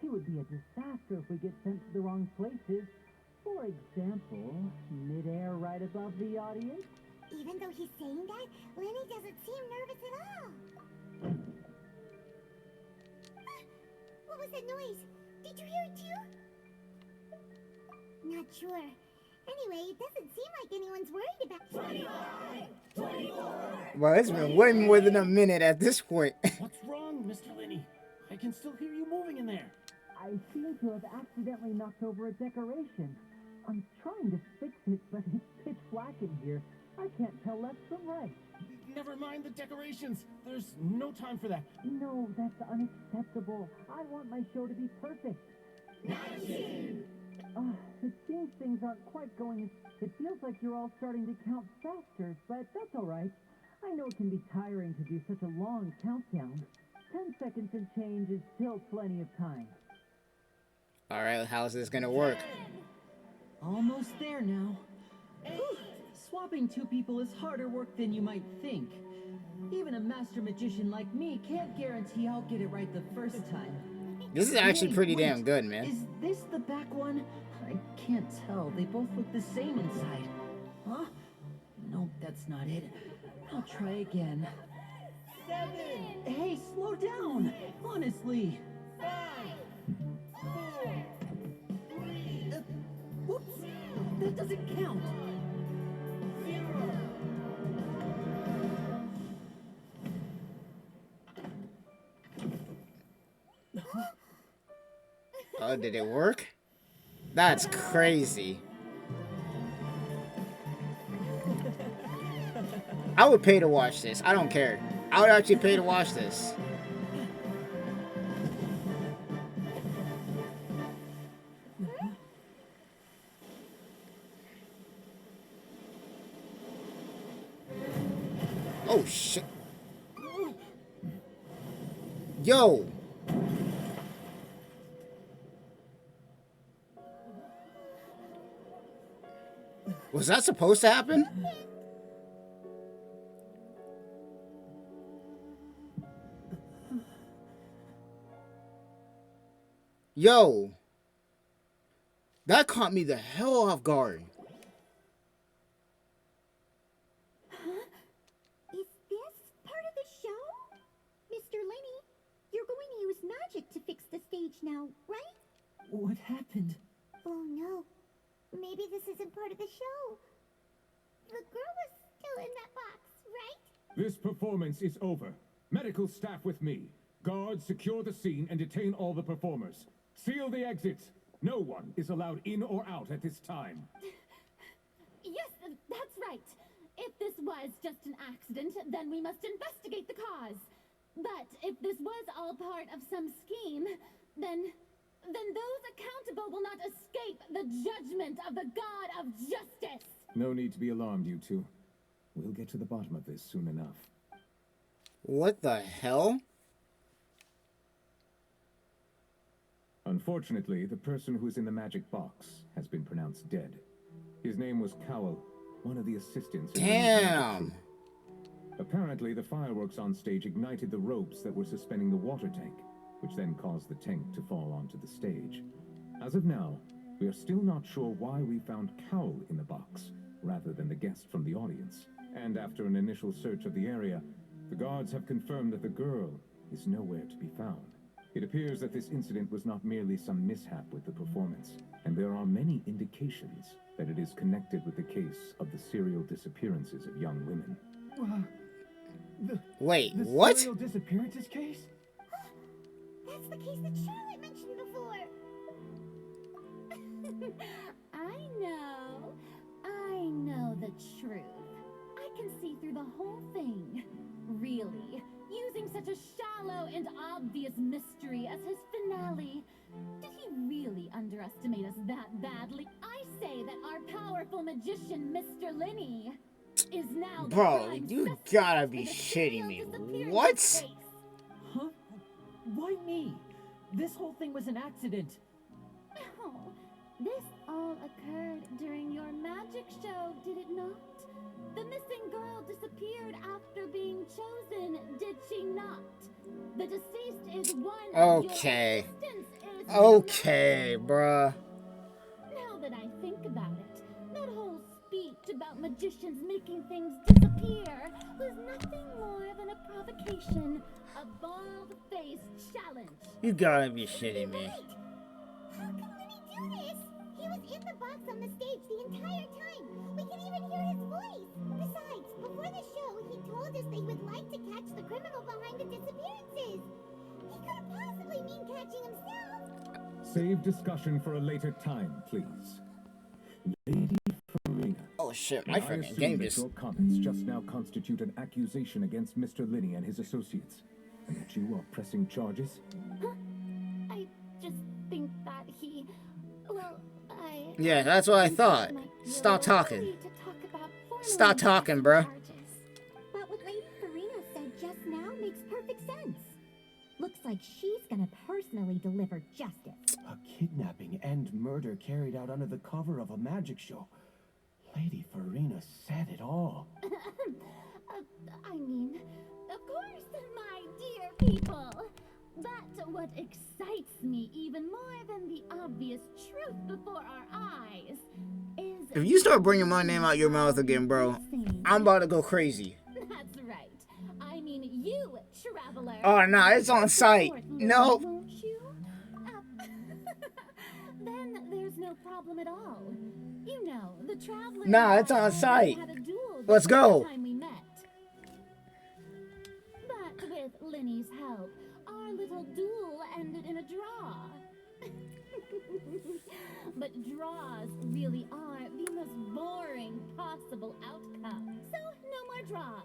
[SPEAKER 6] It would be a disaster if we get sent to the wrong places. For example, mid-air right above the audience.
[SPEAKER 2] Even though he's saying that, Lenny doesn't seem nervous at all. What was that noise? Did you hear it too? Not sure. Anyway, it doesn't seem like anyone's worried about
[SPEAKER 8] 25, 24.
[SPEAKER 1] Well, it's been way more than a minute at this point.
[SPEAKER 8] What's wrong, Mr. Linney? I can still hear you moving in there.
[SPEAKER 6] I seem to have accidentally knocked over a decoration. I'm trying to fix it, but it's pitch black in here. I can't tell left from right.
[SPEAKER 8] Never mind the decorations. There's no time for that.
[SPEAKER 6] No, that's unacceptable. I want my show to be perfect.
[SPEAKER 8] 19.
[SPEAKER 6] It seems things aren't quite going as... It feels like you're all starting to count faster, but that's all right. I know it can be tiring to do such a long countdown. 10 seconds and change is still plenty of time.
[SPEAKER 1] All right, how's this gonna work?
[SPEAKER 6] Almost there now. Swapping 2 people is harder work than you might think. Even a master magician like me can't guarantee I'll get it right the first time.
[SPEAKER 1] This is actually
[SPEAKER 6] Hey,
[SPEAKER 1] pretty
[SPEAKER 6] wait,
[SPEAKER 1] damn good, man.
[SPEAKER 6] Is this the back one? I can't tell. They both look the same inside. Huh? Nope, that's not it. I'll try again.
[SPEAKER 12] 7,
[SPEAKER 6] Hey, slow down! Honestly.
[SPEAKER 12] 5, 4, 3,
[SPEAKER 6] Whoops! That doesn't count.
[SPEAKER 12] 0.
[SPEAKER 1] Oh, did it work? That's crazy. I would pay to watch this. I don't care. I would actually pay to watch this. Oh, shit. Yo. Was that supposed to happen? Yo. That caught me the hell off guard.
[SPEAKER 2] Is this part of the show? Mr. Lenny, you're going to use magic to fix the stage now, right?
[SPEAKER 6] What happened?
[SPEAKER 2] Oh no. Maybe this isn't part of the show. The girl was still in that box, right?
[SPEAKER 13] This performance is over. Medical staff with me. Guards, secure the scene and detain all the performers. Seal the exits. No one is allowed in or out at this time.
[SPEAKER 7] Yes, that's right. If this was just an accident, then we must investigate the cause. But if this was all part of some scheme, then those accountable will not escape the judgment of the God of Justice.
[SPEAKER 13] No need to be alarmed, you two. We'll get to the bottom of this soon enough.
[SPEAKER 1] What the hell?
[SPEAKER 13] Unfortunately, the person who's in the magic box has been pronounced dead. His name was Cowell, one of the assistants.
[SPEAKER 1] Damn.
[SPEAKER 13] Apparently, the fireworks on stage ignited the ropes that were suspending the water tank, which then caused the tank to fall onto the stage. As of now, we are still not sure why we found Cowell in the box, rather than the guest from the audience. And after an initial search of the area, the guards have confirmed that the girl is nowhere to be found. It appears that this incident was not merely some mishap with the performance, and there are many indications that it is connected with the case of the serial disappearances of young women.
[SPEAKER 1] Wait,
[SPEAKER 12] the
[SPEAKER 1] what?
[SPEAKER 12] serial disappearances case?
[SPEAKER 2] That's the case that Charlotte mentioned before.
[SPEAKER 7] I know the truth. I can see through the whole thing. Really, using such a shallow and obvious mystery as his finale. Did he really underestimate us that badly? I say that our powerful magician, Mr. Linney, is now the
[SPEAKER 1] Bro,
[SPEAKER 7] prime
[SPEAKER 1] you
[SPEAKER 7] suspect
[SPEAKER 1] gotta
[SPEAKER 7] in
[SPEAKER 1] be
[SPEAKER 7] the
[SPEAKER 1] shitting me.
[SPEAKER 7] serial disappearance
[SPEAKER 1] What?
[SPEAKER 7] case.
[SPEAKER 6] Huh? Why me? This whole thing was an accident.
[SPEAKER 7] Oh, this all occurred during your magic show, did it not? The missing girl disappeared after being chosen, did she not? The deceased is one of
[SPEAKER 1] Okay.
[SPEAKER 7] your assistants is
[SPEAKER 1] Okay, bruh.
[SPEAKER 7] Now that I think about it, that whole speech about magicians making things disappear was nothing more than a provocation, a bald-faced challenge.
[SPEAKER 1] You gotta be shitting me.
[SPEAKER 2] How can Lenny do this? He was in the box on the stage the entire time. We can even hear his voice. Besides, before the show, he told us they would like to catch the criminal behind the disappearances. He couldn't possibly mean catching himself.
[SPEAKER 13] Save discussion for a later time, please. Lady Farina.
[SPEAKER 1] Oh shit, my
[SPEAKER 13] I
[SPEAKER 1] freaking
[SPEAKER 13] assume
[SPEAKER 1] game
[SPEAKER 13] that
[SPEAKER 1] just...
[SPEAKER 13] your comments just now constitute an accusation against Mr. Linney and his associates, and that you are pressing charges?
[SPEAKER 7] Huh? I just think that he... Well, I...
[SPEAKER 1] Yeah, that's what I thought. Stop talking. Stop talking, bruh.
[SPEAKER 2] But what Lady Farina said just now makes perfect sense. Looks like she's gonna personally deliver justice.
[SPEAKER 12] A kidnapping and murder carried out under the cover of a magic show. Lady Farina said it all.
[SPEAKER 7] I mean, of course, my dear people. But what excites me even more than the obvious truth before our eyes is...
[SPEAKER 1] If you start bringing my name out your mouth again, bro, I'm about to go crazy.
[SPEAKER 7] That's right. I mean you, traveler.
[SPEAKER 1] Oh, nah, it's on site. Nope.
[SPEAKER 7] Won't you? Then there's no problem at all. You know, the traveler...
[SPEAKER 1] Nah, it's on site.
[SPEAKER 7] Had a duel
[SPEAKER 1] Let's
[SPEAKER 7] the
[SPEAKER 1] go.
[SPEAKER 7] time we met. But with Linny's help, our little duel ended in a draw. But draws really are the most boring possible outcome. So no more draws.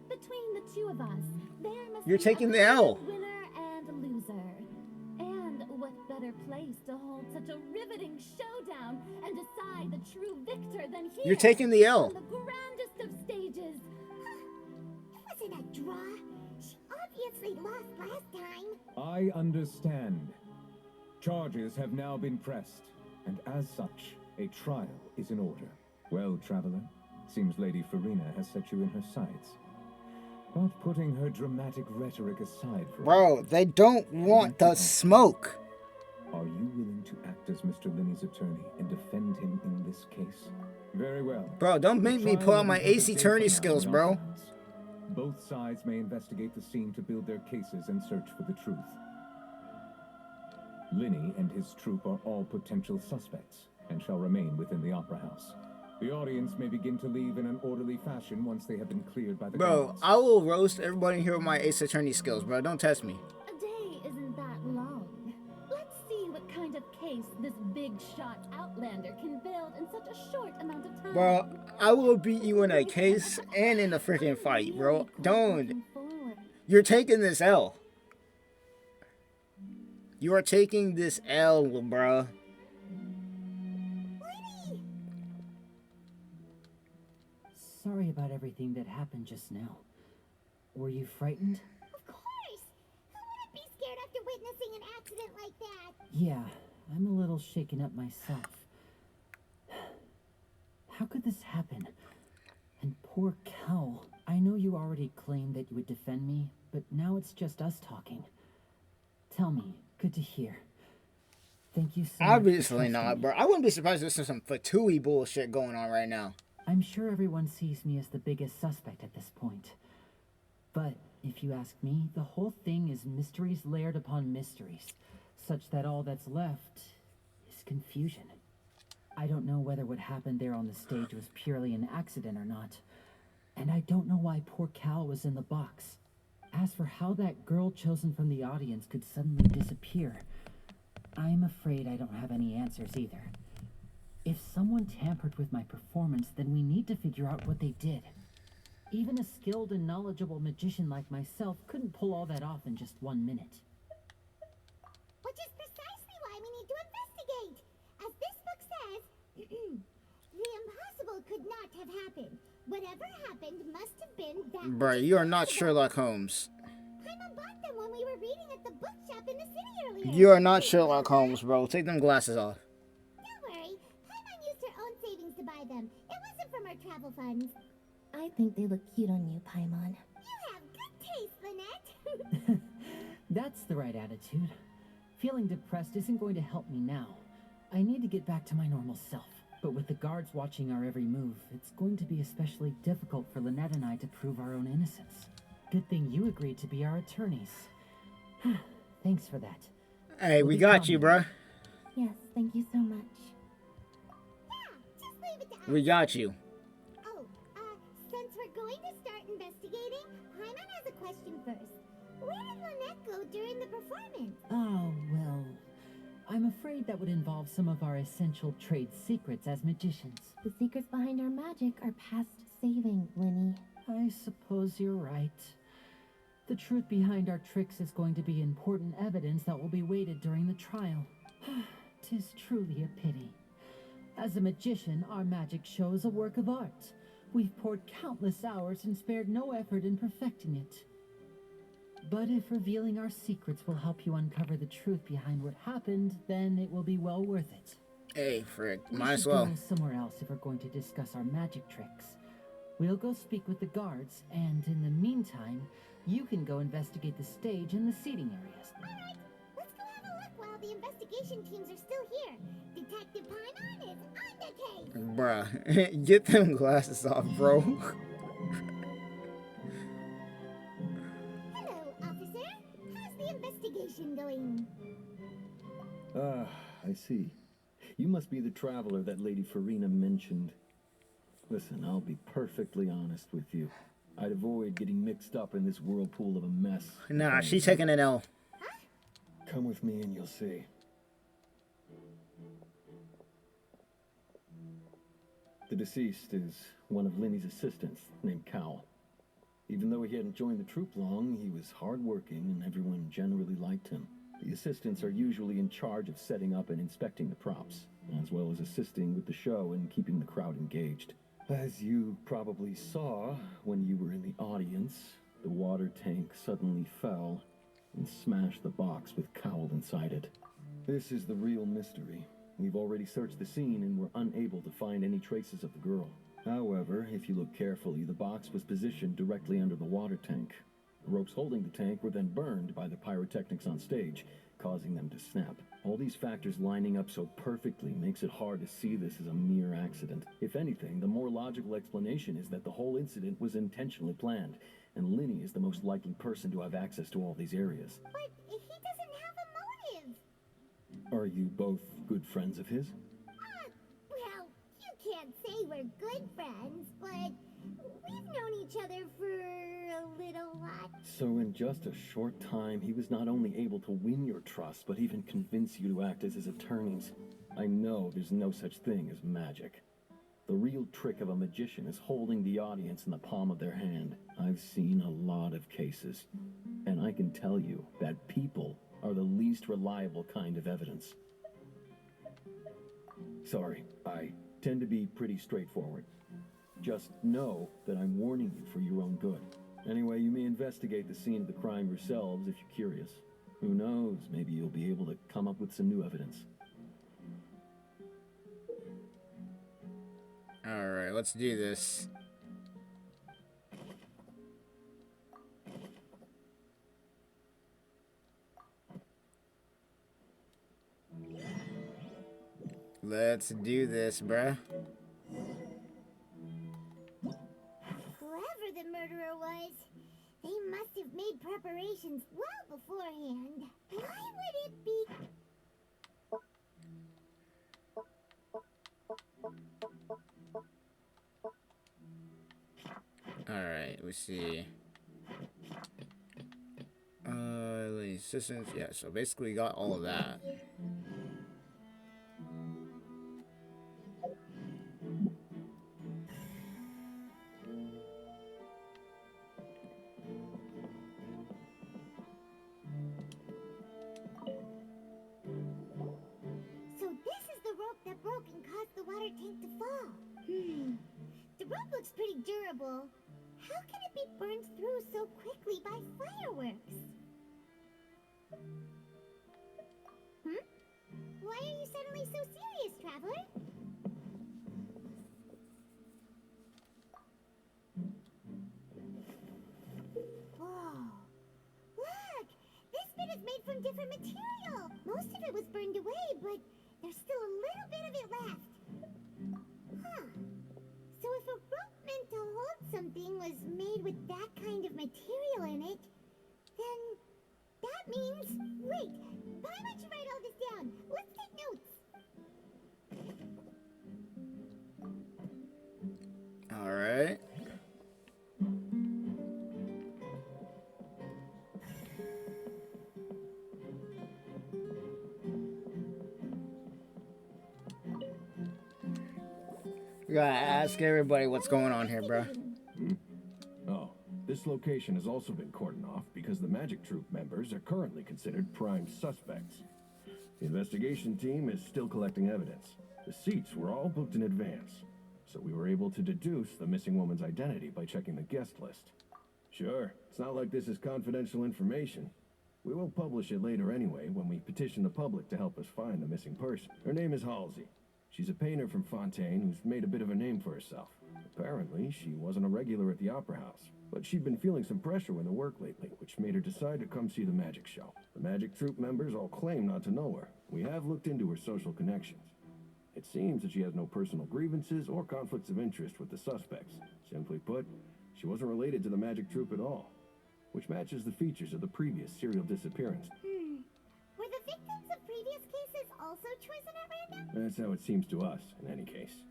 [SPEAKER 7] Between the two of us, there must
[SPEAKER 1] You're
[SPEAKER 7] be
[SPEAKER 1] taking
[SPEAKER 7] a
[SPEAKER 1] the L.
[SPEAKER 7] winner and loser. And what better place to hold such a riveting showdown and decide the true victor than here?
[SPEAKER 1] You're taking the L.
[SPEAKER 7] On the grandest of stages.
[SPEAKER 2] It wasn't a draw. She obviously lost last time.
[SPEAKER 13] I understand. Charges have now been pressed, and as such, a trial is in order. Well, traveler, seems Lady Farina has set you in her sights. But putting her dramatic rhetoric aside for
[SPEAKER 1] Bro, they don't want the smoke.
[SPEAKER 13] Are you willing to act as Mr. Linney's attorney and defend him in this case? Very well.
[SPEAKER 1] Bro, don't make me pull out my ace attorney skills, bro.
[SPEAKER 13] Both sides may investigate the scene to build their cases and search for the truth. Linney and his troop are all potential suspects and shall remain within the Opera House. The audience may begin to leave in an orderly fashion once they have been cleared by the guards.
[SPEAKER 1] I will roast everybody here with my ace attorney skills, bro. Don't test me.
[SPEAKER 7] A day isn't that long. Let's see what kind of case this big shot Outlander can build in such a short amount of time.
[SPEAKER 1] Bro, I will beat you in a case and in a freaking fight, bro. Don't. You're taking this L. You are taking this L, bro.
[SPEAKER 6] Sorry about everything that happened just now. Were you frightened?
[SPEAKER 2] Of course! Who wouldn't be scared after witnessing an accident like that?
[SPEAKER 6] Yeah, I'm a little shaken up myself. How could this happen? And poor Cal. I know you already claimed that you would defend me, but now it's just us talking. Tell me, good to hear. Thank you so much.
[SPEAKER 1] Obviously not, bro. I wouldn't be surprised if there's some Fatui bullshit going on right now.
[SPEAKER 6] I'm sure everyone sees me as the biggest suspect at this point. But if you ask me, the whole thing is mysteries layered upon mysteries, such that all that's left is confusion. I don't know whether what happened there on the stage was purely an accident or not. And I don't know why poor Cal was in the box. As for how that girl chosen from the audience could suddenly disappear, I'm afraid I don't have any answers either. If someone tampered with my performance, then we need to figure out what they did. Even a skilled and knowledgeable magician like myself couldn't pull all that off in just 1 minute.
[SPEAKER 2] Which is precisely why we need to investigate. As this book says, the impossible could not have happened. Whatever happened must have been that...
[SPEAKER 1] Bro, you are not Sherlock Holmes.
[SPEAKER 2] Paimon bought them when we were reading at the bookshop in the city earlier.
[SPEAKER 1] You are not Sherlock Holmes, bro. Take them glasses off.
[SPEAKER 2] Don't worry. Paimon used her own savings to buy them. It wasn't from our travel funds.
[SPEAKER 5] I think they look cute on you, Paimon.
[SPEAKER 2] You have good taste, Lynette.
[SPEAKER 6] That's the right attitude. Feeling depressed isn't going to help me now. I need to get back to my normal self. But with the guards watching our every move, it's going to be especially difficult for Lynette and I to prove our own innocence. Good thing you agreed to be our attorneys. Thanks for that.
[SPEAKER 1] Hey, we got you, bruh.
[SPEAKER 5] Yes, thank you so much.
[SPEAKER 2] Yeah, just leave it to us.
[SPEAKER 1] We got you.
[SPEAKER 2] Oh, since we're going to start investigating, Paimon has a question first. Where did Lynette go during the performance?
[SPEAKER 6] Oh, well, I'm afraid that would involve some of our essential trade secrets as magicians.
[SPEAKER 5] The secrets behind our magic are past saving, Linny.
[SPEAKER 6] I suppose you're right. The truth behind our tricks is going to be important evidence that will be weighted during the trial. 'Tis truly a pity. As a magician, our magic show is a work of art. We've poured countless hours and spared no effort in perfecting it. But if revealing our secrets will help you uncover the truth behind what happened, then it will be well worth it.
[SPEAKER 1] Hey, frick.
[SPEAKER 6] We
[SPEAKER 1] Might as
[SPEAKER 6] should
[SPEAKER 1] well.
[SPEAKER 6] go somewhere else if we're going to discuss our magic tricks. We'll go speak with the guards, and in the meantime, you can go investigate the stage and the seating areas.
[SPEAKER 2] Alright, let's go have a look while the investigation teams are still here. Detective Paimon is on the case!
[SPEAKER 1] Bruh, get them glasses off, bro.
[SPEAKER 2] Hello, officer. How's the investigation going?
[SPEAKER 4] Ah, I see. You must be the traveler that Lady Farina mentioned. Listen, I'll be perfectly honest with you. I'd avoid getting mixed up in this whirlpool of a mess.
[SPEAKER 1] Nah, she's taking an L.
[SPEAKER 4] Come with me and you'll see. The deceased is one of Linny's assistants, named Cal. Even though he hadn't joined the troop long, he was hardworking and everyone generally liked him. The assistants are usually in charge of setting up and inspecting the props, as well as assisting with the show and keeping the crowd engaged. As you probably saw when you were in the audience, the water tank suddenly fell and smashed the box with Cowl inside it. This is the real mystery. We've already searched the scene and were unable to find any traces of the girl. However, if you look carefully, the box was positioned directly under the water tank. The ropes holding the tank were then burned by the pyrotechnics on stage, causing them to snap. All these factors lining up so perfectly makes it hard to see this as a mere accident. If anything, the more logical explanation is that the whole incident was intentionally planned, and Linny is the most likely person to have access to all these areas.
[SPEAKER 2] But he doesn't have a motive.
[SPEAKER 4] Are you both good friends of his?
[SPEAKER 2] Well, you can't say we're good friends, but we've known each other for a little while.
[SPEAKER 4] So in just a short time, he was not only able to win your trust, but even convince you to act as his attorneys. I know there's no such thing as magic. The real trick of a magician is holding the audience in the palm of their hand. I've seen a lot of cases, and I can tell you that people are the least reliable kind of evidence. Sorry, I tend to be pretty straightforward. Just know that I'm warning you for your own good. Anyway, you may investigate the scene of the crime yourselves if you're curious. Who knows, maybe you'll be able to come up with some new evidence.
[SPEAKER 1] Alright, let's do this. Let's do this, bruh.
[SPEAKER 2] Whoever the murderer was, they must have made preparations well beforehand. Why would it be...
[SPEAKER 1] Alright, let's see. The assistants, yeah, so basically we got all of that.
[SPEAKER 2] So this is the rope that broke and caused the water tank to fall. The rope looks pretty durable. How can it be burned through so quickly by fireworks? Why are you suddenly so serious, traveler? Whoa. Look! This bit is made from different material. Most of it was burned away, but there's still a little bit of it left. Huh. So if a rope meant to hold something was made with that kind of material in it, then that means... Wait, why don't you write all this down? Let's take notes.
[SPEAKER 1] Alright. We gotta ask everybody what's going on here, bro.
[SPEAKER 12] Oh, this location has also been cordoned off because the Magic Troop members are currently considered prime suspects. The investigation team is still collecting evidence. The seats were all booked in advance, so we were able to deduce the missing woman's identity by checking the guest list. Sure, it's not like this is confidential information. We will publish it later anyway when we petition the public to help us find the missing person. Her name is Halsey. She's a painter from Fontaine who's made a bit of a name for herself. Apparently, she wasn't a regular at the Opera House, but she'd been feeling some pressure with her work lately, which made her decide to come see the magic show. The magic troupe members all claim not to know her. We have looked into her social connections. It seems that she has no personal grievances or conflicts of interest with the suspects. Simply put, she wasn't related to the magic troupe at all, which matches the features of the previous serial disappearance.
[SPEAKER 2] Were the victims of previous cases also chosen at random?
[SPEAKER 12] That's how it seems to us, in any case.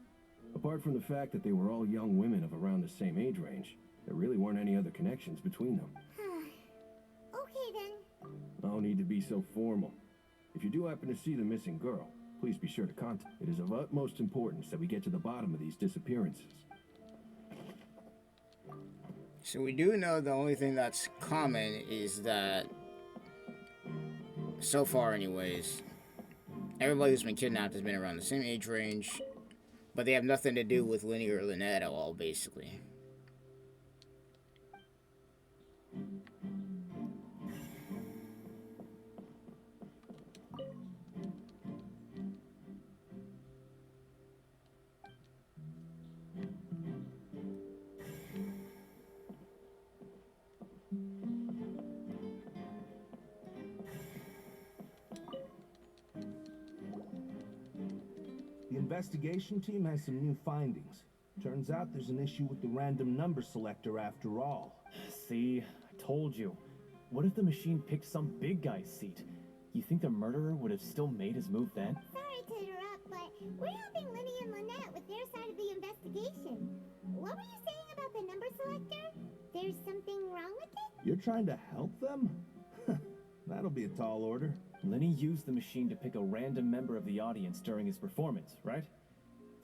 [SPEAKER 12] Apart from the fact that they were all young women of around the same age range, there really weren't any other connections between them.
[SPEAKER 2] Okay then.
[SPEAKER 12] No need to be so formal. If you do happen to see the missing girl, please be sure to contact. It is of utmost importance that we get to the bottom of these disappearances.
[SPEAKER 1] So we do know the only thing that's common is that, so far anyways, everybody who's been kidnapped has been around the same age range, but they have nothing to do with Lenny or Lynette at all, basically.
[SPEAKER 14] The investigation team has some new findings. Turns out there's an issue with the random number selector after all.
[SPEAKER 15] See, I told you. What if the machine picked some big guy's seat? You think the murderer would have still made his move then?
[SPEAKER 2] Sorry to interrupt, but we're helping Lenny and Lynette with their side of the investigation. What were you saying about the number selector? There's something wrong with it?
[SPEAKER 14] You're trying to help them? That'll be a tall order.
[SPEAKER 15] Lenny used the machine to pick a random member of the audience during his performance, right?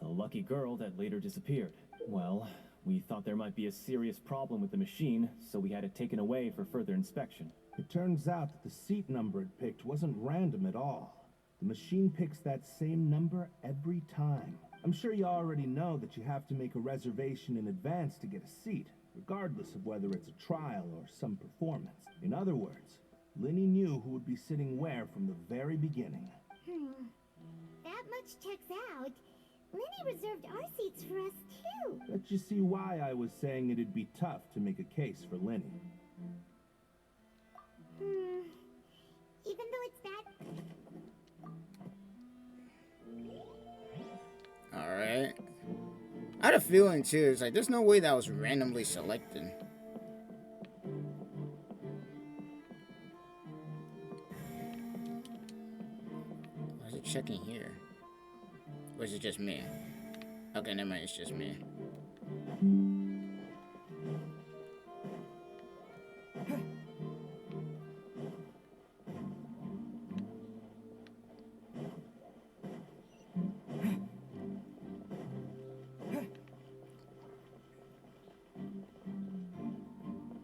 [SPEAKER 15] The lucky girl that later disappeared. Well, we thought there might be a serious problem with the machine, so we had it taken away for further inspection.
[SPEAKER 14] It turns out that the seat number it picked wasn't random at all. The machine picks that same number every time. I'm sure you already know that you have to make a reservation in advance to get a seat, regardless of whether it's a trial or some performance. In other words, Lenny knew who would be sitting where from the very beginning.
[SPEAKER 2] That much checks out. Lenny reserved our seats for us, too.
[SPEAKER 14] Let you see why I was saying it'd be tough to make a case for Lenny.
[SPEAKER 2] Even though it's that...
[SPEAKER 1] Alright. I had a feeling, too. It's like, there's no way that was randomly selected. Why is it checking here? Or is it just me? Okay, never mind, it's just me.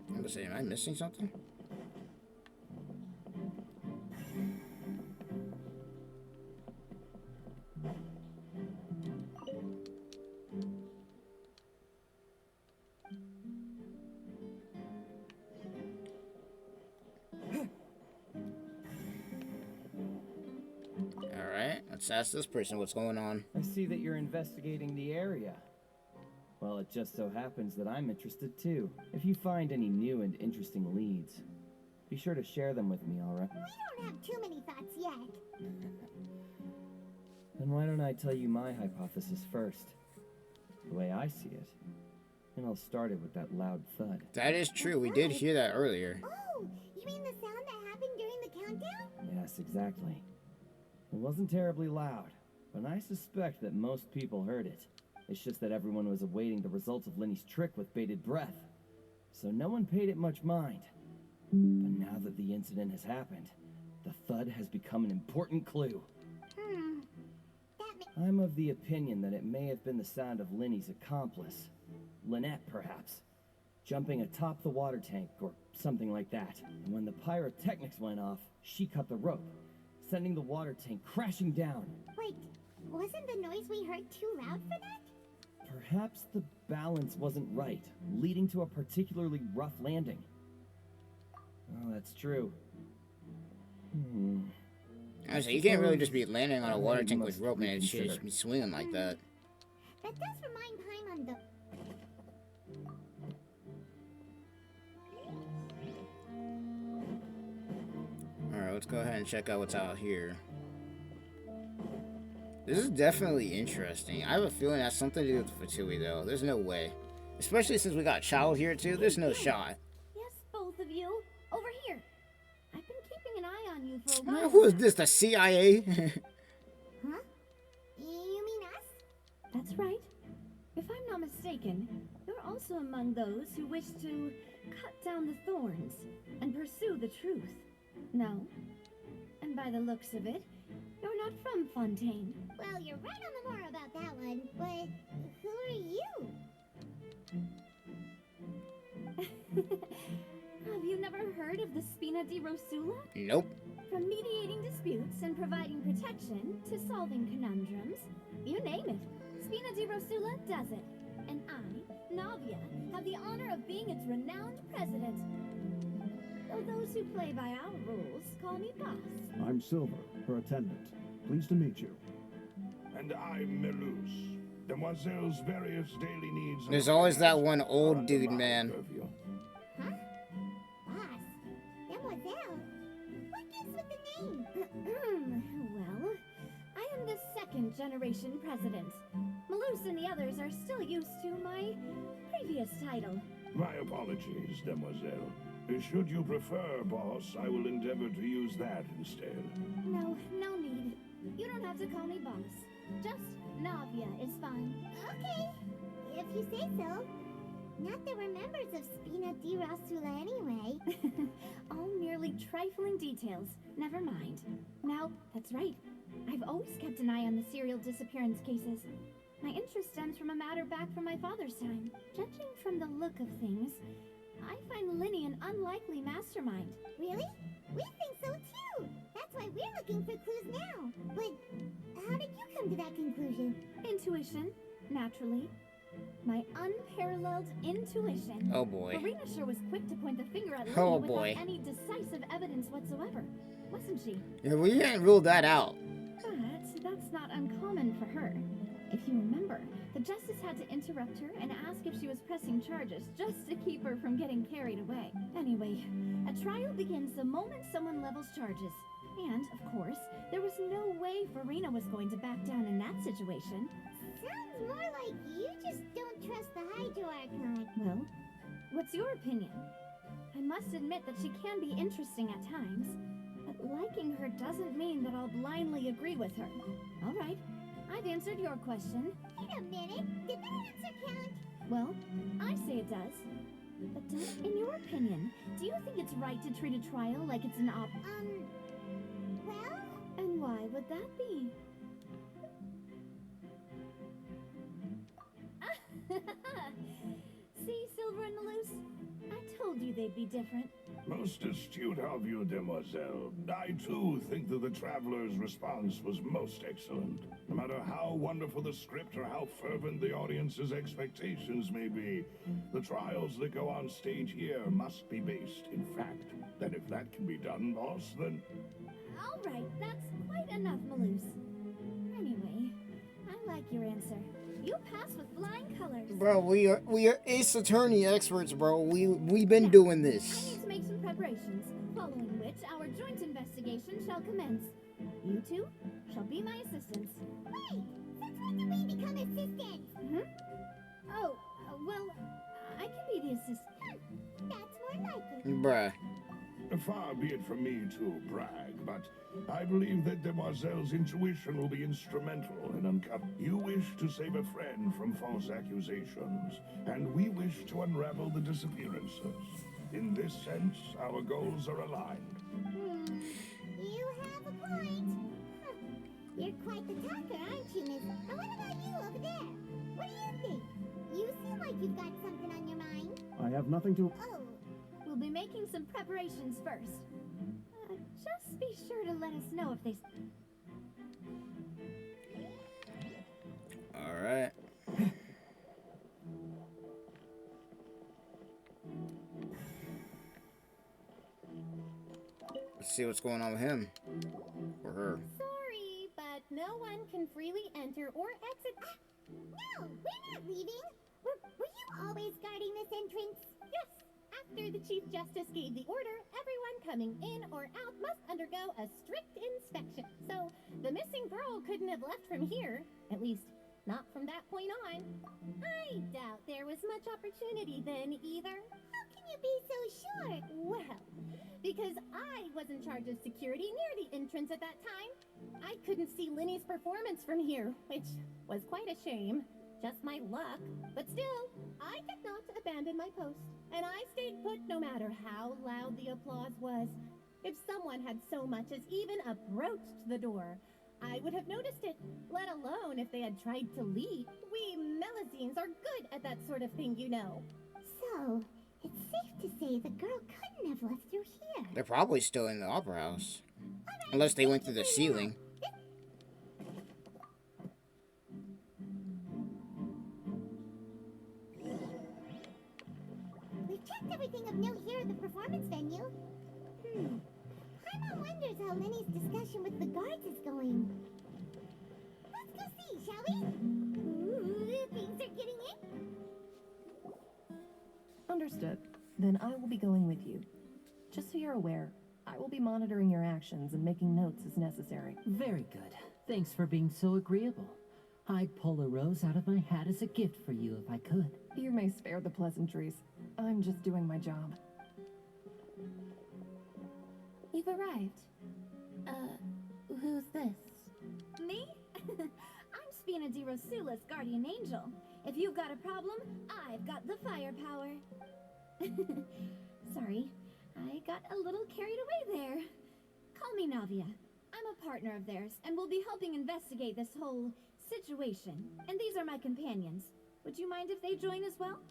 [SPEAKER 1] I'm gonna say, am I missing something? Let's ask this person what's going on.
[SPEAKER 16] I see that you're investigating the area. Well, it just so happens that I'm interested too. If you find any new and interesting leads, be sure to share them with me, alright?
[SPEAKER 2] We don't have too many thoughts yet.
[SPEAKER 16] Then why don't I tell you my hypothesis first? The way I see it. And I'll start it with that loud thud.
[SPEAKER 1] That is true. We did hear that earlier.
[SPEAKER 2] Oh, you mean the sound that happened during the countdown?
[SPEAKER 16] Yes, exactly. It wasn't terribly loud, but I suspect that most people heard it. It's just that everyone was awaiting the results of Lenny's trick with bated breath, so no one paid it much mind. But now that the incident has happened, the thud has become an important clue. I'm of the opinion that it may have been the sound of Lenny's accomplice, Lynette perhaps, jumping atop the water tank or something like that. And when the pyrotechnics went off, she cut the rope, sending the water tank crashing down.
[SPEAKER 2] Wait, wasn't the noise we heard too loud for that?
[SPEAKER 16] Perhaps the balance wasn't right, leading to a particularly rough landing. Oh, that's true.
[SPEAKER 1] Honestly, you can't really just be landing on a water
[SPEAKER 16] You
[SPEAKER 1] tank with
[SPEAKER 16] must
[SPEAKER 1] rope and it should
[SPEAKER 16] reconsider.
[SPEAKER 1] just be swinging like that.
[SPEAKER 2] That does remind Paimon the...
[SPEAKER 1] Alright, let's go ahead and check out what's out here. This is definitely interesting. I have a feeling that's something to do with Fatui, though. There's no way. Especially since we got Child here, too. There's no shot.
[SPEAKER 7] Yes, both of you. Over here. I've been keeping an eye on you for a while.
[SPEAKER 1] Man, who is this? The CIA?
[SPEAKER 2] Huh? You mean us?
[SPEAKER 7] That's right. If I'm not mistaken, you're also among those who wish to cut down the thorns and pursue the truth. No? And by the looks of it, you're not from Fontaine.
[SPEAKER 2] Well, you're right on the more about that one, but who are you?
[SPEAKER 7] Have you never heard of the Spina di Rosula?
[SPEAKER 1] Nope.
[SPEAKER 7] From mediating disputes and providing protection to solving conundrums, you name it, Spina di Rosula does it. And I, Navia, have the honor of being its renowned president. Though those who play by our rules call me boss.
[SPEAKER 4] I'm Silver, her attendant. Pleased to meet you. And I'm Melus. Demoiselle's various daily needs.
[SPEAKER 1] There's always that one old dude, man.
[SPEAKER 2] Huh? Boss? Demoiselle? What gives with the name?
[SPEAKER 7] Well, I am the second generation president. Malus and the others are still used to my previous title.
[SPEAKER 4] My apologies, Demoiselle. Should you prefer, boss, I will endeavor to use that instead.
[SPEAKER 7] No need. You don't have to call me boss. Just Navia is fine.
[SPEAKER 2] Okay, if you say so. Not that we're members of Spina di Rosula anyway.
[SPEAKER 7] All merely trifling details. Never mind. Now, that's right. I've always kept an eye on the serial disappearance cases. My interest stems from a matter back from my father's time. Judging from the look of things, I find Linny an unlikely mastermind.
[SPEAKER 2] Really? We think so too. That's why we're looking for clues now. But how did you come to that conclusion?
[SPEAKER 7] Intuition, naturally. My unparalleled intuition.
[SPEAKER 1] Oh boy.
[SPEAKER 7] Verena sure was quick to point the finger at Linny
[SPEAKER 1] Oh
[SPEAKER 7] without
[SPEAKER 1] boy.
[SPEAKER 7] any decisive evidence whatsoever, wasn't she?
[SPEAKER 1] Yeah, we can't rule that out.
[SPEAKER 7] But that's not uncommon for her. If you remember, the justice had to interrupt her and ask if she was pressing charges just to keep her from getting carried away. Anyway, a trial begins the moment someone levels charges. And, of course, there was no way Verena was going to back down in that situation.
[SPEAKER 2] Sounds more like you just don't trust the Hydro Archon.
[SPEAKER 7] Well, what's your opinion? I must admit that she can be interesting at times, but liking her doesn't mean that I'll blindly agree with her. All right, I've answered your question.
[SPEAKER 2] Wait a minute, did that answer count?
[SPEAKER 7] Well, I say it does. But in your opinion, do you think it's right to treat a trial like it's an
[SPEAKER 2] well?
[SPEAKER 7] And why would that be? See, Silver and Malus? I told you they'd be different.
[SPEAKER 4] Most astute of you, Demoiselle. I, too, think that the Traveler's response was most excellent. No matter how wonderful the script or how fervent the audience's expectations may be, the trials that go on stage here must be based in fact. Then if that can be done, boss, then...
[SPEAKER 7] All right, that's quite enough, Malus. Anyway, I like your answer. You pass with flying colors.
[SPEAKER 1] Bro, we are Ace Attorney experts, bro. We've been doing
[SPEAKER 7] I
[SPEAKER 1] this.
[SPEAKER 7] need to make some preparations, following which our joint investigation shall commence. You two shall be my assistants.
[SPEAKER 2] Wait! Since when did we become assistants?
[SPEAKER 7] Oh, well, I can be the assistant.
[SPEAKER 2] That's more likely.
[SPEAKER 1] Bruh.
[SPEAKER 4] Far be it from me to brag, but I believe that Demoiselle's intuition will be instrumental in uncovering. You wish to save a friend from false accusations, and we wish to unravel the disappearances. In this sense, our goals are aligned.
[SPEAKER 2] You have a point. Huh. You're quite the talker, aren't you, miss? Now what about you over there? What do you think? You seem like you've got something on your mind.
[SPEAKER 14] I have nothing to...
[SPEAKER 2] Oh.
[SPEAKER 7] We'll be making some preparations first. Just be sure to let us know if they...
[SPEAKER 1] Alright. Let's see what's going on with him. Or her.
[SPEAKER 2] not leaving. Were you always guarding this entrance?
[SPEAKER 7] Yes. After the Chief Justice gave the order, everyone coming in or out must undergo a strict inspection. So, the missing girl couldn't have left from here. At least, not from that point on. I doubt there was much opportunity then either.
[SPEAKER 2] How can you be so sure?
[SPEAKER 7] Well, because I was in charge of security near the entrance at that time. I couldn't see Linny's performance from here, which was quite a shame. Just my luck. But still, I did not abandon my post. And I stayed put no matter how loud the applause was. If someone had so much as even approached the door, I would have noticed it, let alone if they had tried to leave. We Melazines are good at that sort of thing, you know.
[SPEAKER 2] So, it's safe to say the girl couldn't have left through here.
[SPEAKER 1] They're probably still in the opera house. Unless they went through the ceiling.
[SPEAKER 2] We've checked everything of note here at the performance venue. Paimon wonders how Lenny's discussion with the guards is going. Let's go see, shall we? Ooh, things are getting in.
[SPEAKER 3] Understood. Then I will be going with you. Just so you're aware, I will be monitoring your actions and making notes as necessary.
[SPEAKER 6] Very good. Thanks for being so agreeable. I'd pull a rose out of my hat as a gift for you if I could.
[SPEAKER 3] You may spare the pleasantries. I'm just doing my job.
[SPEAKER 5] You've arrived. Who's this?
[SPEAKER 7] Me? I'm Spina di Rosula's guardian angel. If you've got a problem, I've got the firepower. Sorry, I got a little carried away there. Call me Navia. I'm a partner of theirs, and will be helping investigate this whole situation. And these are my companions. Would you mind if they join as well?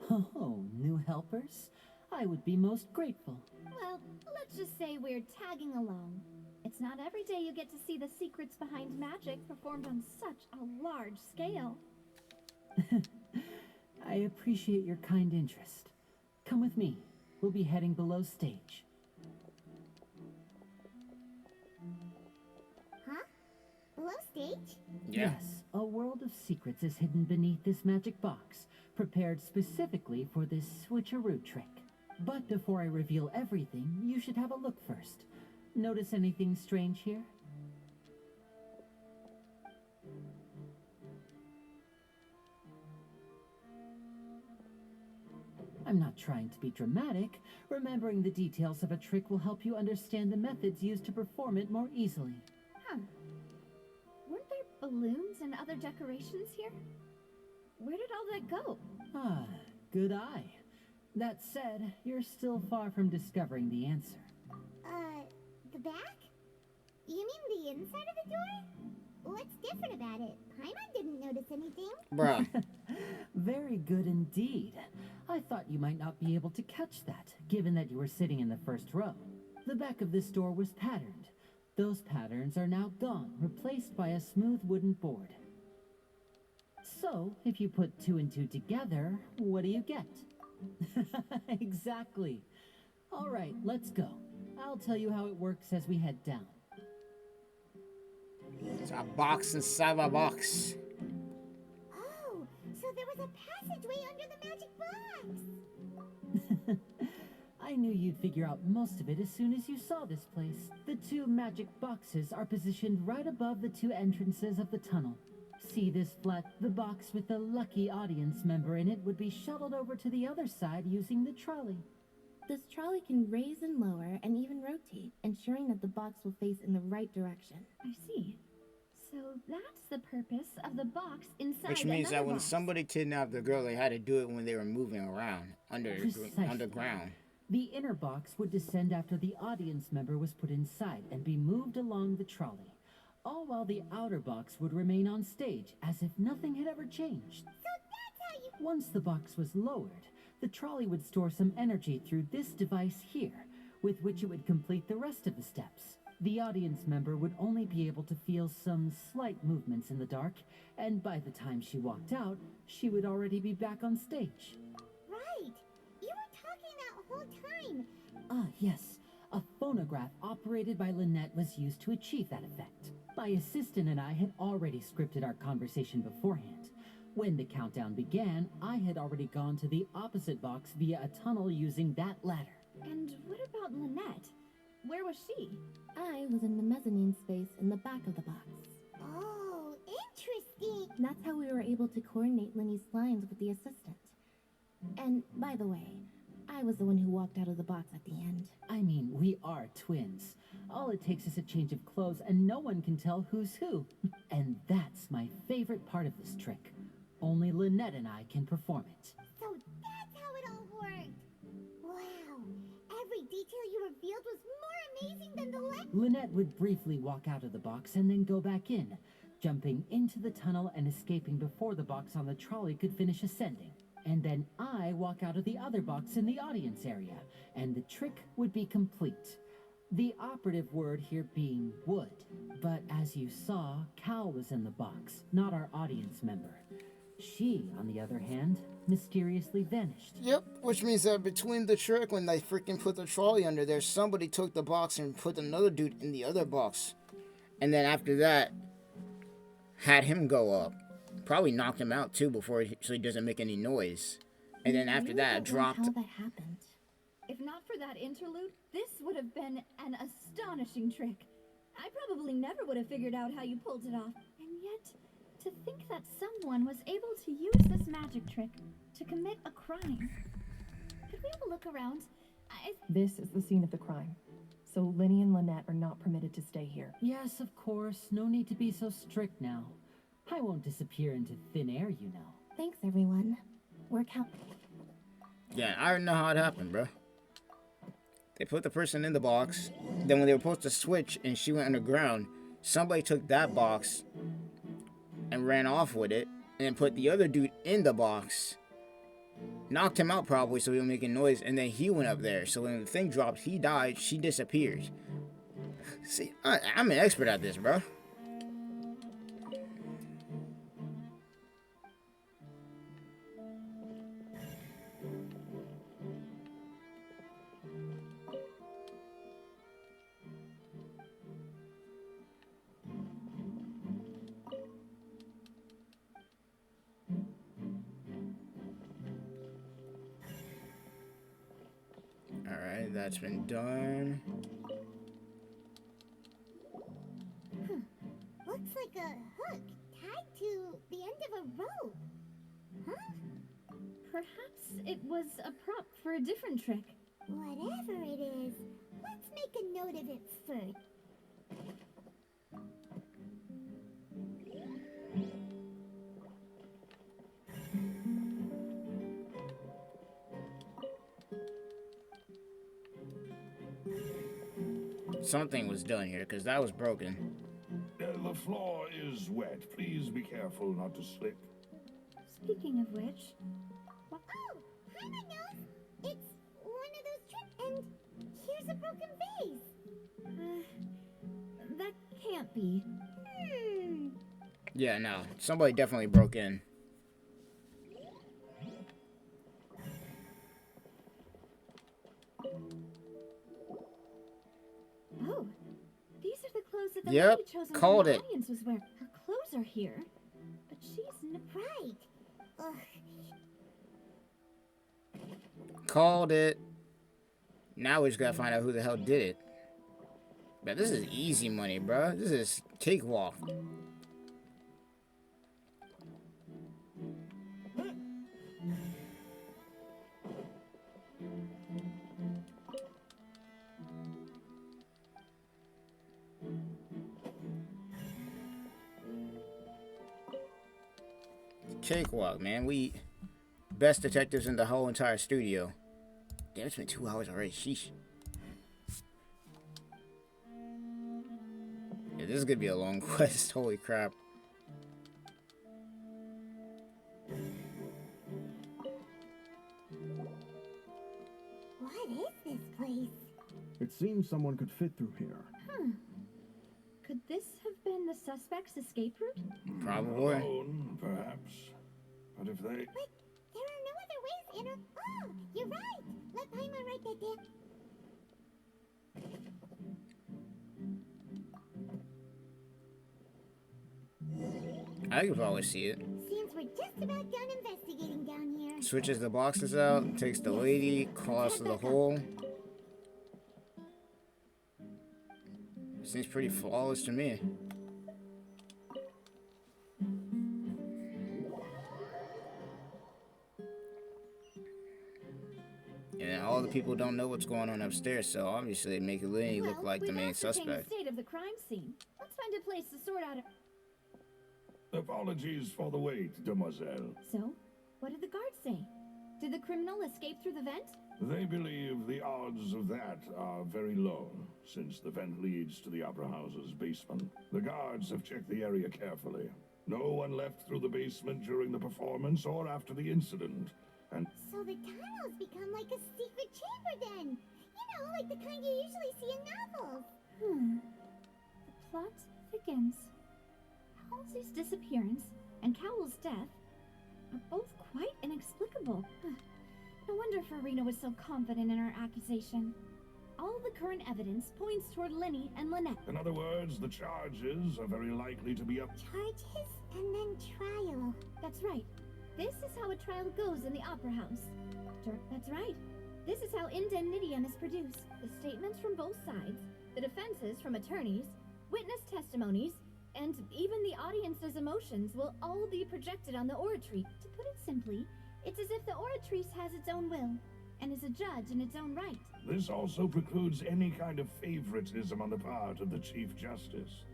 [SPEAKER 6] Oh, new helpers? I would be most grateful.
[SPEAKER 7] Well, let's just say we're tagging along. It's not every day you get to see the secrets behind magic performed on such a large scale.
[SPEAKER 6] I appreciate your kind interest. Come with me. We'll be heading below stage.
[SPEAKER 2] Huh? Below stage?
[SPEAKER 1] Yeah.
[SPEAKER 6] Yes, a world of secrets is hidden beneath this magic box, prepared specifically for this switcheroo trick. But before I reveal everything, you should have a look first. Notice anything strange here? I'm not trying to be dramatic. Remembering the details of a trick will help you understand the methods used to perform it more easily.
[SPEAKER 7] Huh. Weren't there balloons and other decorations here? Where did all that go?
[SPEAKER 6] Ah, good eye. That said, you're still far from discovering the answer.
[SPEAKER 2] The back? You mean the inside of the door? What's different about it? Paimon didn't notice anything.
[SPEAKER 1] Bruh.
[SPEAKER 6] Very good indeed. I thought you might not be able to catch that, given that you were sitting in the first row. The back of this door was patterned. Those patterns are now gone, replaced by a smooth wooden board. So, if you put 2 and 2 together, what do you get? Exactly. All right, let's go. I'll tell you how it works as we head down.
[SPEAKER 1] It's a box inside of a box.
[SPEAKER 2] Oh, so there was a passageway under the magic box.
[SPEAKER 6] I knew you'd figure out most of it as soon as you saw this place. The 2 magic boxes are positioned right above the 2 entrances of the tunnel. See this flat? The box with the lucky audience member in it would be shuttled over to the other side using the trolley.
[SPEAKER 5] This trolley can raise and lower and even rotate, ensuring that the box will face in the right direction.
[SPEAKER 7] I see. So that's the purpose of the box inside.
[SPEAKER 1] Which means that when
[SPEAKER 7] box.
[SPEAKER 1] somebody kidnapped the girl, they had to do it when they were moving around underground.
[SPEAKER 6] The inner box would descend after the audience member was put inside and be moved along the trolley, all while the outer box would remain on stage as if nothing had ever changed.
[SPEAKER 2] So that's how you...
[SPEAKER 6] Once the box was lowered, the trolley would store some energy through this device here, with which it would complete the rest of the steps. The audience member would only be able to feel some slight movements in the dark, and by the time she walked out, she would already be back on stage.
[SPEAKER 2] Right. You were talking that whole time.
[SPEAKER 6] Ah, yes. A phonograph operated by Lynette was used to achieve that effect. My assistant and I had already scripted our conversation beforehand. When the countdown began, I had already gone to the opposite box via a tunnel using that ladder.
[SPEAKER 10] And what about Lynette? Where was she?
[SPEAKER 5] I was in the mezzanine space in the back of the box.
[SPEAKER 2] Oh, interesting.
[SPEAKER 5] That's how we were able to coordinate Lenny's lines with the assistant. And, by the way, I was the one who walked out of the box at the end.
[SPEAKER 6] I mean, we are twins. All it takes is a change of clothes and no one can tell who's who. And that's my favorite part of this trick. Only Lynette and I can perform it.
[SPEAKER 2] So that's how it all worked. Wow. Every detail you revealed was more amazing than the last.
[SPEAKER 6] Lynette would briefly walk out of the box and then go back in, jumping into the tunnel and escaping before the box on the trolley could finish ascending. And then I walk out of the other box in the audience area, and the trick would be complete. The operative word here being would. But as you saw, Cal was in the box, not our audience member. She, on the other hand, mysteriously vanished.
[SPEAKER 1] Yep, which means that between the trick, when they freaking put the trolley under there, somebody took the box and put another dude in the other box. And then after that, had him go up. Probably knocked him out too before so he doesn't make any noise. And then after that, dropped.
[SPEAKER 5] How that happened.
[SPEAKER 10] If not for that interlude, this would have been an astonishing trick. I probably never would have figured out how you pulled it off. And yet, to think that someone was able to use this magic trick to commit a crime. Could we have a look around?
[SPEAKER 17] This is the scene of the crime. So Lenny and Lynette are not permitted to stay here.
[SPEAKER 6] Yes, of course. No need to be so strict now. I won't disappear into thin air, you know.
[SPEAKER 5] Thanks, everyone. We're
[SPEAKER 1] Yeah, I already know how it happened, bro. They put the person in the box. Then when they were supposed to switch and she went underground, somebody took that box and ran off with it. And then put the other dude in the box. Knocked him out probably so he was making noise. And then he went up there. So when the thing dropped, he died. She disappeared. See, I'm an expert at this, bro. Alright, that's been done.
[SPEAKER 2] Looks like a hook tied to the end of a rope. Huh?
[SPEAKER 10] Perhaps it was a prop for a different trick.
[SPEAKER 2] Whatever it is, let's make a note of it first.
[SPEAKER 1] Something was done here, because that was broken.
[SPEAKER 18] The floor is wet. Please be careful not to slip.
[SPEAKER 10] Speaking of which...
[SPEAKER 2] Oh, hi, my nose. It's one of those trips, and here's a broken vase.
[SPEAKER 10] That can't be.
[SPEAKER 1] Yeah, no. Somebody definitely broke in.
[SPEAKER 10] Oh, these are the clothes that the
[SPEAKER 1] Yep,
[SPEAKER 10] lady chosen
[SPEAKER 1] called
[SPEAKER 10] from the
[SPEAKER 1] it.
[SPEAKER 10] audience was wearing. Her clothes are here, but she's
[SPEAKER 2] right. Ugh.
[SPEAKER 1] Called it. Now we just gotta find out who the hell did it. But this is easy money, bro. This is cakewalk. Cakewalk, man. We best detectives in the whole entire studio. Damn, it's been 2 hours already. Sheesh. Yeah, this is gonna be a long quest. Holy crap.
[SPEAKER 2] What is this place?
[SPEAKER 4] It seems someone could fit through here.
[SPEAKER 10] Could this have been the suspect's escape route?
[SPEAKER 1] Probably.
[SPEAKER 18] Alone, perhaps. But if they...
[SPEAKER 2] But there are no other ways in or... Oh, you're right. Let Paimon write that down.
[SPEAKER 1] I can probably see it.
[SPEAKER 2] See Seems we're just about done investigating down here.
[SPEAKER 1] Switches the boxes out, takes the lady, crosses the hole. Seems pretty flawless to me. And all the people don't know what's going on upstairs, so obviously it makes Lenny look like the main suspect.
[SPEAKER 3] The state of the crime scene. Let's find a place to sort out.
[SPEAKER 18] Apologies for the wait, demoiselle.
[SPEAKER 3] So, what did the guards say? Did the criminal escape through the vent?
[SPEAKER 18] They believe the odds of that are very low, since the vent leads to the Opera House's basement. The guards have checked the area carefully. No one left through the basement during the performance or after the incident. And
[SPEAKER 2] so the tunnels become like a secret chamber then. You know, like the kind you usually see in novels.
[SPEAKER 7] The plot thickens. Halsey's disappearance and Cowell's death are both quite inexplicable. No wonder Farina was so confident in her accusation. All the current evidence points toward Lenny and Lynette.
[SPEAKER 18] in other words, the charges are very likely to be up.
[SPEAKER 2] Charges and then trial.
[SPEAKER 7] That's right. This is how a trial goes in the Opera House. That's right. This is how indemnitium is produced. The statements from both sides, the defenses from attorneys, witness testimonies, and even the audience's emotions will all be projected on the oratory. To put it simply, it's as if the oratrice has its own will, and is a judge in its own right.
[SPEAKER 18] This also precludes any kind of favoritism on the part of the Chief Justice.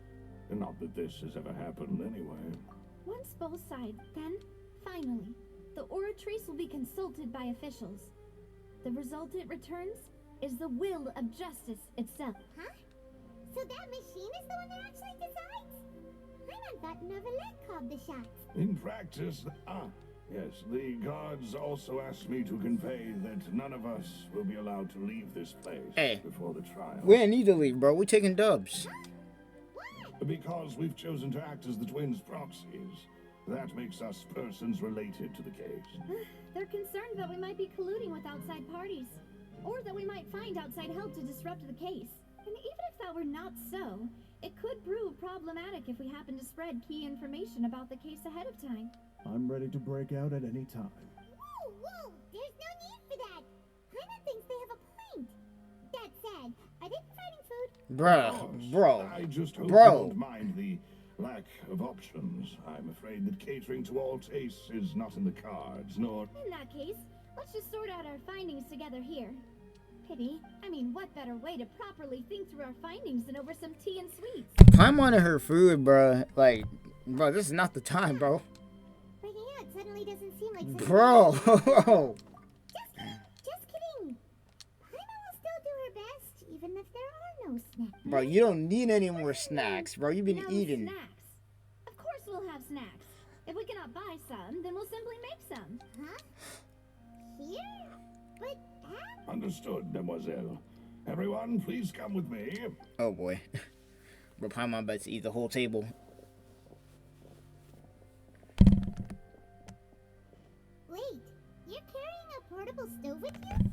[SPEAKER 18] And not that this has ever happened anyway.
[SPEAKER 7] Once both sides, then, finally, the oratrice will be consulted by officials. The result it returns is the will of justice itself.
[SPEAKER 2] Huh? So that machine is the one that actually decides? I thought Novelette called the shots.
[SPEAKER 18] In practice, yes, the guards also asked me to convey that none of us will be allowed to leave this place before the trial.
[SPEAKER 1] We don't need to leave, bro. We're taking dubs.
[SPEAKER 18] Because we've chosen to act as the twins' proxies. That makes us persons related to the case.
[SPEAKER 7] They're concerned that we might be colluding with outside parties, or that we might find outside help to disrupt the case. And even if that were not so, it could prove problematic if we happen to spread key information about the case ahead of time.
[SPEAKER 14] I'm ready to break out at any time.
[SPEAKER 2] Whoa, there's no need for that. Hyman thinks they have a point. That said, are they providing food?
[SPEAKER 1] Bro.
[SPEAKER 18] I just hope you don't mind the lack of options. I'm afraid that catering to all tastes is not in the cards, nor...
[SPEAKER 7] In that case, let's just sort out our findings together here. Pity. I mean, what better way to properly think through our findings than over some tea and sweets?
[SPEAKER 1] I'm on her food, bro. Like, bro, this is not the time, bro.
[SPEAKER 2] Breaking out suddenly doesn't seem like...
[SPEAKER 1] Bro.
[SPEAKER 2] Just kidding. Hyman will still do her best, even if there are no snacks.
[SPEAKER 1] Bro, you don't need any more snacks, bro. You've been eating.
[SPEAKER 7] Snacks. Of course we'll have snacks. If we cannot buy some, then we'll simply make some.
[SPEAKER 2] Huh? Here? But
[SPEAKER 18] Understood, demoiselle. Everyone, please come with me.
[SPEAKER 1] Oh, boy. Bro, Paimon about to eat the whole table.
[SPEAKER 2] wait, you're carrying a portable stove with you?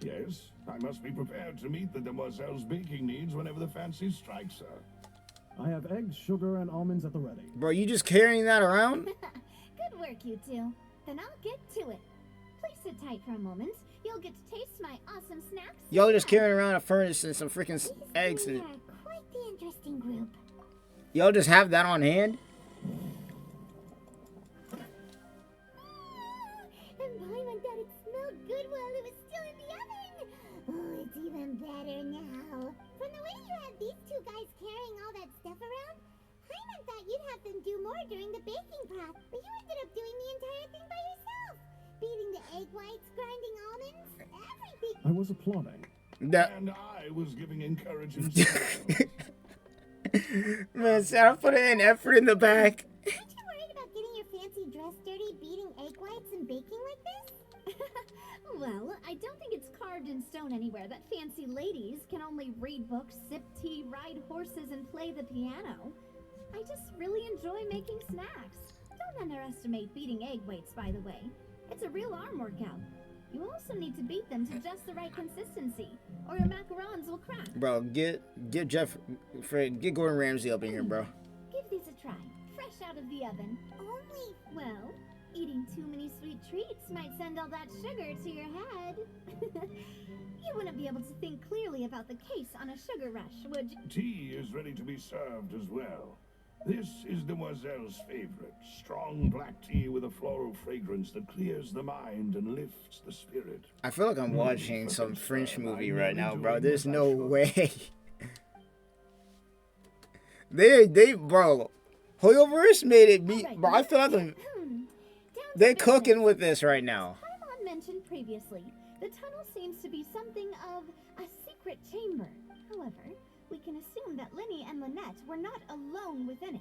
[SPEAKER 18] Yes, I must be prepared to meet the demoiselle's baking needs whenever the fancy strikes her.
[SPEAKER 14] I have eggs, sugar, and almonds at the ready.
[SPEAKER 1] Bro, you just carrying that around?
[SPEAKER 7] Good work, you two. Then I'll get to it. Please sit tight for a moment. You'll get to taste my awesome snacks.
[SPEAKER 1] Y'all just carrying around a furnace and some freaking eggs and...
[SPEAKER 2] Quite the interesting group.
[SPEAKER 1] Y'all just have that on hand?
[SPEAKER 2] And Paimon thought it smelled good while it was still in the oven. Oh, it's even better now. From the way you had these two guys carrying all that stuff around, Paimon thought you'd have them do more during the baking prep, but you ended up doing the entire thing by yourself. Beating the egg whites, grinding almonds, everything.
[SPEAKER 14] I was applauding.
[SPEAKER 18] And I was giving encouraging
[SPEAKER 1] Man, Sarah put in effort in the back.
[SPEAKER 2] Aren't you worried about getting your fancy dress dirty, beating egg whites and baking like this?
[SPEAKER 7] Well, I don't think it's carved in stone anywhere that fancy ladies can only read books, sip tea, ride horses, and play the piano. I just really enjoy making snacks. Don't underestimate beating egg whites, by the way. It's a real arm workout. You also need to beat them to just the right consistency, or your macarons will crack.
[SPEAKER 1] Bro, get Gordon Ramsay up in here, bro.
[SPEAKER 7] Give these a try. Fresh fresh out of the oven.
[SPEAKER 2] Only...
[SPEAKER 7] Well, eating too many sweet treats might send all that sugar to your head. You wouldn't be able to think clearly about the case on a sugar rush, would you?
[SPEAKER 18] Tea is ready to be served as well. This is Demoiselle's favorite. Strong black tea with a floral fragrance that clears the mind and lifts the spirit.
[SPEAKER 1] I feel like I'm watching some French movie right now, bro. There's no way. Bro, Hoyoverse made it be, bro. I feel like they're cooking with this right now.
[SPEAKER 7] Paimon mentioned previously, the tunnel seems to be something of a secret chamber. However, we can assume that Linny and Lynette were not alone within it.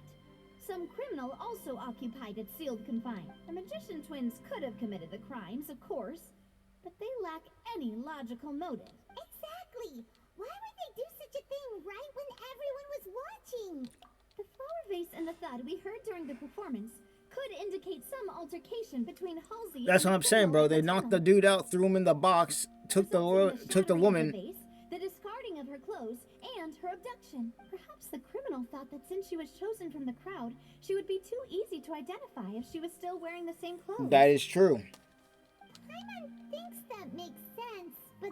[SPEAKER 7] Some criminal also occupied its sealed confine. The magician twins could have committed the crimes, of course, but they lack any logical motive.
[SPEAKER 2] Exactly! Why would they do such a thing right when everyone was watching?
[SPEAKER 7] The flower vase and the thud we heard during the performance could indicate some altercation between Halsey
[SPEAKER 1] That's
[SPEAKER 7] and
[SPEAKER 1] what I'm saying, bro. They knocked the dude out, threw him in the box, took the woman.
[SPEAKER 7] The discarding of her clothes, and her abduction. Perhaps the criminal thought that since she was chosen from the crowd, she would be too easy to identify if she was still wearing the same clothes.
[SPEAKER 1] That is true.
[SPEAKER 2] Paimon thinks that makes sense, but...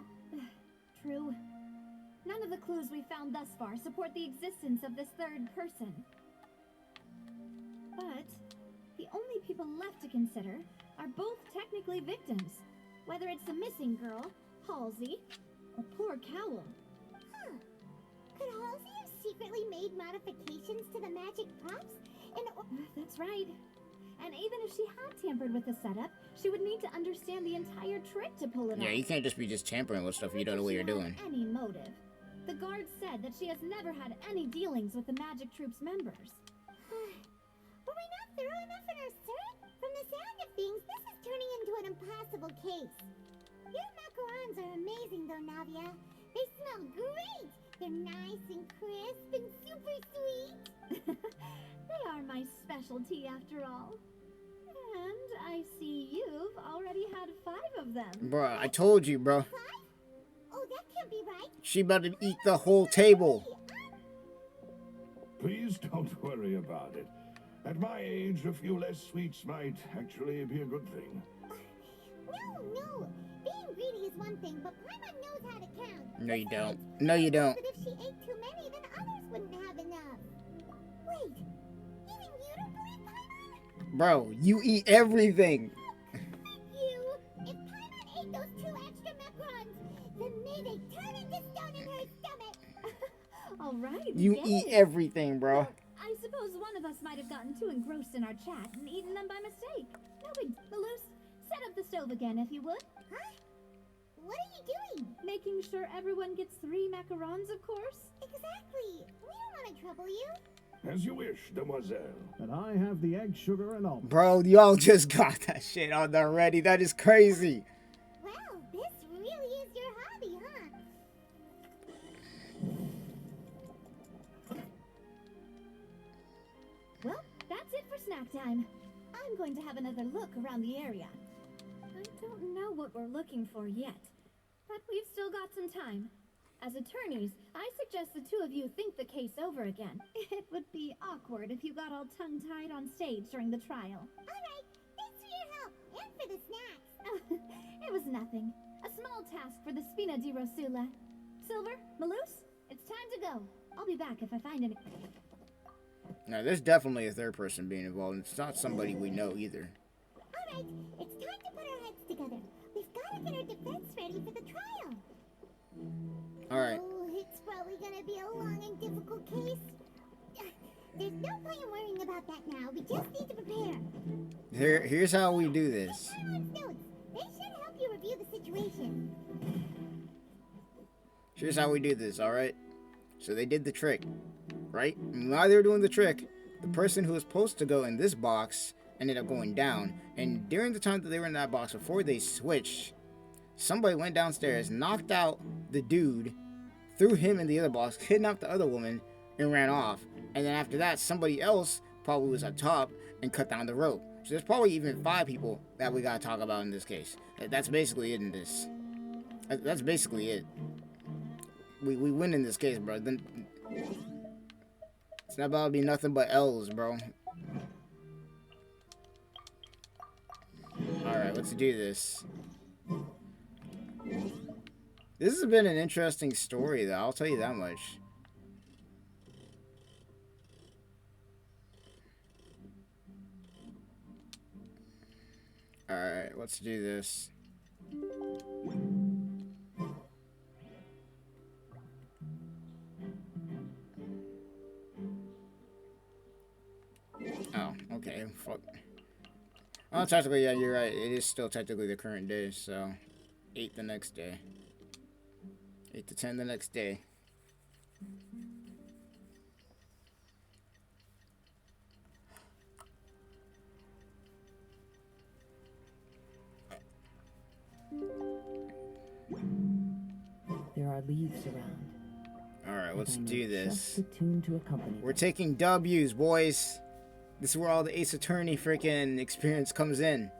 [SPEAKER 7] True. None of the clues we found thus far support the existence of this third person. But the only people left to consider are both technically victims, whether it's the missing girl, Halsey, or poor Cowl.
[SPEAKER 2] Huh. Could Halsey have secretly made modifications to the magic props?
[SPEAKER 7] That's right. And even if she had tampered with the setup, she would need to understand the entire trick to pull it off.
[SPEAKER 1] Yeah, you can't just be tampering with stuff you don't know what you're doing.
[SPEAKER 7] Any motive. The guard said that she has never had any dealings with the Magic Troop's members.
[SPEAKER 2] Were we not thorough enough in our search? From the sound of things, this is turning into an impossible case. Your macarons are amazing though, Navia. They smell great! They're nice and crisp and super sweet.
[SPEAKER 7] They are my specialty after all. And I see you've already had 5 of them.
[SPEAKER 1] Bro, I told you, bro.
[SPEAKER 2] 5? Oh, that can't be right.
[SPEAKER 1] She about to eat the whole table.
[SPEAKER 18] Please don't worry about it. At my age, a few less sweets might actually be a good thing.
[SPEAKER 2] No. Being greedy is one thing, but Paimon knows how to count.
[SPEAKER 1] No, you don't. No, you don't.
[SPEAKER 2] But if she ate too many, then others wouldn't have enough. Wait, even you don't believe Paimon?
[SPEAKER 1] Bro, you eat everything.
[SPEAKER 2] If Paimon ate those 2 extra macarons, then may they turn into stone in her stomach.
[SPEAKER 7] All right.
[SPEAKER 1] You eat everything, bro.
[SPEAKER 7] Well, I suppose one of us might have gotten too engrossed in our chat and eaten them by mistake. No big... Malus, set up the stove again if you would.
[SPEAKER 2] Huh? What are you doing?
[SPEAKER 7] Making sure everyone gets 3 macarons, of course.
[SPEAKER 2] Exactly. We don't want to trouble you.
[SPEAKER 18] As you wish, Demoiselle.
[SPEAKER 14] And I have the egg, sugar, and all.
[SPEAKER 1] Bro, y'all just got that shit on there already. That is crazy.
[SPEAKER 2] Wow, this really is your hobby, huh?
[SPEAKER 7] Well, that's it for snack time. I'm going to have another look around the area. I don't know what we're looking for yet, but we've still got some time. As attorneys, I suggest the 2 of you think the case over again. It would be awkward if you got all tongue-tied on stage during the trial.
[SPEAKER 2] All right, thanks for your help and for the snacks.
[SPEAKER 7] It was nothing. A small task for the Spina di Rosula. Silver, Malus, it's time to go. I'll be back if I find any...
[SPEAKER 1] No, there's definitely a third person being involved. It's not somebody we know either.
[SPEAKER 2] All right, it's time to put our heads together. We've got to get our defense ready for the trial.
[SPEAKER 1] All right.
[SPEAKER 2] Oh, it's probably going to be a long and difficult case. There's no point in worrying about that now. We just need to prepare.
[SPEAKER 1] Here's how we do this.
[SPEAKER 2] Paimon's notes. They should help you review the situation.
[SPEAKER 1] Here's how we do this, all right? So they did the trick, right? And while they were doing the trick, the person who was supposed to go in this box ended up going down. And during the time that they were in that box, before they switched, somebody went downstairs, knocked out the dude, threw him in the other box, kidnapped the other woman, and ran off. And then after that, somebody else probably was up top and cut down the rope. So there's probably even 5 people that we gotta talk about in this case. That's basically it in this. That's basically it. We win in this case, bro. Then it's not about to be nothing but L's, bro. Alright, let's do this. This has been an interesting story, though. I'll tell you that much. Alright, let's do this. Oh, okay. Fuck. Oh, technically, yeah, you're right. It is still technically the current day, so 8 the next day. 8 to 10 the next day.
[SPEAKER 3] There are leaves around.
[SPEAKER 1] Alright, let's do this.
[SPEAKER 3] Just the tune to accompany
[SPEAKER 1] We're taking W's, boys. This is where all the Ace Attorney freaking experience comes in.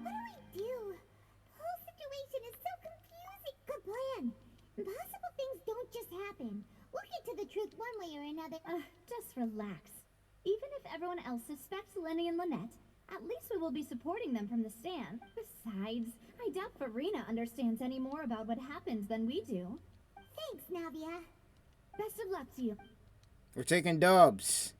[SPEAKER 2] What do we do? The whole situation is so confusing. Good plan. Impossible things don't just happen. We'll get to the truth one way or another.
[SPEAKER 7] Just relax. Even if everyone else suspects Lenny and Lynette, at least we will be supporting them from the stand. Besides, I doubt Farina understands any more about what happened than we do.
[SPEAKER 2] Thanks, Navia.
[SPEAKER 7] Best of luck to you.
[SPEAKER 1] We're taking dubs.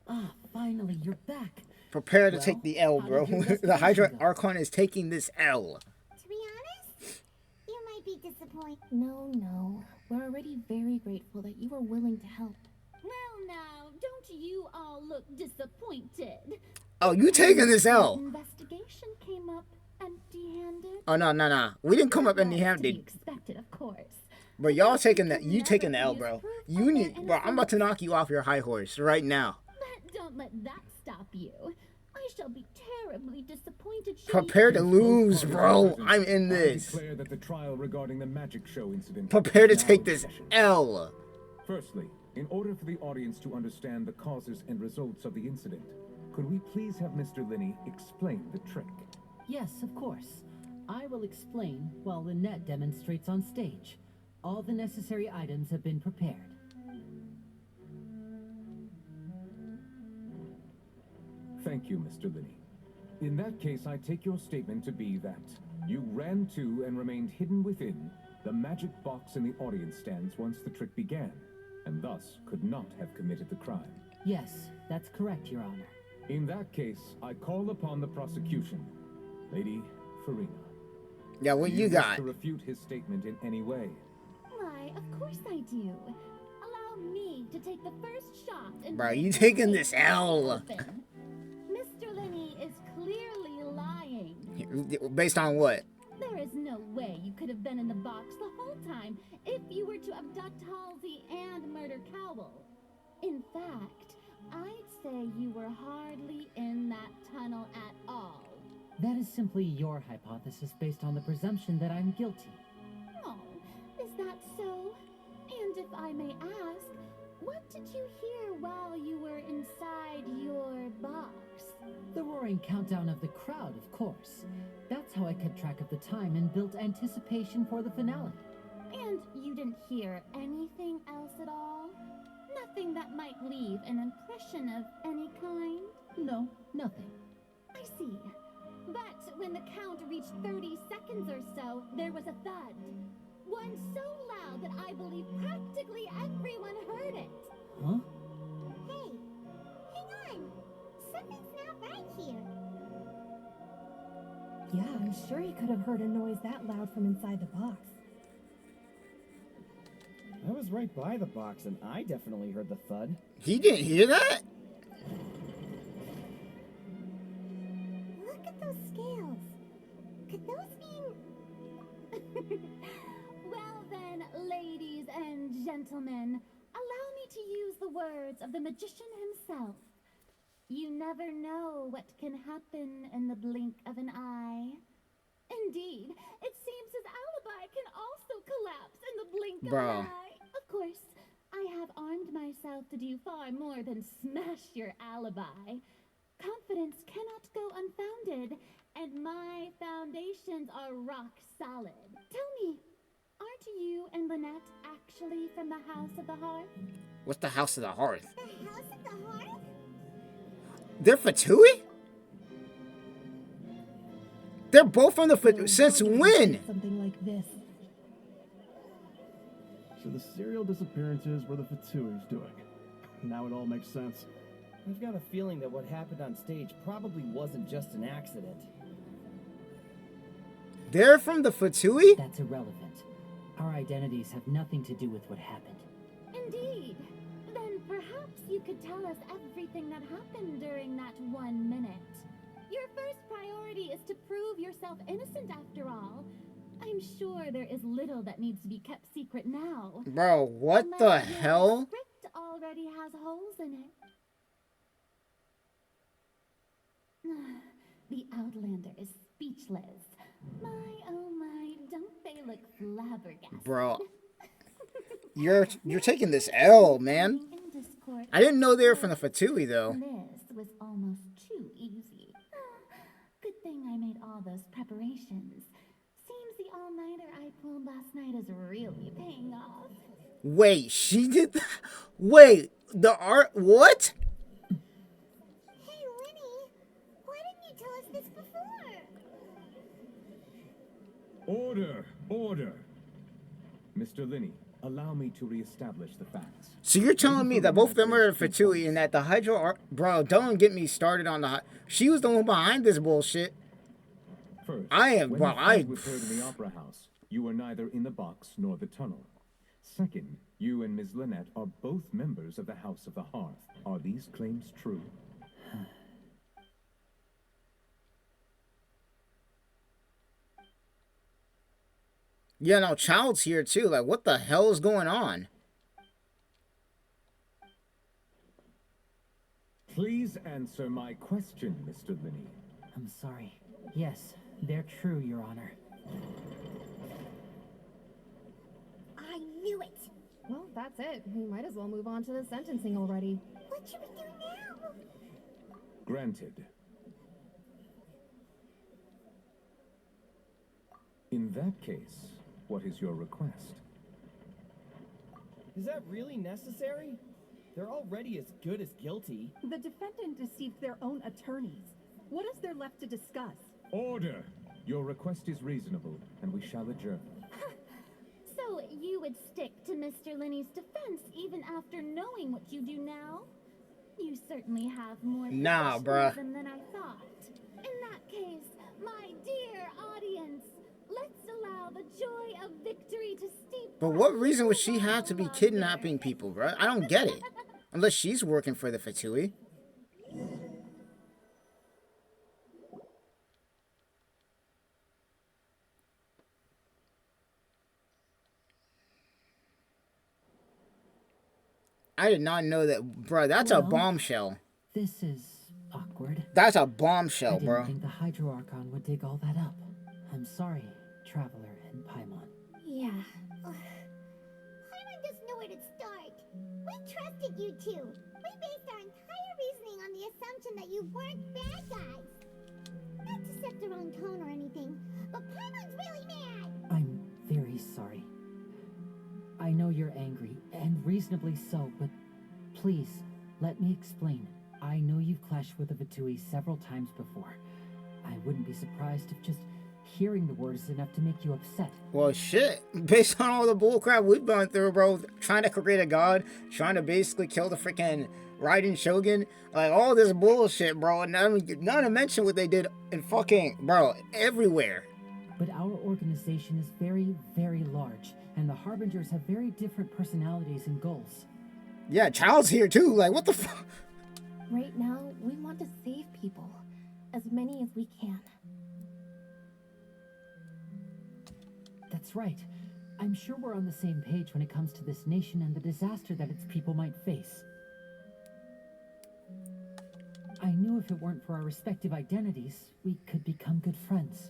[SPEAKER 6] Ah, finally, you're back.
[SPEAKER 1] Prepare to take the L, bro. The Hydra Archon is taking this L.
[SPEAKER 2] To be honest, you might be disappointed.
[SPEAKER 5] No. We're already very grateful that you were willing to help.
[SPEAKER 7] Well, now, don't you all look disappointed?
[SPEAKER 1] Oh, you taking this L?
[SPEAKER 7] Investigation came up empty-handed.
[SPEAKER 1] Oh, no. We didn't come up empty-handed.
[SPEAKER 7] Expected, of course.
[SPEAKER 1] But y'all taking that. You taking the L, bro. You need. Bro, I'm about to knock you off your high horse right now.
[SPEAKER 7] But don't let that stop you. I shall be terribly disappointed.
[SPEAKER 1] Prepare to lose, bro. I'm in this.
[SPEAKER 13] I declare that the trial regarding the magic show incident.
[SPEAKER 1] Prepare to take this L.
[SPEAKER 13] Firstly, in order for the audience to understand the causes and results of the incident, could we please have Mr. Linney explain the trick?
[SPEAKER 6] Yes, of course. I will explain while Lynette demonstrates on stage. All the necessary items have been prepared.
[SPEAKER 13] Thank you, Mr. Linney. In that case, I take your statement to be that you ran to and remained hidden within the magic box in the audience stands once the trick began, and thus could not have committed the crime.
[SPEAKER 6] Yes, that's correct, Your Honor.
[SPEAKER 13] In that case, I call upon the prosecution, Lady Farina.
[SPEAKER 1] Yeah, what you got?
[SPEAKER 13] To refute his statement in any way.
[SPEAKER 7] Why, of course I do. Allow me to take the first shot.
[SPEAKER 1] Bro, you taking this L?
[SPEAKER 7] Mr. Linney is clearly lying.
[SPEAKER 1] Based on what?
[SPEAKER 7] There is no way you could have been in the box the whole time if you were to abduct Halsey and murder Cowell. In fact, I'd say you were hardly in that tunnel at all.
[SPEAKER 6] That is simply your hypothesis based on the presumption that I'm guilty.
[SPEAKER 7] Oh, is that so? And if I may ask, what did you hear while you were inside your box?
[SPEAKER 6] The roaring countdown of the crowd, of course. That's how I kept track of the time and built anticipation for the finale.
[SPEAKER 7] And you didn't hear anything else at all? Nothing that might leave an impression of any kind?
[SPEAKER 6] No, nothing.
[SPEAKER 7] I see. But when the count reached 30 seconds or so, there was a thud. One so loud that I believe practically everyone heard it.
[SPEAKER 6] Huh?
[SPEAKER 2] Hey, hang on. Something's not right here.
[SPEAKER 17] Yeah, I'm sure he could have heard a noise that loud from inside the box.
[SPEAKER 16] I was right by the box, and I definitely heard the thud.
[SPEAKER 1] He didn't hear that?
[SPEAKER 2] Look at those scales. Could those mean...
[SPEAKER 7] Well then, ladies and gentlemen, allow me to use the words of the magician himself. You never know what can happen in the blink of an eye. Indeed, it seems his alibi can also collapse in the blink of an eye. Of course, I have armed myself to do far more than smash your alibi. Confidence cannot go unfounded, and my foundations are rock solid. Tell me, aren't you and Lynette actually from the House of the Hearth?
[SPEAKER 1] What's the House of the Hearth?
[SPEAKER 2] The House of the Hearth?
[SPEAKER 1] They're Fatui? They're both from the Fatui. Since when?
[SPEAKER 3] Something like this.
[SPEAKER 8] So the serial disappearances were the Fatui's doing. Now it all makes sense.
[SPEAKER 16] I've got a feeling that what happened on stage probably wasn't just an accident.
[SPEAKER 1] They're from the Fatui?
[SPEAKER 6] That's irrelevant. Our identities have nothing to do with what happened.
[SPEAKER 7] Indeed. Then perhaps you could tell us everything that happened during that 1 minute. Your first priority is to prove yourself innocent after all. I'm sure there is little that needs to be kept secret now.
[SPEAKER 1] Bro, what
[SPEAKER 7] Unless
[SPEAKER 1] the
[SPEAKER 7] your
[SPEAKER 1] hell?
[SPEAKER 7] script already has holes in it. The Outlander is speechless. My, oh my, don't they look flabbergasted?
[SPEAKER 1] Bro, you're taking this L, man. I didn't know they were from the Fatui, though.
[SPEAKER 7] This was almost too easy. Good thing I made all those preparations. Seems the all-nighter I pulled last night is really paying off.
[SPEAKER 1] Wait, she did that? Wait, the art, what?
[SPEAKER 2] Hey, Lenny, why didn't you tell us this before?
[SPEAKER 13] Order! Order! Mr. Linney, allow me to reestablish the facts.
[SPEAKER 1] So you're telling me that both of them are Fatui and that the Hydro art... Bro, don't get me started on the... She was the one behind this bullshit.
[SPEAKER 13] First,
[SPEAKER 1] I am...
[SPEAKER 13] when
[SPEAKER 1] Bro,
[SPEAKER 13] the fight occurred in the Opera House, you were neither in the box nor the tunnel. Second, you and Ms. Lynette are both members of the House of the Hearth. Are these claims true?
[SPEAKER 1] Yeah, no, Child's here too. Like, what the hell is going on?
[SPEAKER 13] Please answer my question, Mr. Linney.
[SPEAKER 6] I'm sorry. Yes, they're true, Your Honor.
[SPEAKER 2] I knew it.
[SPEAKER 10] Well, that's it. We might as well move on to the sentencing already.
[SPEAKER 2] What should we do now?
[SPEAKER 13] Granted. In that case, what is your request?
[SPEAKER 16] Is that really necessary? They're already as good as guilty.
[SPEAKER 3] The defendant deceived their own attorneys. What is there left to discuss?
[SPEAKER 13] Order! Your request is reasonable, and we shall adjourn.
[SPEAKER 7] So you would stick to Mr. Linney's defense even after knowing what you do now? You certainly have more professionalism than I thought. In that case, my dear audience, let's allow the joy of victory to steep.
[SPEAKER 1] But what reason would she have to be kidnapping people, bro? I don't get it. Unless she's working for the Fatui. I did not know that, bro. That's a bombshell.
[SPEAKER 6] This is awkward.
[SPEAKER 1] That's a bombshell, bro.
[SPEAKER 6] I didn't think the Hydro Archon would dig all that up. I'm sorry, Traveler and Paimon.
[SPEAKER 2] Yeah. Paimon doesn't know where to start. We trusted you two. We based our entire reasoning on the assumption that you weren't bad guys. Not to set the wrong tone or anything, but Paimon's really mad.
[SPEAKER 6] I'm very sorry. I know you're angry, and reasonably so, but please, let me explain. I know you've clashed with the Fatui several times before. I wouldn't be surprised if just hearing the word is enough to make you upset.
[SPEAKER 1] Well, shit. Based on all the bullcrap we've gone through, bro, trying to create a god, trying to basically kill the freaking Raiden Shogun, like all this bullshit, bro, and not to mention what they did in fucking, bro, everywhere.
[SPEAKER 6] But our organization is very, very large, and the Harbingers have very different personalities and goals.
[SPEAKER 1] Yeah, Child's here too, like what the fuck?
[SPEAKER 5] Right now, we want to save people. As many as we can.
[SPEAKER 6] That's right. I'm sure we're on the same page when it comes to this nation and the disaster that its people might face. I knew if it weren't for our respective identities, we could become good friends.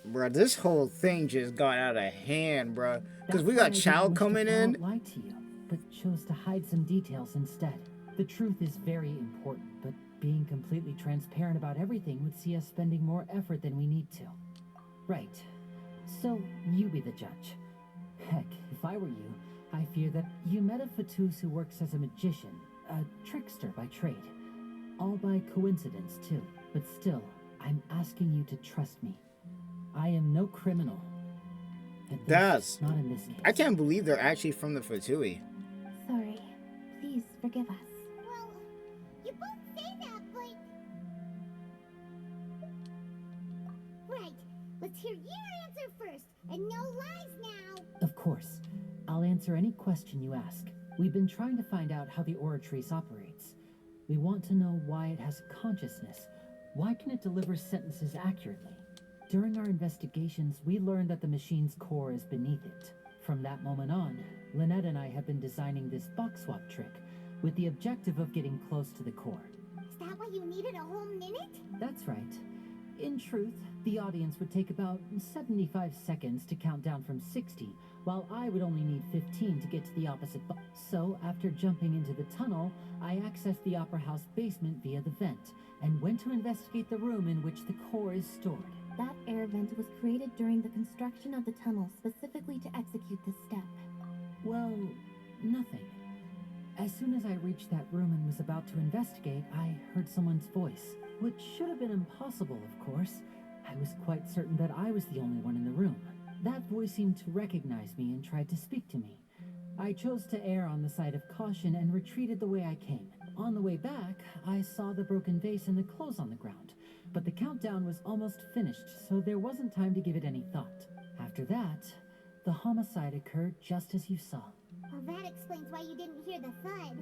[SPEAKER 1] Bro, this whole thing just got out of hand, bro. Because we got Child coming in.
[SPEAKER 6] I lied to you, but chose to hide some details instead. The truth is very important, but being completely transparent about everything would see us spending more effort than we need to. Right. So, you be the judge. Heck, if I were you, I fear that you met a Fatus who works as a magician, a trickster by trade. All by coincidence, too. But still, I'm asking you to trust me. I am no criminal.
[SPEAKER 1] That's
[SPEAKER 6] not in this case.
[SPEAKER 1] I can't believe they're actually from the Fatui.
[SPEAKER 5] Sorry. Please forgive us.
[SPEAKER 2] Well, you both say that, but... Right. Let's hear your answer first, and no lies now.
[SPEAKER 6] Of course. I'll answer any question you ask. We've been trying to find out how the Oratrice operates. We want to know why it has consciousness. Why can it deliver sentences accurately? During our investigations, we learned that the machine's core is beneath it. From that moment on, Lynette and I have been designing this box swap trick with the objective of getting close to the core.
[SPEAKER 2] Is that why you needed a whole minute?
[SPEAKER 6] That's right. In truth, the audience would take about 75 seconds to count down from 60, while I would only need 15 to get to the opposite box. So, after jumping into the tunnel, I accessed the Opera House basement via the vent, and went to investigate the room in which the core is stored.
[SPEAKER 5] That air vent was created during the construction of the tunnel specifically to execute this step.
[SPEAKER 6] Well, nothing. As soon as I reached that room and was about to investigate, I heard someone's voice, which should have been impossible, of course. I was quite certain that I was the only one in the room. That voice seemed to recognize me and tried to speak to me. I chose to err on the side of caution and retreated the way I came. On the way back, I saw the broken vase and the clothes on the ground, but the countdown was almost finished, so there wasn't time to give it any thought. After that, the homicide occurred just as you saw.
[SPEAKER 2] Well, that explains why you didn't hear the thud.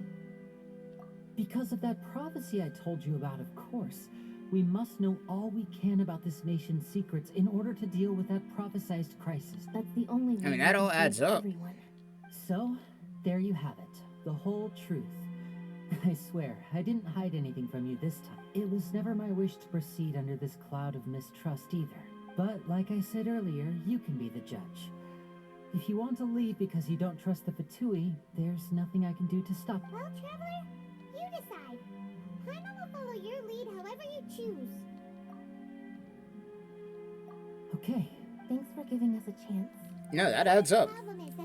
[SPEAKER 6] Because of that prophecy I told you about, of course. We must know all we can about this nation's secrets in order to deal with that prophesized crisis.
[SPEAKER 5] That's the only way.
[SPEAKER 1] I mean, that all adds up.
[SPEAKER 5] Everyone.
[SPEAKER 6] So, there you have it. The whole truth. I swear, I didn't hide anything from you this time. It was never my wish to proceed under this cloud of mistrust either. But, like I said earlier, you can be the judge. If you want to leave because you don't trust the Fatui, there's nothing I can do to stop you.
[SPEAKER 2] Well, Traveler, you decide. Paimon will follow your lead however you choose.
[SPEAKER 6] Okay.
[SPEAKER 5] Thanks for giving us a chance.
[SPEAKER 1] No, that adds up.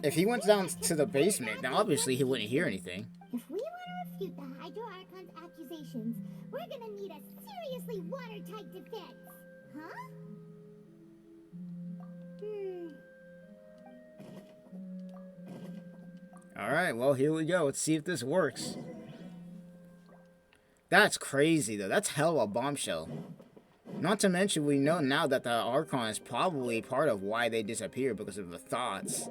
[SPEAKER 1] If he went down to the basement, then obviously he wouldn't hear anything.
[SPEAKER 2] If we want to refute the Hydro Archon's accusations, we're gonna need a seriously watertight defense. Huh?
[SPEAKER 1] Alright, well, here we go. Let's see if this works. That's crazy, though. That's hell of a bombshell. Not to mention, we know now that the Archon is probably part of why they disappeared, because of the thoughts.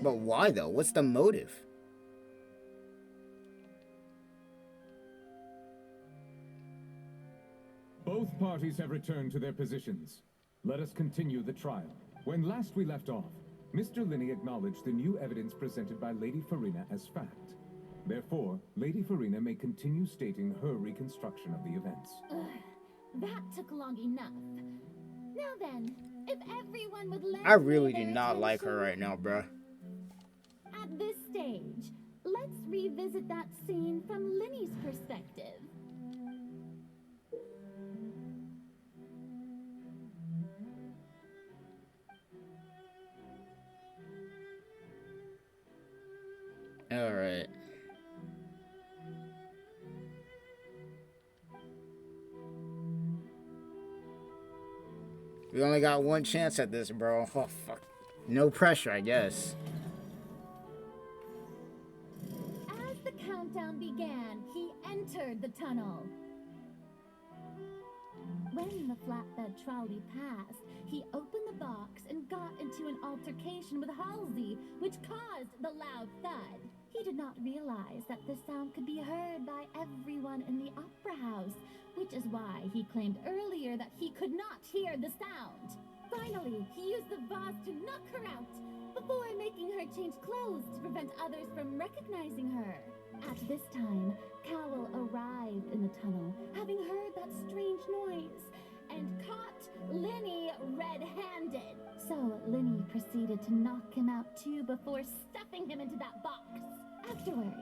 [SPEAKER 1] But why, though? What's the motive?
[SPEAKER 13] Both parties have returned to their positions. Let us continue the trial. When last we left off, Mr. Linney acknowledged the new evidence presented by Lady Farina as fact. Therefore, Lady Farina may continue stating her reconstruction of the events.
[SPEAKER 7] That took long enough. Now then, if everyone would let
[SPEAKER 1] I really do not like her right now, bruh.
[SPEAKER 7] At this stage, let's revisit that scene from Linney's perspective.
[SPEAKER 1] Alright. We only got one chance at this, bro. Oh, fuck. No pressure, I guess.
[SPEAKER 7] As the countdown began, he entered the tunnel. When the flatbed trolley passed, he opened the box and got into an altercation with Halsey, which caused the loud thud. He did not realize that the sound could be heard by everyone in the opera house, which is why he claimed earlier that he could not hear the sound. Finally, he used the vase to knock her out, before making her change clothes to prevent others from recognizing her. At this time, Cowell arrived in the tunnel, having heard that strange noise, and caught Linney red-handed. So Linney proceeded to knock him out too before stuffing him into that box. Afterward,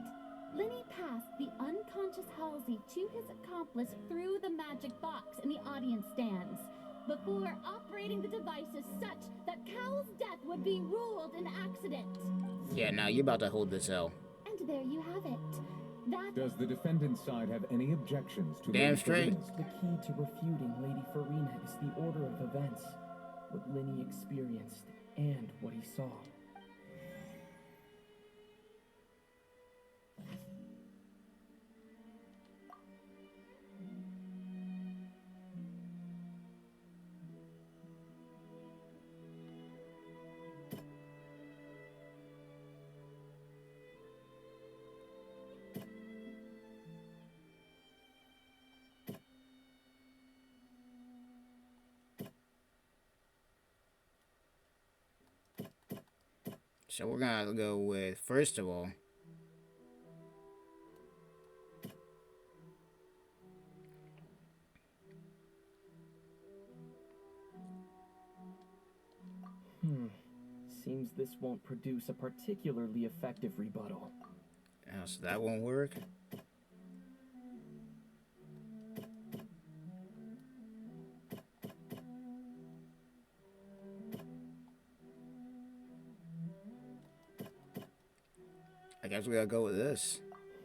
[SPEAKER 7] Lenny passed the unconscious Halsey to his accomplice through the magic box in the audience stands, before operating the devices such that Cal's death would be ruled an accident.
[SPEAKER 1] Yeah, now you're about to hold this L.
[SPEAKER 7] And there you have it. That
[SPEAKER 13] Does the defendant's side have any objections to
[SPEAKER 1] Damn
[SPEAKER 13] Lady
[SPEAKER 1] straight.
[SPEAKER 13] Farina's?
[SPEAKER 11] The key to refuting Lady Farina is the order of events, what Lenny experienced and what he saw.
[SPEAKER 1] So we're gonna go with, first of all,
[SPEAKER 6] Seems this won't produce a particularly effective rebuttal.
[SPEAKER 1] oh, so that won't work. I guess we gotta go with this.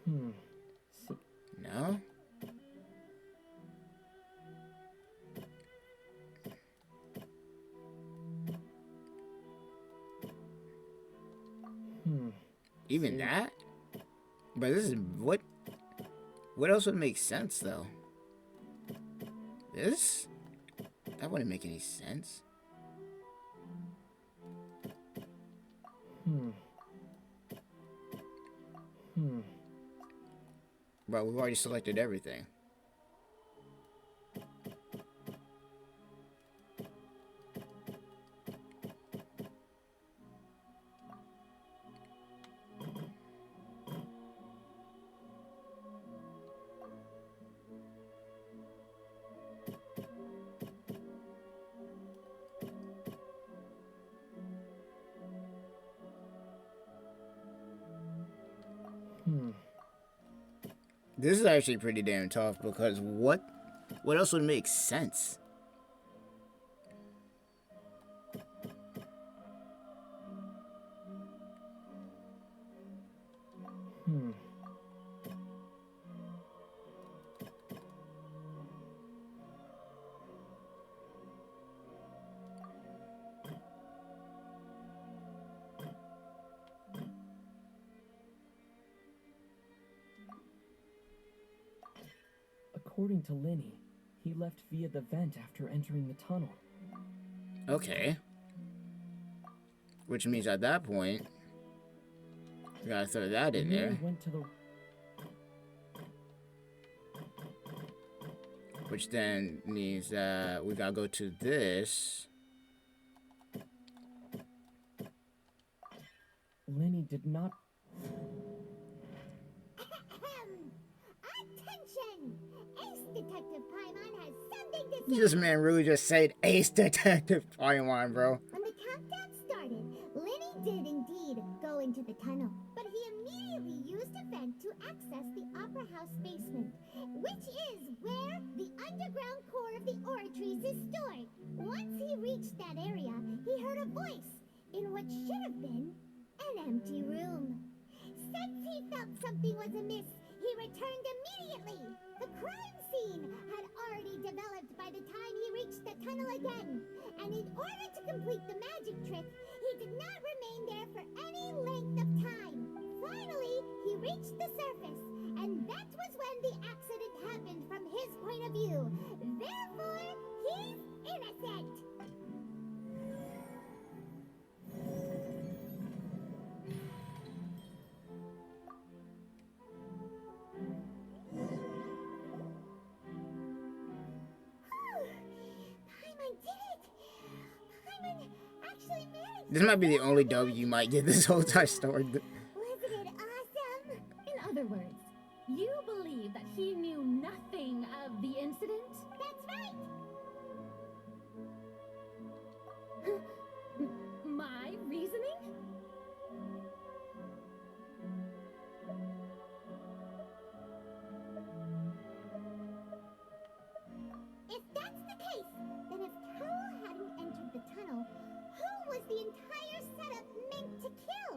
[SPEAKER 1] No? Even that? But this is what else would make sense though? This? That wouldn't make any sense. But we've already selected everything. This is actually pretty damn tough because what else would make sense?
[SPEAKER 11] According to Lenny, he left via the vent after entering the tunnel.
[SPEAKER 1] Okay. Which means at that point, we gotta throw that in there.
[SPEAKER 11] Went to the...
[SPEAKER 1] Which then means that we gotta go to this.
[SPEAKER 11] Lenny did not...
[SPEAKER 2] Attention! Ace Detective Paimon has something to say.
[SPEAKER 1] This man really just said Ace Detective Paimon, bro.
[SPEAKER 2] When the countdown started, Lenny did indeed go into the tunnel, but he immediately used a vent to access the Opera House basement, which is where the underground core of the oratories is stored. Once he reached that area, he heard a voice in what should have been an empty room. Since he felt something was amiss, he returned immediately. The crime scene had already developed by the time he reached the tunnel again, and in order to complete the magic trick, he did not remain there for any length of time. Finally, he reached the surface, and that was when the accident happened from his point of view. Therefore, he's innocent.
[SPEAKER 1] This might be the only W you might get this whole entire story.
[SPEAKER 2] Wasn't it awesome?
[SPEAKER 7] In other words, you believe that he knew nothing of the incident?
[SPEAKER 2] That's right.
[SPEAKER 7] My reasoning?
[SPEAKER 2] the entire setup meant to kill?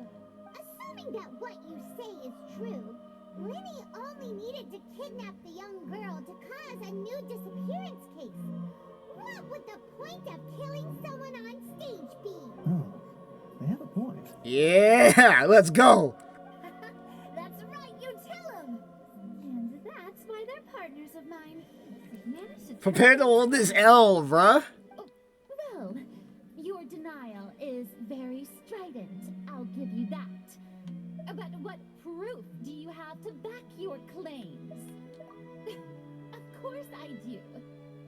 [SPEAKER 2] Assuming that what you say is true, Lenny only needed to kidnap the young girl to cause a new disappearance case. What would the point of killing someone on stage be?
[SPEAKER 14] Oh, they have a point.
[SPEAKER 1] Yeah, let's go.
[SPEAKER 7] That's right, you tell him. And that's why they're partners of mine. They managed to
[SPEAKER 1] Prepare to hold this L, bruh.
[SPEAKER 7] Well, your denial is very strident. I'll give you that. But what proof do you have to back your claims? Of course I do.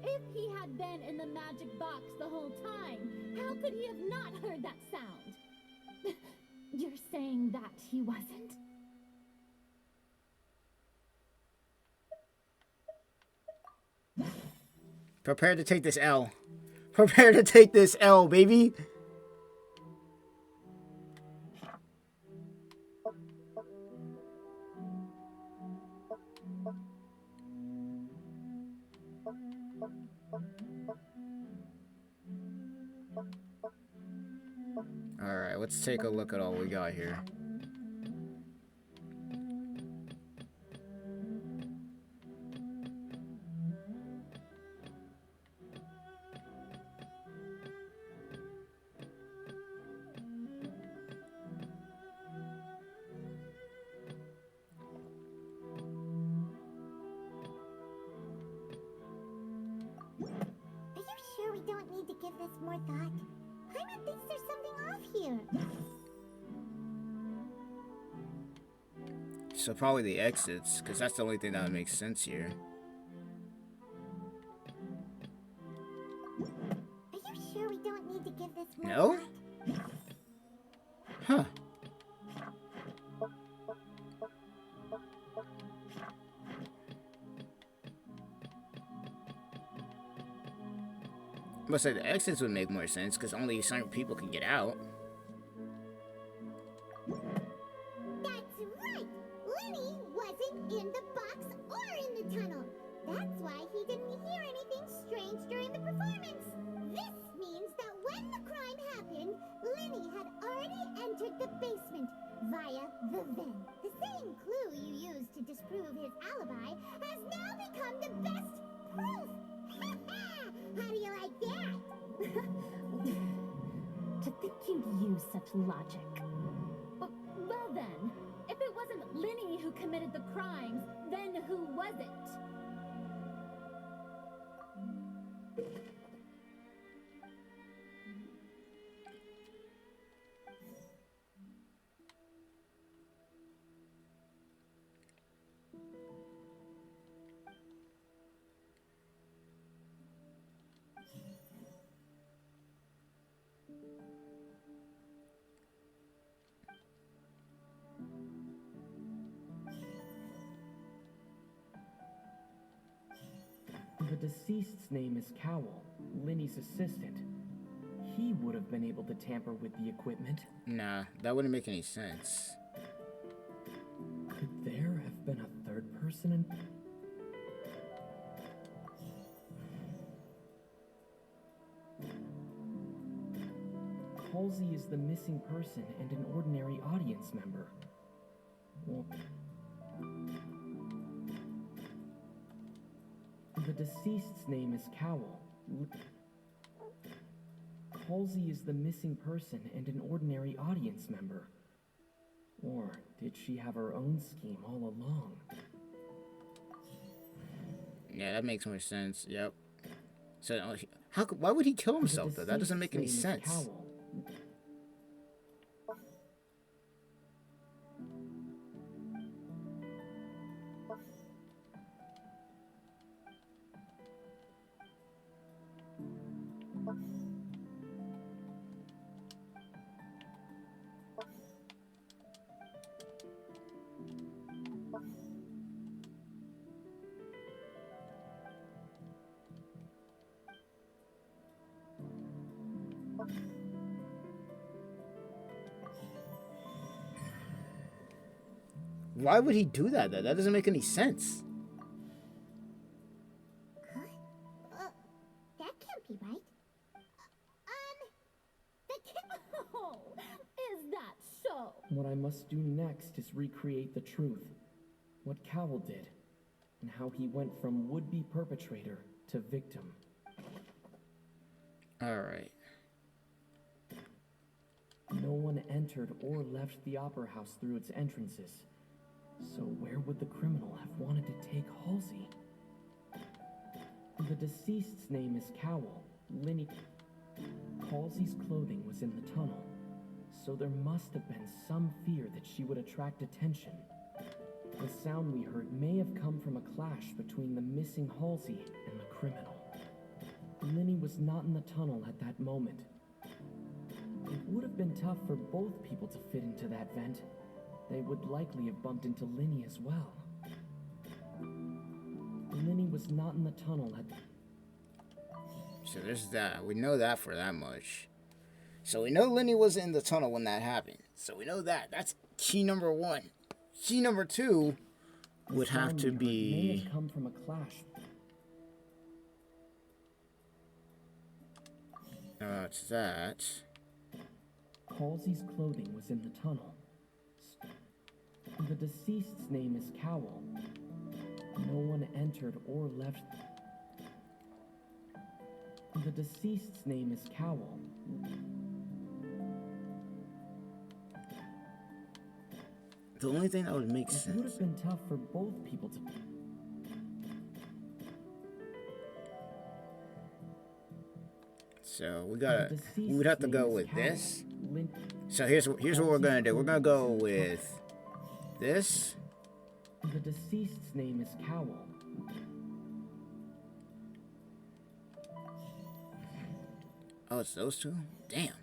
[SPEAKER 7] If he had been in the magic box the whole time, how could he have not heard that sound? You're saying that he wasn't?
[SPEAKER 1] Prepare to take this L. Prepare to take this L, baby. Alright, let's take a look at all we got here.
[SPEAKER 2] Are you sure we don't need to give this more thought? Paimon thinks there's something off here.
[SPEAKER 1] So probably the exits, because that's the only thing that makes sense here.
[SPEAKER 2] Are you sure we don't need to give this more
[SPEAKER 1] No?
[SPEAKER 2] thought?
[SPEAKER 1] Huh. I must say the exits would make more sense because only certain people can get out.
[SPEAKER 2] That's right! Lenny wasn't in the box or in the tunnel. That's why he didn't hear anything strange during the performance. This means that when the crime happened, Lenny had already entered the basement via the vent. The same clue you used to disprove his alibi has now become the best proof. How do you like that?
[SPEAKER 7] To think you'd use such logic. Well then, if it wasn't Lenny who committed the crimes, then who was it?
[SPEAKER 9] The deceased's name is Cowell, Lenny's assistant. He would have been able to tamper with the equipment.
[SPEAKER 1] Nah, that wouldn't make any sense.
[SPEAKER 9] Could there have been a third person in... Halsey is the missing person and an ordinary audience member. Well, the deceased's name is Cowell. Halsey is the missing person and an ordinary audience member. Or did she have her own scheme all along?
[SPEAKER 1] Yeah, that makes more sense. Yep. So, why would he kill himself, though? That doesn't make any sense.
[SPEAKER 9] Cowell.
[SPEAKER 1] Why would he do that, though? That doesn't make any sense.
[SPEAKER 2] That can't be right. The
[SPEAKER 9] What I must do next is recreate the truth. What Cowell did, and how he went from would-be perpetrator to victim.
[SPEAKER 1] Alright.
[SPEAKER 9] No one entered or left the Opera House through its entrances. So where would the criminal have wanted to take Halsey? The deceased's name is Cowell. Halsey's clothing was in the tunnel, so there must have been some fear that she would attract attention. The sound we heard may have come from a clash between the missing Halsey and the criminal. Linny was not in the tunnel at that moment. It would have been tough for both people to fit into that vent. They would likely have bumped into Linny as well. Linny was not in the tunnel at...
[SPEAKER 1] So there's that. We know that for that much. So we know Linny wasn't in the tunnel when that happened. So we know that. That's key number one. Key number two would have to be...
[SPEAKER 9] may have come from a clash.
[SPEAKER 1] It's that.
[SPEAKER 9] Halsey's clothing was in the tunnel. The deceased's name is Cowell. No one entered or left. The deceased's name is Cowell.
[SPEAKER 1] The only thing that would make sense.
[SPEAKER 9] It would have been tough for both people to...
[SPEAKER 1] So we would have to go with this. So here's what we're gonna do. We're gonna go with this.
[SPEAKER 9] The deceased's name is Cowell.
[SPEAKER 1] Oh, it's those two? Damn.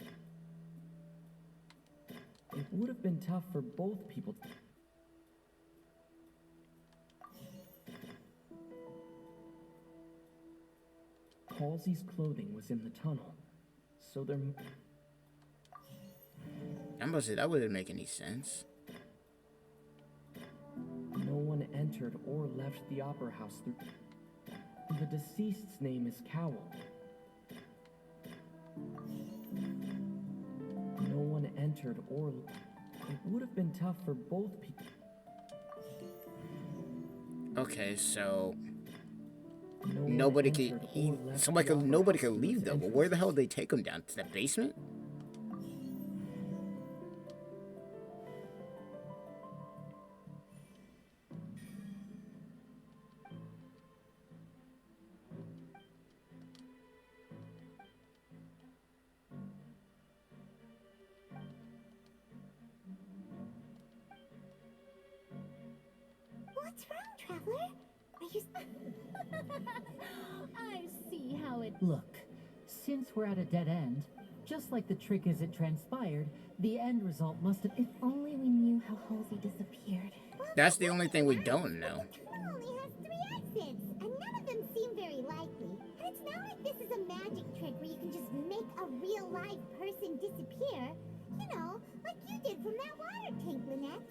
[SPEAKER 9] It would have been tough for both people. Halsey's clothing was in the tunnel, so there...
[SPEAKER 1] I'm gonna say that wouldn't make any sense.
[SPEAKER 9] No one entered or left the Opera House through... The deceased's name is Cowell. No one entered or... It would have been tough for both people.
[SPEAKER 1] Okay, so... Nobody could eat. Nobody could leave though. But where the hell did they take him down to the basement?
[SPEAKER 2] What's wrong, Traveler? Are you...
[SPEAKER 7] I see how it...
[SPEAKER 6] Look, since we're at a dead end, just like the trick as it transpired, the end result must have...
[SPEAKER 5] If only we knew how Halsey disappeared.
[SPEAKER 1] That's the only thing we don't know.
[SPEAKER 2] The tunnel only has 3 exits, and none of them seem very likely. And it's not like this is a magic trick where you can just make a real live person disappear. You know, like you did from that water tank, Lynette.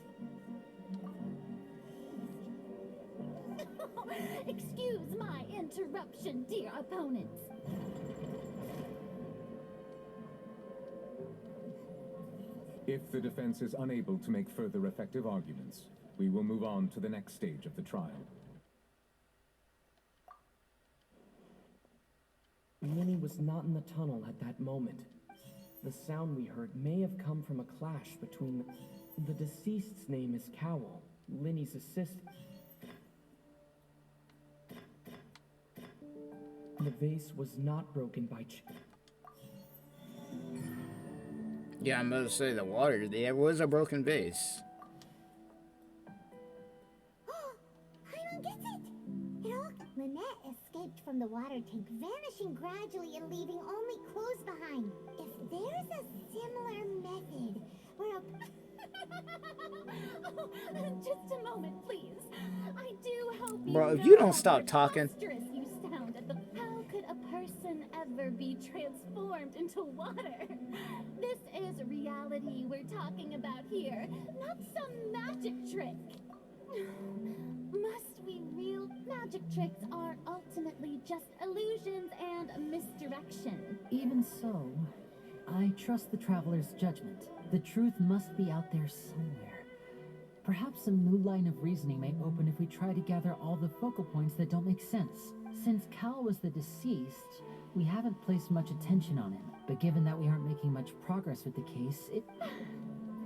[SPEAKER 7] Excuse my interruption, dear opponents.
[SPEAKER 13] If the defense is unable to make further effective arguments, we will move on to the next stage of the trial.
[SPEAKER 9] Linny was not in the tunnel at that moment. The sound we heard may have come from a clash between... The deceased's name is Cowell, Linny's assistant. The vase was not broken by...
[SPEAKER 1] Yeah, I'm about to say the water. There was a broken vase.
[SPEAKER 2] Paimon gets it! It all... Lynette escaped from the water tank, vanishing gradually and leaving only clothes behind. If there's a similar method where a...
[SPEAKER 7] Oh, just a moment, please. I do hope you
[SPEAKER 1] Bro, if you don't stop
[SPEAKER 7] how
[SPEAKER 1] talking...
[SPEAKER 7] preposterous you sound at the... How could a person ever be transformed into water? This is reality we're talking about here, not some magic trick. Must we real... Magic tricks are ultimately just illusions and misdirection.
[SPEAKER 6] Even so, I trust the traveler's judgment. The truth must be out there somewhere. Perhaps some new line of reasoning may open if we try to gather all the focal points that don't make sense. Since Cal was the deceased, we haven't placed much attention on him. But given that we aren't making much progress with the case,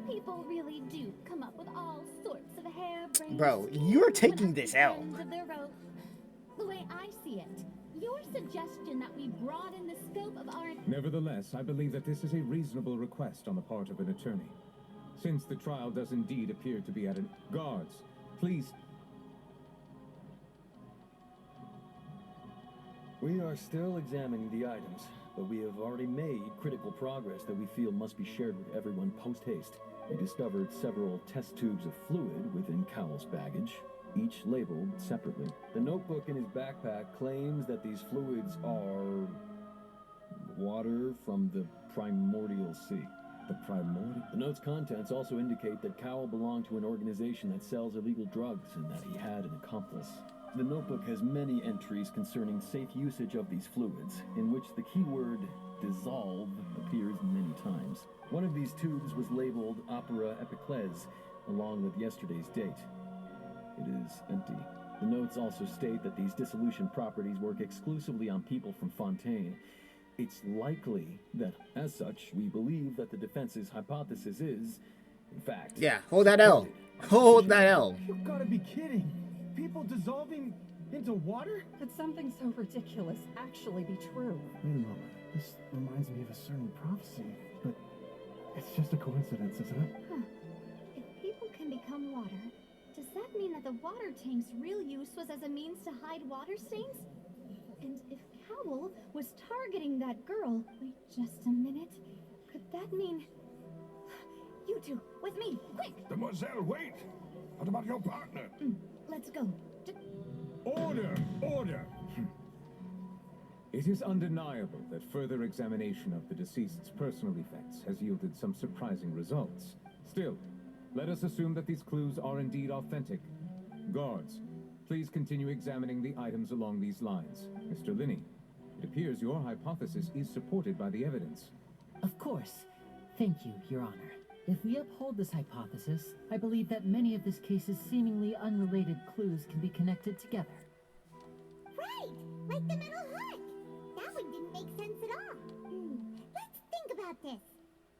[SPEAKER 7] People really do come up with all sorts of harebrained
[SPEAKER 1] Bro,
[SPEAKER 7] schemes
[SPEAKER 1] you're
[SPEAKER 7] when
[SPEAKER 1] taking
[SPEAKER 7] at
[SPEAKER 1] this
[SPEAKER 7] the
[SPEAKER 1] out.
[SPEAKER 7] end of their rope. The way I see it, your suggestion that we broaden the scope of our...
[SPEAKER 13] Nevertheless, I believe that this is a reasonable request on the part of an attorney. Since the trial does indeed appear to be at an... Guards, please...
[SPEAKER 15] We are still examining the items, but we have already made critical progress that we feel must be shared with everyone post-haste. We discovered several test tubes of fluid within Cowell's baggage, each labeled separately. The notebook in his backpack claims that these fluids are... water from the primordial sea. The primordial? The note's contents also indicate that Cowell belonged to an organization that sells illegal drugs and that he had an accomplice. The notebook has many entries concerning safe usage of these fluids, in which the keyword dissolve appears many times. One of these tubes was labeled Opera Epiclese, along with yesterday's date. It is empty. The notes also state that these dissolution properties work exclusively on people from Fontaine. It's likely that, as such, we believe that the defense's hypothesis is, in fact...
[SPEAKER 1] Yeah, hold that L. Hold that L.
[SPEAKER 14] You've got to be kidding. People dissolving into water?
[SPEAKER 17] Could something so ridiculous actually be true?
[SPEAKER 14] Wait a moment. This reminds me of a certain prophecy, but it's just a coincidence, isn't it?
[SPEAKER 7] Huh. If people can become water, does that mean that the water tank's real use was as a means to hide water stains? And if Cowell was targeting that girl... Wait just a minute. Could that mean... You two, with me, quick!
[SPEAKER 18] Demoiselle, wait! What about your partner?
[SPEAKER 7] Let's go.
[SPEAKER 18] Order! Order!
[SPEAKER 13] It is undeniable that further examination of the deceased's personal effects has yielded some surprising results. Still, let us assume that these clues are indeed authentic. Guards, please continue examining the items along these lines. Mr. Linney, it appears your hypothesis is supported by the evidence.
[SPEAKER 6] Of course. Thank you, Your Honor. If we uphold this hypothesis, I believe that many of this case's seemingly unrelated clues can be connected together.
[SPEAKER 2] Right! Like the metal hut! That one didn't make sense at all. Let's think about this.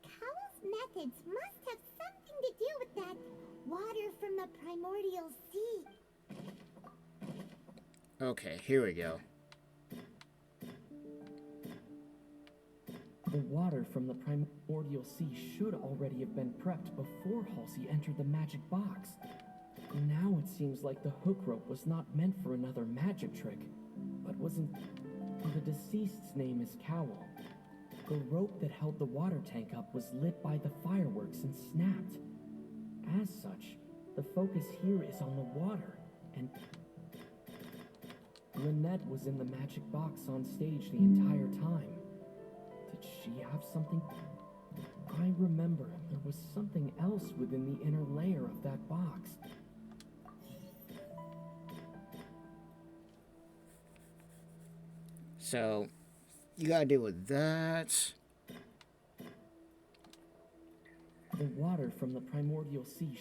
[SPEAKER 2] Cowell's methods must have something to do with that water from the primordial sea.
[SPEAKER 1] Okay, here we go.
[SPEAKER 9] The water from the primordial sea should already have been prepped before Halsey entered the magic box. Now it seems like the hook rope was not meant for another magic trick, but wasn't... The deceased's name is Cowell. The rope that held the water tank up was lit by the fireworks and snapped. As such, the focus here is on the water, and... Lynette was in the magic box on stage the entire time. Did she have something? I remember there was something else within the inner layer of that box.
[SPEAKER 1] So, you gotta deal with that.
[SPEAKER 9] The water from the primordial sea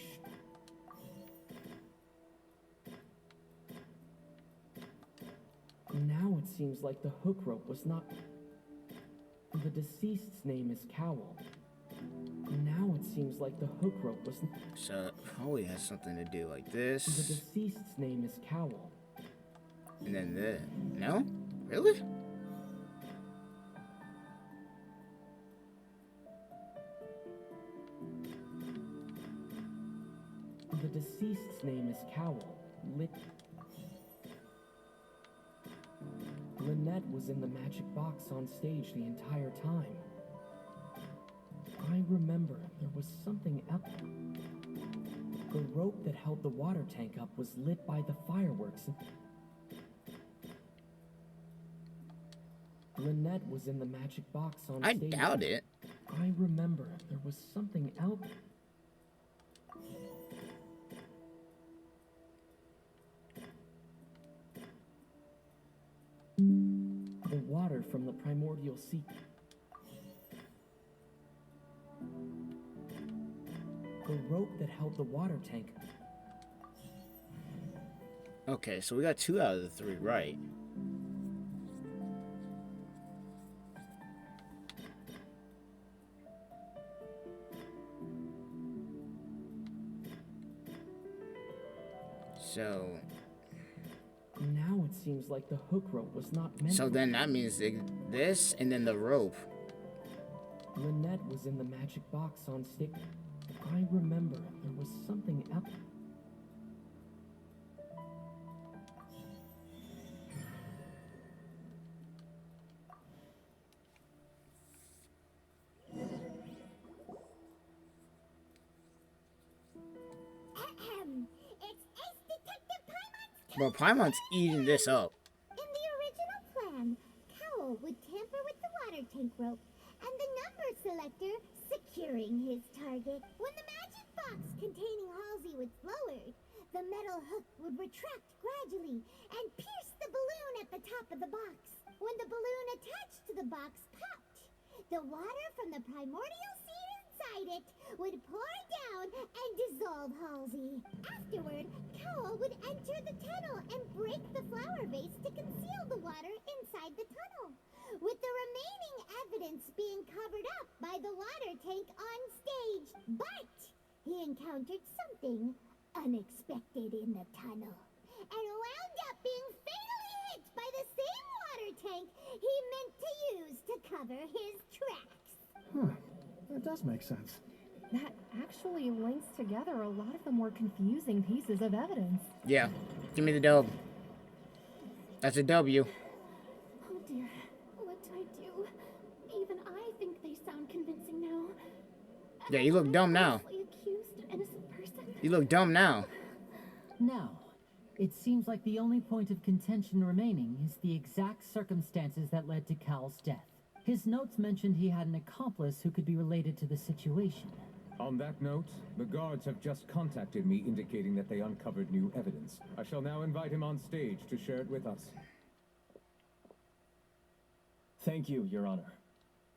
[SPEAKER 9] Now it seems like the hook rope was not... The deceased's name is Cowell. Now it seems like the hook rope was...
[SPEAKER 1] So, probably has something to do like
[SPEAKER 9] The
[SPEAKER 1] this.
[SPEAKER 9] deceased's name is Cowell.
[SPEAKER 1] And then the... No? Really?
[SPEAKER 9] The deceased's name is Cowell. Lynette was in the magic box on stage the entire time. I remember there was something else. The rope that held the water tank up was lit by the fireworks. Lynette was in the magic box on stage.
[SPEAKER 1] I doubt it.
[SPEAKER 9] I remember there was something else. The water from the primordial sea. The rope that held the water tank.
[SPEAKER 1] Okay, so we got 2 out of the 3 right. So
[SPEAKER 9] now it seems like the hook rope was not meant.
[SPEAKER 1] So then that means this and then the rope.
[SPEAKER 9] Lynette was in the magic box on stick. I remember there was something else.
[SPEAKER 2] It's Ace Detective Paimon's.
[SPEAKER 1] Bro, Paimon's eating this up.
[SPEAKER 2] In the original plan, Cowl would tamper with the water tank rope and the number selector securing his target. When the magic box containing Halsey was lowered, the metal hook would retract gradually and pierce the balloon at the top of the box. When the balloon attached to the box popped, the water from the primordial seed inside it would pour down and dissolve Halsey. Afterward, Cowl would enter the tunnel and break the flower vase to conceal the water inside the tunnel, with the remaining evidence being covered up by the water tank on stage. But he encountered something unexpected in the tunnel and wound up being fatally hit by the same water tank he meant to use to cover his tracks.
[SPEAKER 14] Huh. That does make sense.
[SPEAKER 17] That actually links together a lot of the more confusing pieces of evidence.
[SPEAKER 1] Yeah. Give me the dub. That's a W.
[SPEAKER 7] Oh dear, what do I do? Even I think they sound convincing now.
[SPEAKER 1] Yeah, you look dumb now.
[SPEAKER 7] Accused an innocent person.
[SPEAKER 1] You look dumb now.
[SPEAKER 6] Now, it seems like the only point of contention remaining is the exact circumstances that led to Cal's death. His notes mentioned he had an accomplice who could be related to the situation.
[SPEAKER 13] On that note, the guards have just contacted me indicating that they uncovered new evidence. I shall now invite him on stage to share it with us.
[SPEAKER 15] Thank you, Your Honor.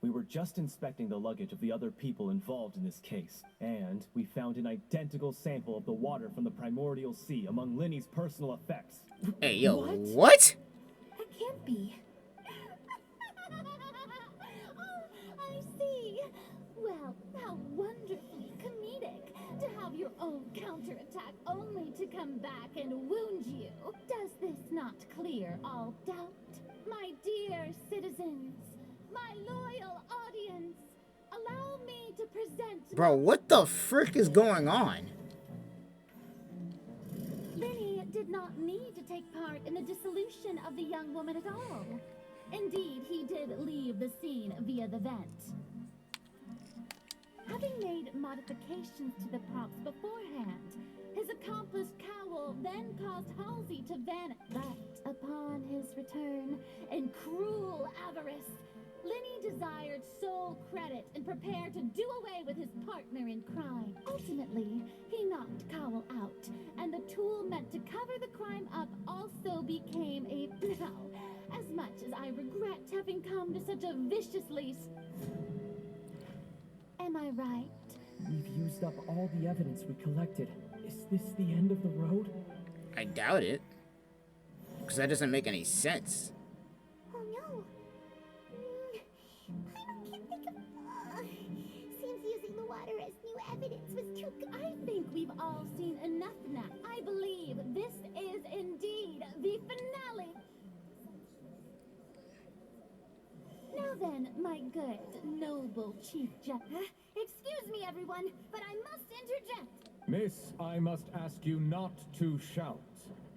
[SPEAKER 15] We were just inspecting the luggage of the other people involved in this case, and we found an identical sample of the water from the primordial sea among Linny's personal effects.
[SPEAKER 1] Hey, yo, what?
[SPEAKER 7] That can't be. I see. Well, how wonderfully comedic to have your own counterattack only to come back and wound you. Does this not clear all doubt? My dear citizens, my loyal audience, allow me to present...
[SPEAKER 1] Bro, what the frick is going on?
[SPEAKER 7] Linny did not need to take part in the dissolution of the young woman at all. Indeed, he did leave the scene via the vent. Having made modifications to the props beforehand, his accomplice Cowl then caused Halsey to vanish. But upon his return, in cruel avarice, Linny desired sole credit and prepared to do away with his partner in crime. Ultimately, he knocked Cowl out, and the tool meant to cover the crime up also became a... Now, as much as I regret having come to such a viciously... Am I right?
[SPEAKER 9] We've used up all the evidence we collected. Is this the end of the road?
[SPEAKER 1] I doubt it. Because that doesn't make any sense.
[SPEAKER 2] Oh no. I can't think of... Seems using the water as new evidence was too...
[SPEAKER 7] I think we've all seen enough now. I believe this is indeed the finale. Now then, my good, noble Chief Justice. Excuse me, everyone, but I must interject.
[SPEAKER 13] Miss, I must ask you not to shout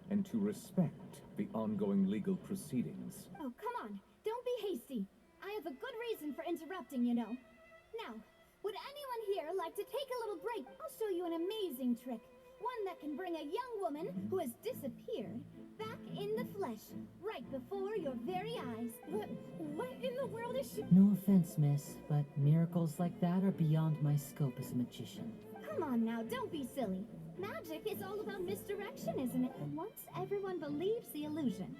[SPEAKER 13] and to respect the ongoing legal proceedings.
[SPEAKER 10] Oh, come on. Don't be hasty. I have a good reason for interrupting, you know. Now, would anyone here like to take a little break? I'll show you an amazing trick. One that can bring a young woman who has disappeared back in the flesh, right before your very eyes. What in the world is she...
[SPEAKER 6] No offense, miss, but miracles like that are beyond my scope as a magician.
[SPEAKER 10] Come on now, don't be silly. Magic is all about misdirection, isn't it? Once everyone believes the illusion,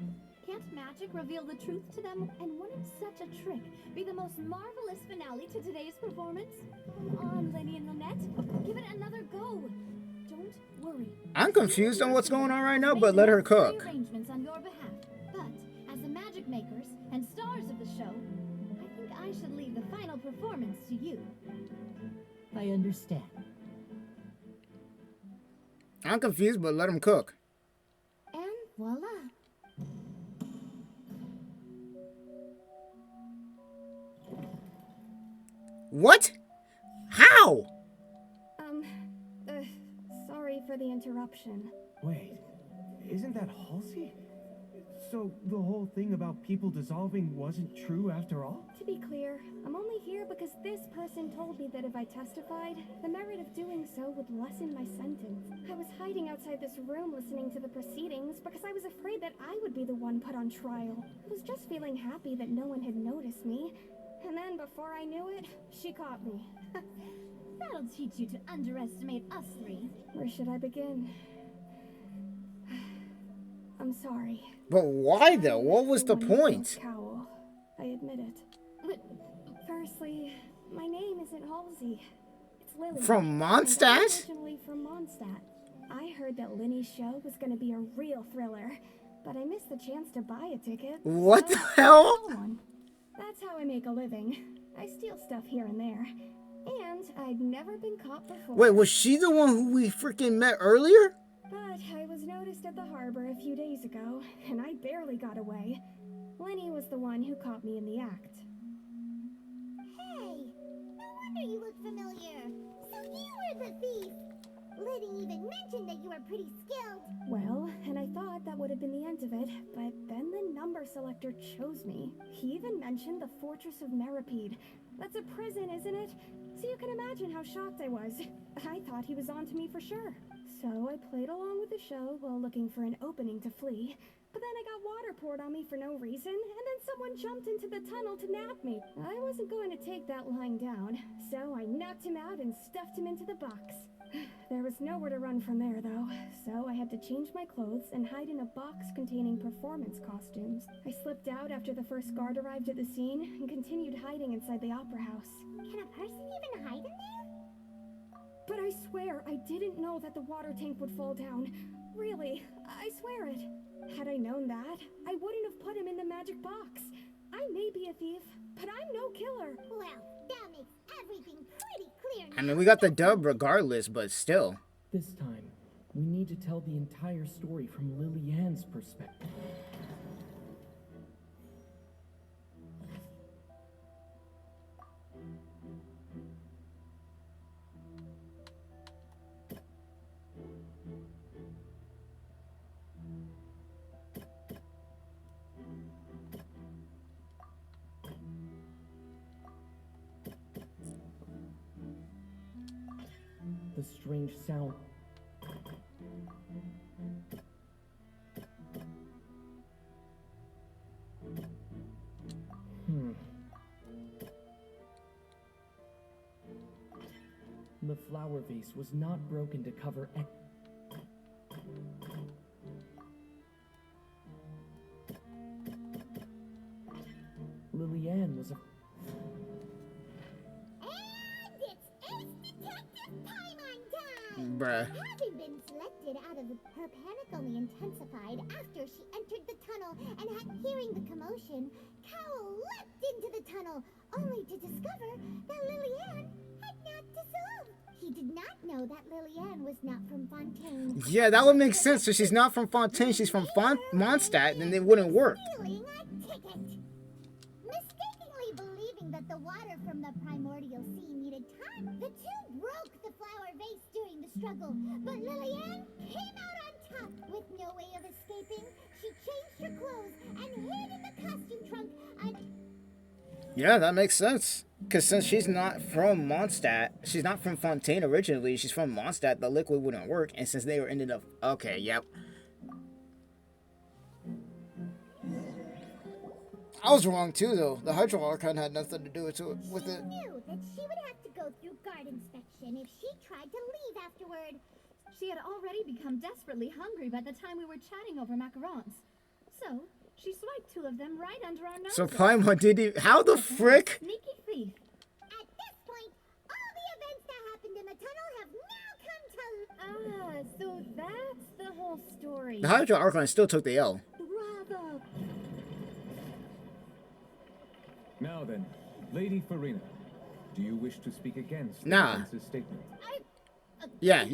[SPEAKER 7] Can't magic reveal the truth to them? And wouldn't such a trick be the most marvelous finale to today's performance? Come on, Lenny and Lynette. Give it another go. Don't worry.
[SPEAKER 1] I'm confused on what's going on right now, but let her cook.
[SPEAKER 7] Arrangements on your behalf. But as the magic makers and stars of the show, I think I should leave the final performance to you.
[SPEAKER 6] I understand.
[SPEAKER 1] I'm confused, but let him cook.
[SPEAKER 7] And voila.
[SPEAKER 1] What? How?
[SPEAKER 10] Sorry for the interruption.
[SPEAKER 9] Wait, isn't that Halsey? So the whole thing about people dissolving wasn't true after all?
[SPEAKER 10] To be clear, I'm only here because this person told me that if I testified, the merit of doing so would lessen my sentence. I was hiding outside this room listening to the proceedings because I was afraid that I would be the one put on trial. I was just feeling happy that no one had noticed me. And then before I knew it, she caught me.
[SPEAKER 7] That'll teach you to underestimate us three.
[SPEAKER 10] Where should I begin? I'm sorry.
[SPEAKER 1] But why though? What was the point?
[SPEAKER 10] Cowl. I admit it. But firstly, my name isn't Halsey. It's Lily.
[SPEAKER 1] From
[SPEAKER 10] And I'm
[SPEAKER 1] Mondstadt?
[SPEAKER 10] originally from Mondstadt. I heard that Linny's show was going to be a real thriller, but I missed the chance to buy a ticket.
[SPEAKER 1] What
[SPEAKER 10] so
[SPEAKER 1] the hell?
[SPEAKER 10] I stole one. That's how I make a living. I steal stuff here and there. And I'd never been caught before.
[SPEAKER 1] Wait, was she the one who we freaking met earlier?
[SPEAKER 10] But I was noticed at the harbor a few days ago, and I barely got away. Lenny was the one who caught me in the act.
[SPEAKER 2] Hey, no wonder you look familiar. So you were the thief. Liddy even mentioned that you were pretty skilled.
[SPEAKER 10] Well, and I thought that would have been the end of it, but then the number selector chose me. He even mentioned the Fortress of Meripede. That's a prison, isn't it? So you can imagine how shocked I was. I thought he was on to me for sure. So I played along with the show while looking for an opening to flee. But then I got water poured on me for no reason, and then someone jumped into the tunnel to nab me. I wasn't going to take that lying down, so I knocked him out and stuffed him into the box. There was nowhere to run from there, though, so I had to change my clothes and hide in a box containing performance costumes. I slipped out after the first guard arrived at the scene and continued hiding inside the opera house.
[SPEAKER 2] Can a person even hide in there?
[SPEAKER 10] But I swear I didn't know that the water tank would fall down. Really, I swear it. Had I known that, I wouldn't have put him in the magic box. I may be a thief, but I'm no killer.
[SPEAKER 2] Well, that makes everything pretty clear now.
[SPEAKER 1] I mean, we got the dub regardless, but still.
[SPEAKER 9] This time, we need to tell the entire story from Lily Ann's perspective. The strange sound. The flower vase was not broken to cover Lily Ann was a...
[SPEAKER 2] And it's Ace Detective time on time!
[SPEAKER 1] Bruh.
[SPEAKER 2] Having been selected out of her panic only intensified after she entered the tunnel and hearing the commotion, Cowl leapt into the tunnel, only to discover that Lily Ann had not dissolved. He did not know that Lily Ann was not from Fontaine.
[SPEAKER 1] Yeah, that would make sense. So she's not from Fontaine, she's from Mondstadt, then it wouldn't work.
[SPEAKER 2] Stealing a ticket. Mistakenly believing that the water from the primordial sea needed time, the two broke the flower vase during the struggle. But Lily Ann came out on top with no way of escaping. She changed her clothes and hid in the costume trunk and...
[SPEAKER 1] Yeah, that makes sense. Because since she's not from Mondstadt, she's not from Fontaine originally, she's from Mondstadt, the liquid wouldn't work. And since they were ended up... Okay, yep. I was wrong too, though. The Hydro Archon had nothing to do with it.
[SPEAKER 2] She knew that she would have to go through guard inspection if she tried to leave afterward.
[SPEAKER 7] She had already become desperately hungry by the time we were chatting over macarons. So,
[SPEAKER 3] She swiped 2 of them right under our noses.
[SPEAKER 1] So Paimon did it. How the frick?
[SPEAKER 3] Sneaky thief.
[SPEAKER 2] At this point, all the events that happened in the tunnel have now come to...
[SPEAKER 3] So that's the whole story.
[SPEAKER 1] The Hydra Archon still took the L.
[SPEAKER 3] Bravo.
[SPEAKER 13] Now then, Lady Farina, do you wish to speak against
[SPEAKER 1] Nah.
[SPEAKER 13] the defense's statement?
[SPEAKER 1] Yeah,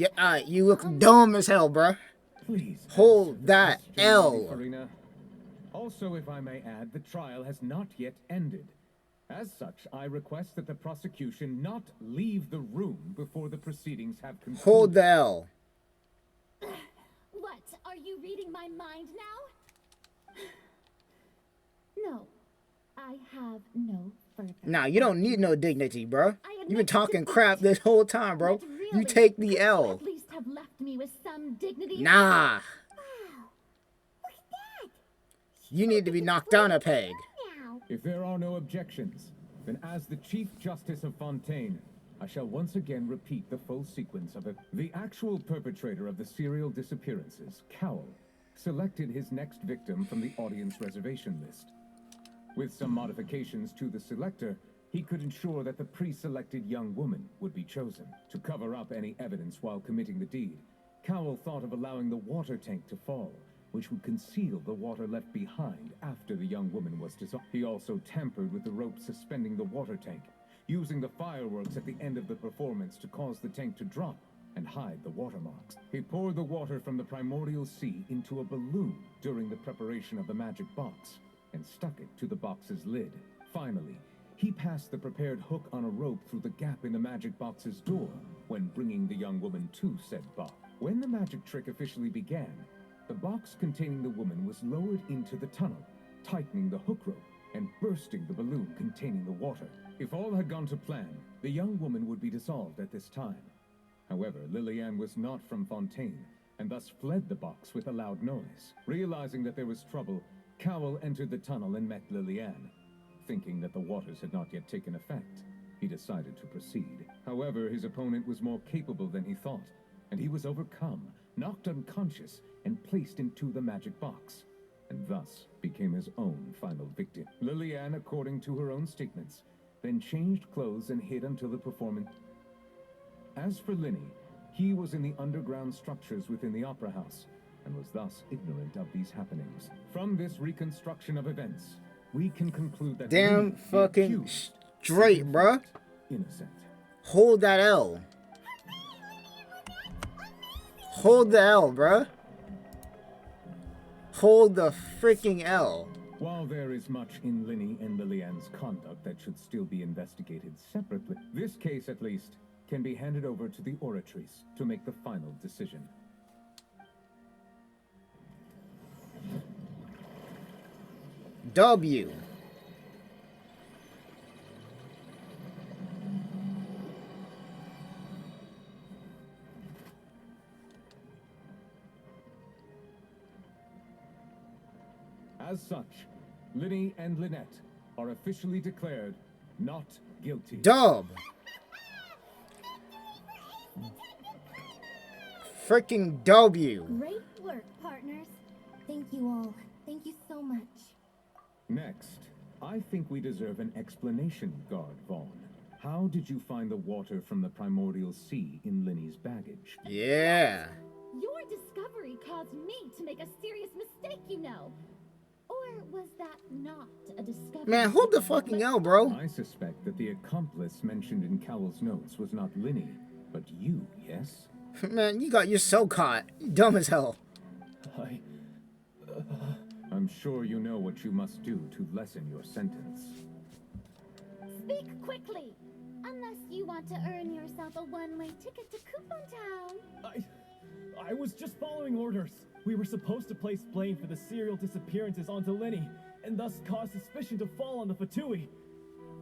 [SPEAKER 1] you look dumb as hell, bruh.
[SPEAKER 13] Please
[SPEAKER 1] Hold that
[SPEAKER 13] question, Lady
[SPEAKER 1] L.
[SPEAKER 13] Farina. Also, if I may add, the trial has not yet ended. As such, I request that the prosecution not leave the room before the proceedings have concluded.
[SPEAKER 1] Hold the L.
[SPEAKER 7] What? Are you reading my mind now? No. I have no further.
[SPEAKER 1] Nah, you don't need no dignity, bruh.
[SPEAKER 7] I admit
[SPEAKER 1] You've been talking
[SPEAKER 7] defeat,
[SPEAKER 1] crap this whole time, bro.
[SPEAKER 7] but
[SPEAKER 1] You
[SPEAKER 7] really,
[SPEAKER 1] take the
[SPEAKER 7] could you
[SPEAKER 1] L.
[SPEAKER 7] at least have left me with some dignity.
[SPEAKER 1] Nah. You need to be knocked down a peg.
[SPEAKER 13] If there are no objections, then as the Chief Justice of Fontaine, I shall once again repeat the full sequence of it. The actual perpetrator of the serial disappearances, Cowl, selected his next victim from the audience reservation list. With some modifications to the selector, he could ensure that the pre-selected young woman would be chosen. To cover up any evidence while committing the deed, Cowl thought of allowing the water tank to fall, which would conceal the water left behind after the young woman was dissolved. He also tampered with the rope suspending the water tank, using the fireworks at the end of the performance to cause the tank to drop and hide the watermarks. He poured the water from the primordial sea into a balloon during the preparation of the magic box, and stuck it to the box's lid. Finally, he passed the prepared hook on a rope through the gap in the magic box's door when bringing the young woman to said box. When the magic trick officially began, the box containing the woman was lowered into the tunnel, tightening the hook rope and bursting the balloon containing the water. If all had gone to plan, the young woman would be dissolved at this time. However, Lillian was not from Fontaine, and thus fled the box with a loud noise. Realizing that there was trouble, Cowl entered the tunnel and met Lillian. Thinking that the waters had not yet taken effect, he decided to proceed. However, his opponent was more capable than he thought, and he was overcome, knocked unconscious, and placed into the magic box, and thus became his own final victim. Lillian, according to her own statements, then changed clothes and hid until the performance. As for Linny, he was in the underground structures within the opera house, and was thus ignorant of these happenings. From this reconstruction of events, we can conclude that
[SPEAKER 1] Damn
[SPEAKER 13] Linny, the
[SPEAKER 1] fucking
[SPEAKER 13] accused,
[SPEAKER 1] straight,
[SPEAKER 13] is
[SPEAKER 1] bruh.
[SPEAKER 13] innocent.
[SPEAKER 1] Hold that L. Hold the L, bruh. Hold the freaking L.
[SPEAKER 13] While there is much in Linny and Lillian's conduct that should still be investigated separately, this case, at least, can be handed over to the Oratrice to make the final decision.
[SPEAKER 1] W.
[SPEAKER 13] As such, Linny and Lynette are officially declared not guilty.
[SPEAKER 1] Dub. Freaking W.
[SPEAKER 2] Great work, partners. Thank you all. Thank you so much.
[SPEAKER 13] Next, I think we deserve an explanation, Guard Vaughn. How did you find the water from the primordial sea in Linny's baggage?
[SPEAKER 1] Yeah.
[SPEAKER 7] Your discovery caused me to make a serious mistake, you know. Or was that not a discovery?
[SPEAKER 1] Man, hold the fucking L, bro.
[SPEAKER 13] I suspect that the accomplice mentioned in Cowell's notes was not Linny, but you, yes?
[SPEAKER 1] Man, you're so caught. You dumb as hell.
[SPEAKER 13] I'm sure you know what you must do to lessen your sentence.
[SPEAKER 7] Speak quickly, unless you want to earn yourself a one-way ticket to Coupon Town.
[SPEAKER 11] I was just following orders. We were supposed to place blame for the serial disappearances onto Linny, and thus cause suspicion to fall on the Fatui.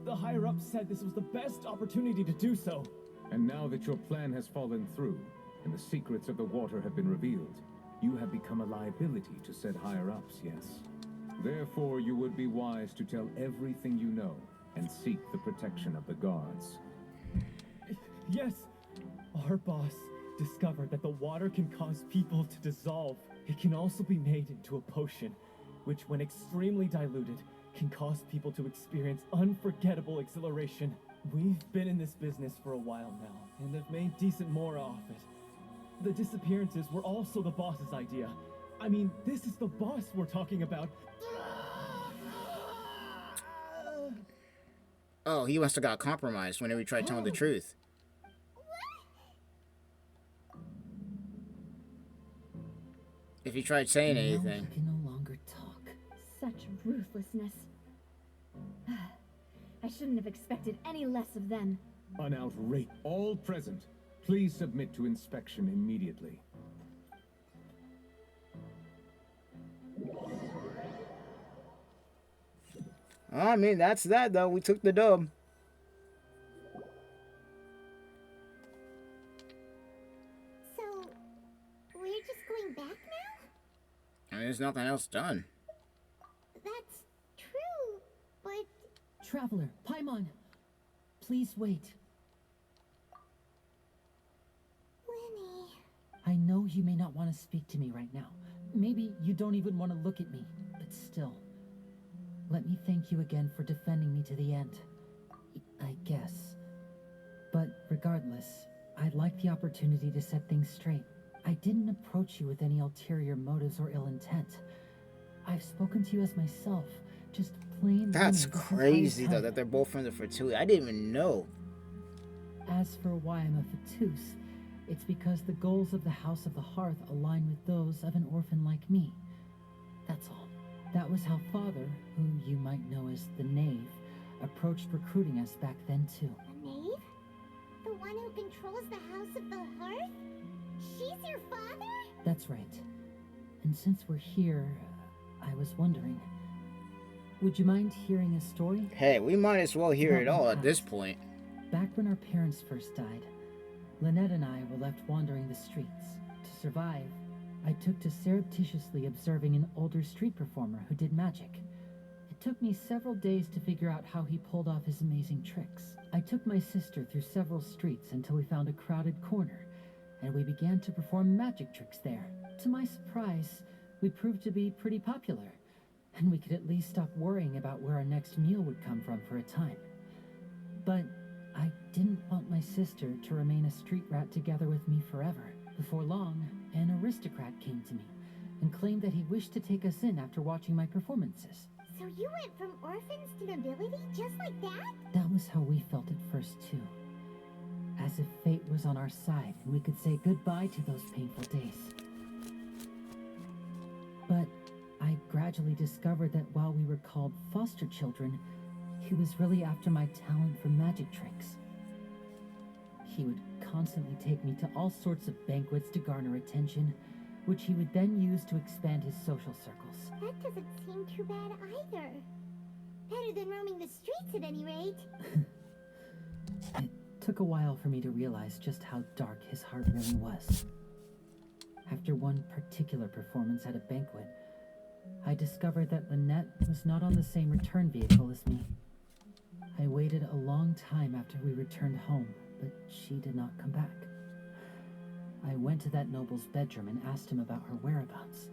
[SPEAKER 11] The higher-ups said this was the best opportunity to do so.
[SPEAKER 13] And now that your plan has fallen through, and the secrets of the water have been revealed, you have become a liability to said higher-ups, yes? Therefore, you would be wise to tell everything you know, and seek the protection of the guards.
[SPEAKER 11] Yes, our boss discovered that the water can cause people to dissolve. It can also be made into a potion,
[SPEAKER 15] which when extremely diluted, can cause people to experience unforgettable exhilaration. We've been in this business for a while now, and have made decent more off it. The disappearances were also the boss's idea. I mean, this is the boss we're talking about.
[SPEAKER 1] Oh, he must have got compromised whenever he tried telling the truth. If he tried saying anything.
[SPEAKER 3] He can no longer talk.
[SPEAKER 10] Such ruthlessness. I shouldn't have expected any less of them.
[SPEAKER 13] An outrage. All present, please submit to inspection immediately.
[SPEAKER 1] I mean, that's that, though. We took the dub.
[SPEAKER 2] So, we're just going back now?
[SPEAKER 1] I mean, there's nothing else done.
[SPEAKER 2] That's true, but...
[SPEAKER 6] Traveler, Paimon, please wait.
[SPEAKER 2] Lenny...
[SPEAKER 6] I know you may not want to speak to me right now. Maybe you don't even want to look at me, but still. Let me thank you again for defending me to the end. I guess. But regardless, I'd like the opportunity to set things straight. I didn't approach you with any ulterior motives or ill intent. I've spoken to you as myself, just plain.
[SPEAKER 1] That's crazy, though, that they're both from the Fatui. I didn't even know.
[SPEAKER 6] As for why I'm a Fatus, it's because the goals of the House of the Hearth align with those of an orphan like me. That's all. That was how Father, who you might know as the Knave, approached recruiting us back then too.
[SPEAKER 2] The Knave? The one who controls the House of the Hearth? She's your father?
[SPEAKER 6] That's right. And since we're here, I was wondering, would you mind hearing a story?
[SPEAKER 1] Hey, we might as well hear it all at this point.
[SPEAKER 6] Back when our parents first died, Lynette and I were left wandering the streets. To survive, I took to surreptitiously observing an older street performer who did magic. It took me several days to figure out how he pulled off his amazing tricks. I took my sister through several streets until we found a crowded corner, and we began to perform magic tricks there. To my surprise, we proved to be pretty popular, and we could at least stop worrying about where our next meal would come from for a time. But I didn't want my sister to remain a street rat together with me forever. Before long, an aristocrat came to me and claimed that he wished to take us in after watching my performances.
[SPEAKER 2] So you went from orphans to nobility just like that?
[SPEAKER 6] That was how we felt at first too. As if fate was on our side and we could say goodbye to those painful days. But I gradually discovered that while we were called foster children, he was really after my talent for magic tricks. He would constantly take me to all sorts of banquets to garner attention, which he would then use to expand his social circles.
[SPEAKER 2] That doesn't seem too bad either. Better than roaming the streets at any rate.
[SPEAKER 6] It took a while for me to realize just how dark his heart really was. After one particular performance at a banquet, I discovered that Lynette was not on the same return vehicle as me. I waited a long time after we returned home, but she did not come back. I went to that noble's bedroom and asked him about her whereabouts.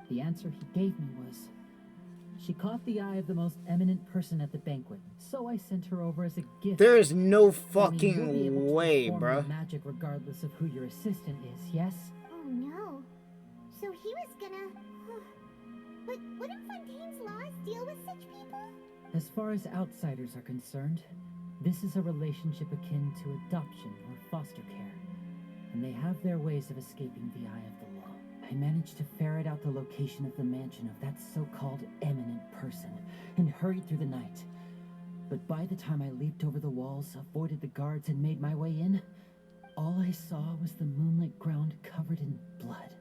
[SPEAKER 6] The answer he gave me was, she caught the eye of the most eminent person at the banquet, so I sent her over as a gift.
[SPEAKER 1] There is no fucking
[SPEAKER 6] you'll be able to
[SPEAKER 1] way,
[SPEAKER 6] perform
[SPEAKER 1] bruh.
[SPEAKER 6] your magic regardless of who your assistant is, yes?
[SPEAKER 2] Oh no. So he was gonna... But wouldn't Fontaine's laws deal with such people?
[SPEAKER 6] As far as outsiders are concerned, this is a relationship akin to adoption or foster care, and they have their ways of escaping the eye of the law. I managed to ferret out the location of the mansion of that so-called eminent person and hurried through the night. But by the time I leaped over the walls, avoided the guards, and made my way in, all I saw was the moonlit ground covered in blood,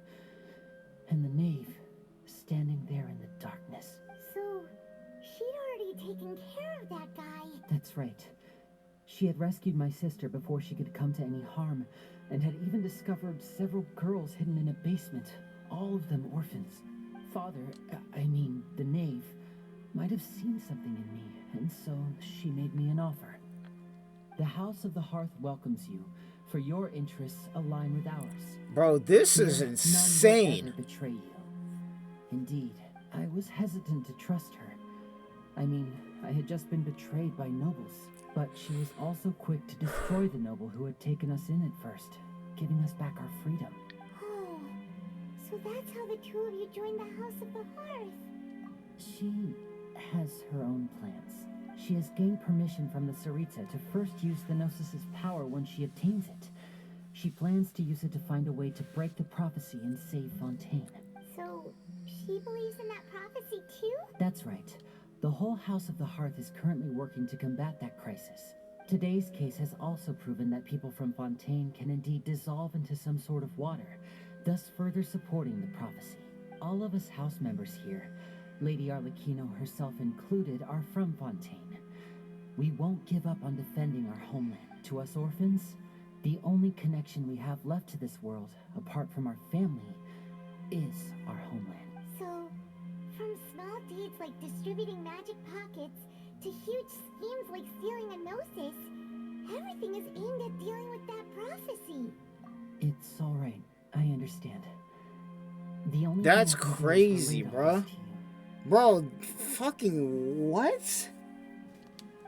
[SPEAKER 6] and the knave standing there in the darkness.
[SPEAKER 2] So, she'd already taken care of that guy.
[SPEAKER 6] That's right. She had rescued my sister before she could come to any harm, and had even discovered several girls hidden in a basement, all of them orphans. Father, the knave, might have seen something in me, and so she made me an offer. The House of the Hearth welcomes you, for your interests align with ours.
[SPEAKER 1] Bro, this
[SPEAKER 6] Here,
[SPEAKER 1] is
[SPEAKER 6] none will
[SPEAKER 1] insane.
[SPEAKER 6] ever betray you. Indeed, I was hesitant to trust her. I mean, I had just been betrayed by nobles, but she was also quick to destroy the noble who had taken us in at first, giving us back our freedom.
[SPEAKER 2] Oh, so that's how the two of you joined the House of the Hearth.
[SPEAKER 6] She has her own plans. She has gained permission from the Sarita to first use the Gnosis' power when she obtains it. She plans to use it to find a way to break the prophecy and save Fontaine.
[SPEAKER 2] So, she believes in that prophecy too?
[SPEAKER 6] That's right. The whole House of the Hearth is currently working to combat that crisis. Today's case has also proven that people from Fontaine can indeed dissolve into some sort of water, thus further supporting the prophecy. All of us house members here, Lady Arlecchino herself included, are from Fontaine. We won't give up on defending our homeland. To us orphans, the only connection we have left to this world, apart from our family, is our homeland.
[SPEAKER 2] So, from small deeds like distributing magic pockets to huge schemes like stealing a Gnosis, everything is aimed at dealing with that prophecy.
[SPEAKER 6] It's alright. I understand. The only
[SPEAKER 1] That's
[SPEAKER 6] thing I can do is
[SPEAKER 1] crazy,
[SPEAKER 6] relate all
[SPEAKER 1] bruh.
[SPEAKER 6] this to you.
[SPEAKER 1] Bro, fucking what?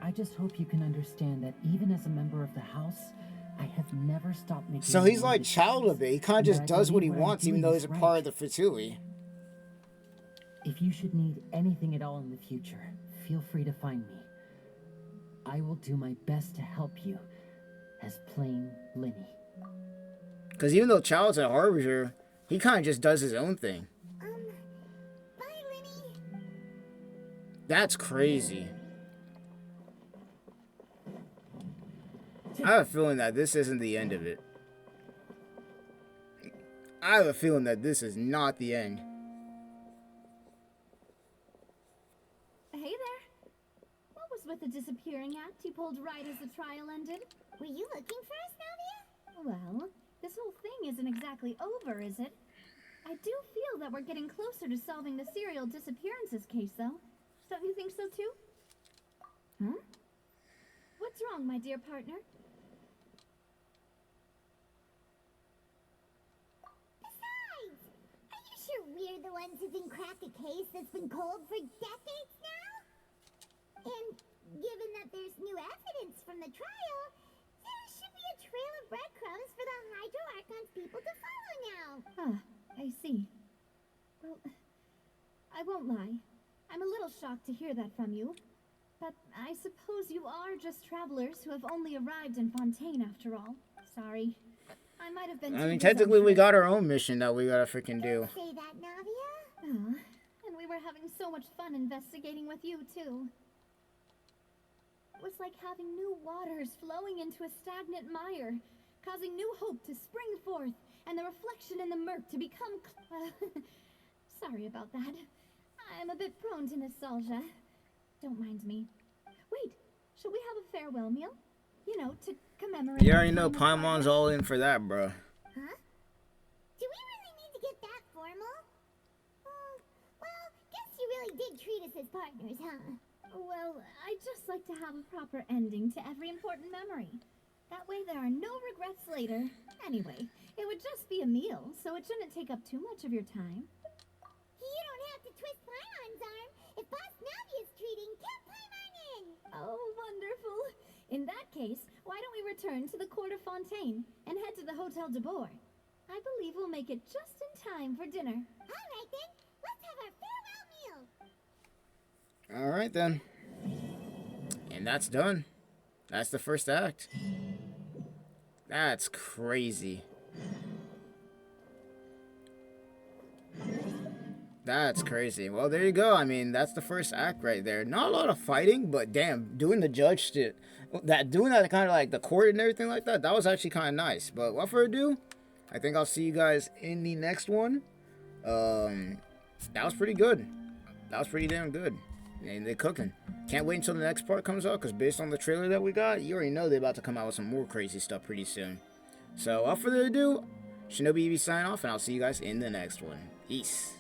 [SPEAKER 6] I just hope you can understand that even as a member of the house, I have never stopped making.
[SPEAKER 1] So he's like
[SPEAKER 6] decisions,
[SPEAKER 1] child of it. He kind of
[SPEAKER 6] and
[SPEAKER 1] just
[SPEAKER 6] that I
[SPEAKER 1] does what he
[SPEAKER 6] believe I'm
[SPEAKER 1] wants, even
[SPEAKER 6] doing
[SPEAKER 1] though
[SPEAKER 6] is
[SPEAKER 1] he's a
[SPEAKER 6] right.
[SPEAKER 1] part of the Fatui.
[SPEAKER 6] If you should need anything at all in the future, feel free to find me. I will do my best to help you, as plain Linny.
[SPEAKER 1] Because even though Child's a Harbinger, he kind of just does his own thing.
[SPEAKER 2] Bye, Linny.
[SPEAKER 1] That's crazy. I have a feeling that this isn't the end of it. I have a feeling that this is not the end.
[SPEAKER 7] Hey there. What was with the disappearing act you pulled right as the trial ended?
[SPEAKER 2] Were you looking for us, Navia?
[SPEAKER 7] Well, this whole thing isn't exactly over, is it? I do feel that we're getting closer to solving the serial disappearances case, though. Don't you think so, too? Huh? What's wrong, my dear partner?
[SPEAKER 2] Besides, are you sure we're the ones who can crack a case that's been cold for decades now? And given that there's new evidence from the trial, there should be a trail of breadcrumbs for the Hydro Archon's people to follow now.
[SPEAKER 7] Ah, I see. Well, I won't lie. I'm a little shocked to hear that from you. But I suppose you are just travelers who have only arrived in Fontaine after all. Sorry. I might have been
[SPEAKER 1] I
[SPEAKER 7] too
[SPEAKER 1] mean, technically, we
[SPEAKER 7] presumptuous.
[SPEAKER 1] got our own mission that we gotta freaking do.
[SPEAKER 2] Say that, Navia?
[SPEAKER 7] Oh, and we were having so much fun investigating with you, too. It was like having new waters flowing into a stagnant mire, causing new hope to spring forth, and the reflection in the murk to become sorry about that. I'm a bit prone to nostalgia. Don't mind me. Wait, should we have a farewell meal? You know, to commemorate...
[SPEAKER 1] You
[SPEAKER 7] our
[SPEAKER 1] already know
[SPEAKER 7] time of
[SPEAKER 1] Paimon's all in for that, bro.
[SPEAKER 2] Huh? Do we really need to get that formal? Well, guess you really did treat us as partners, huh?
[SPEAKER 7] Well, I'd just like to have a proper ending to every important memory. That way there are no regrets later. Anyway, it would just be a meal, so it shouldn't take up too much of your time.
[SPEAKER 2] You don't have to twist Paimon's arm. If Boss Navia's treating, count Paimon in.
[SPEAKER 7] Oh, wonderful. In that case, why don't we return to the court of Fontaine and head to the Hotel de Bourg? I believe we'll make it just in time for dinner.
[SPEAKER 2] All right, then. Let's have our farewell meal.
[SPEAKER 1] Alright then. And that's done. That's the first act. That's crazy. That's crazy. Well, there you go. I mean, that's the first act right there. Not a lot of fighting, but damn, doing the judge shit. Doing that kind of like the court and everything like that, that was actually kind of nice. But without further ado, I think I'll see you guys in the next one. That was pretty good. That was pretty damn good. And they're cooking. Can't wait until the next part comes out, because based on the trailer that we got, you already know they're about to come out with some more crazy stuff pretty soon. So, without further ado, ShinobiEevee sign off, and I'll see you guys in the next one. Peace.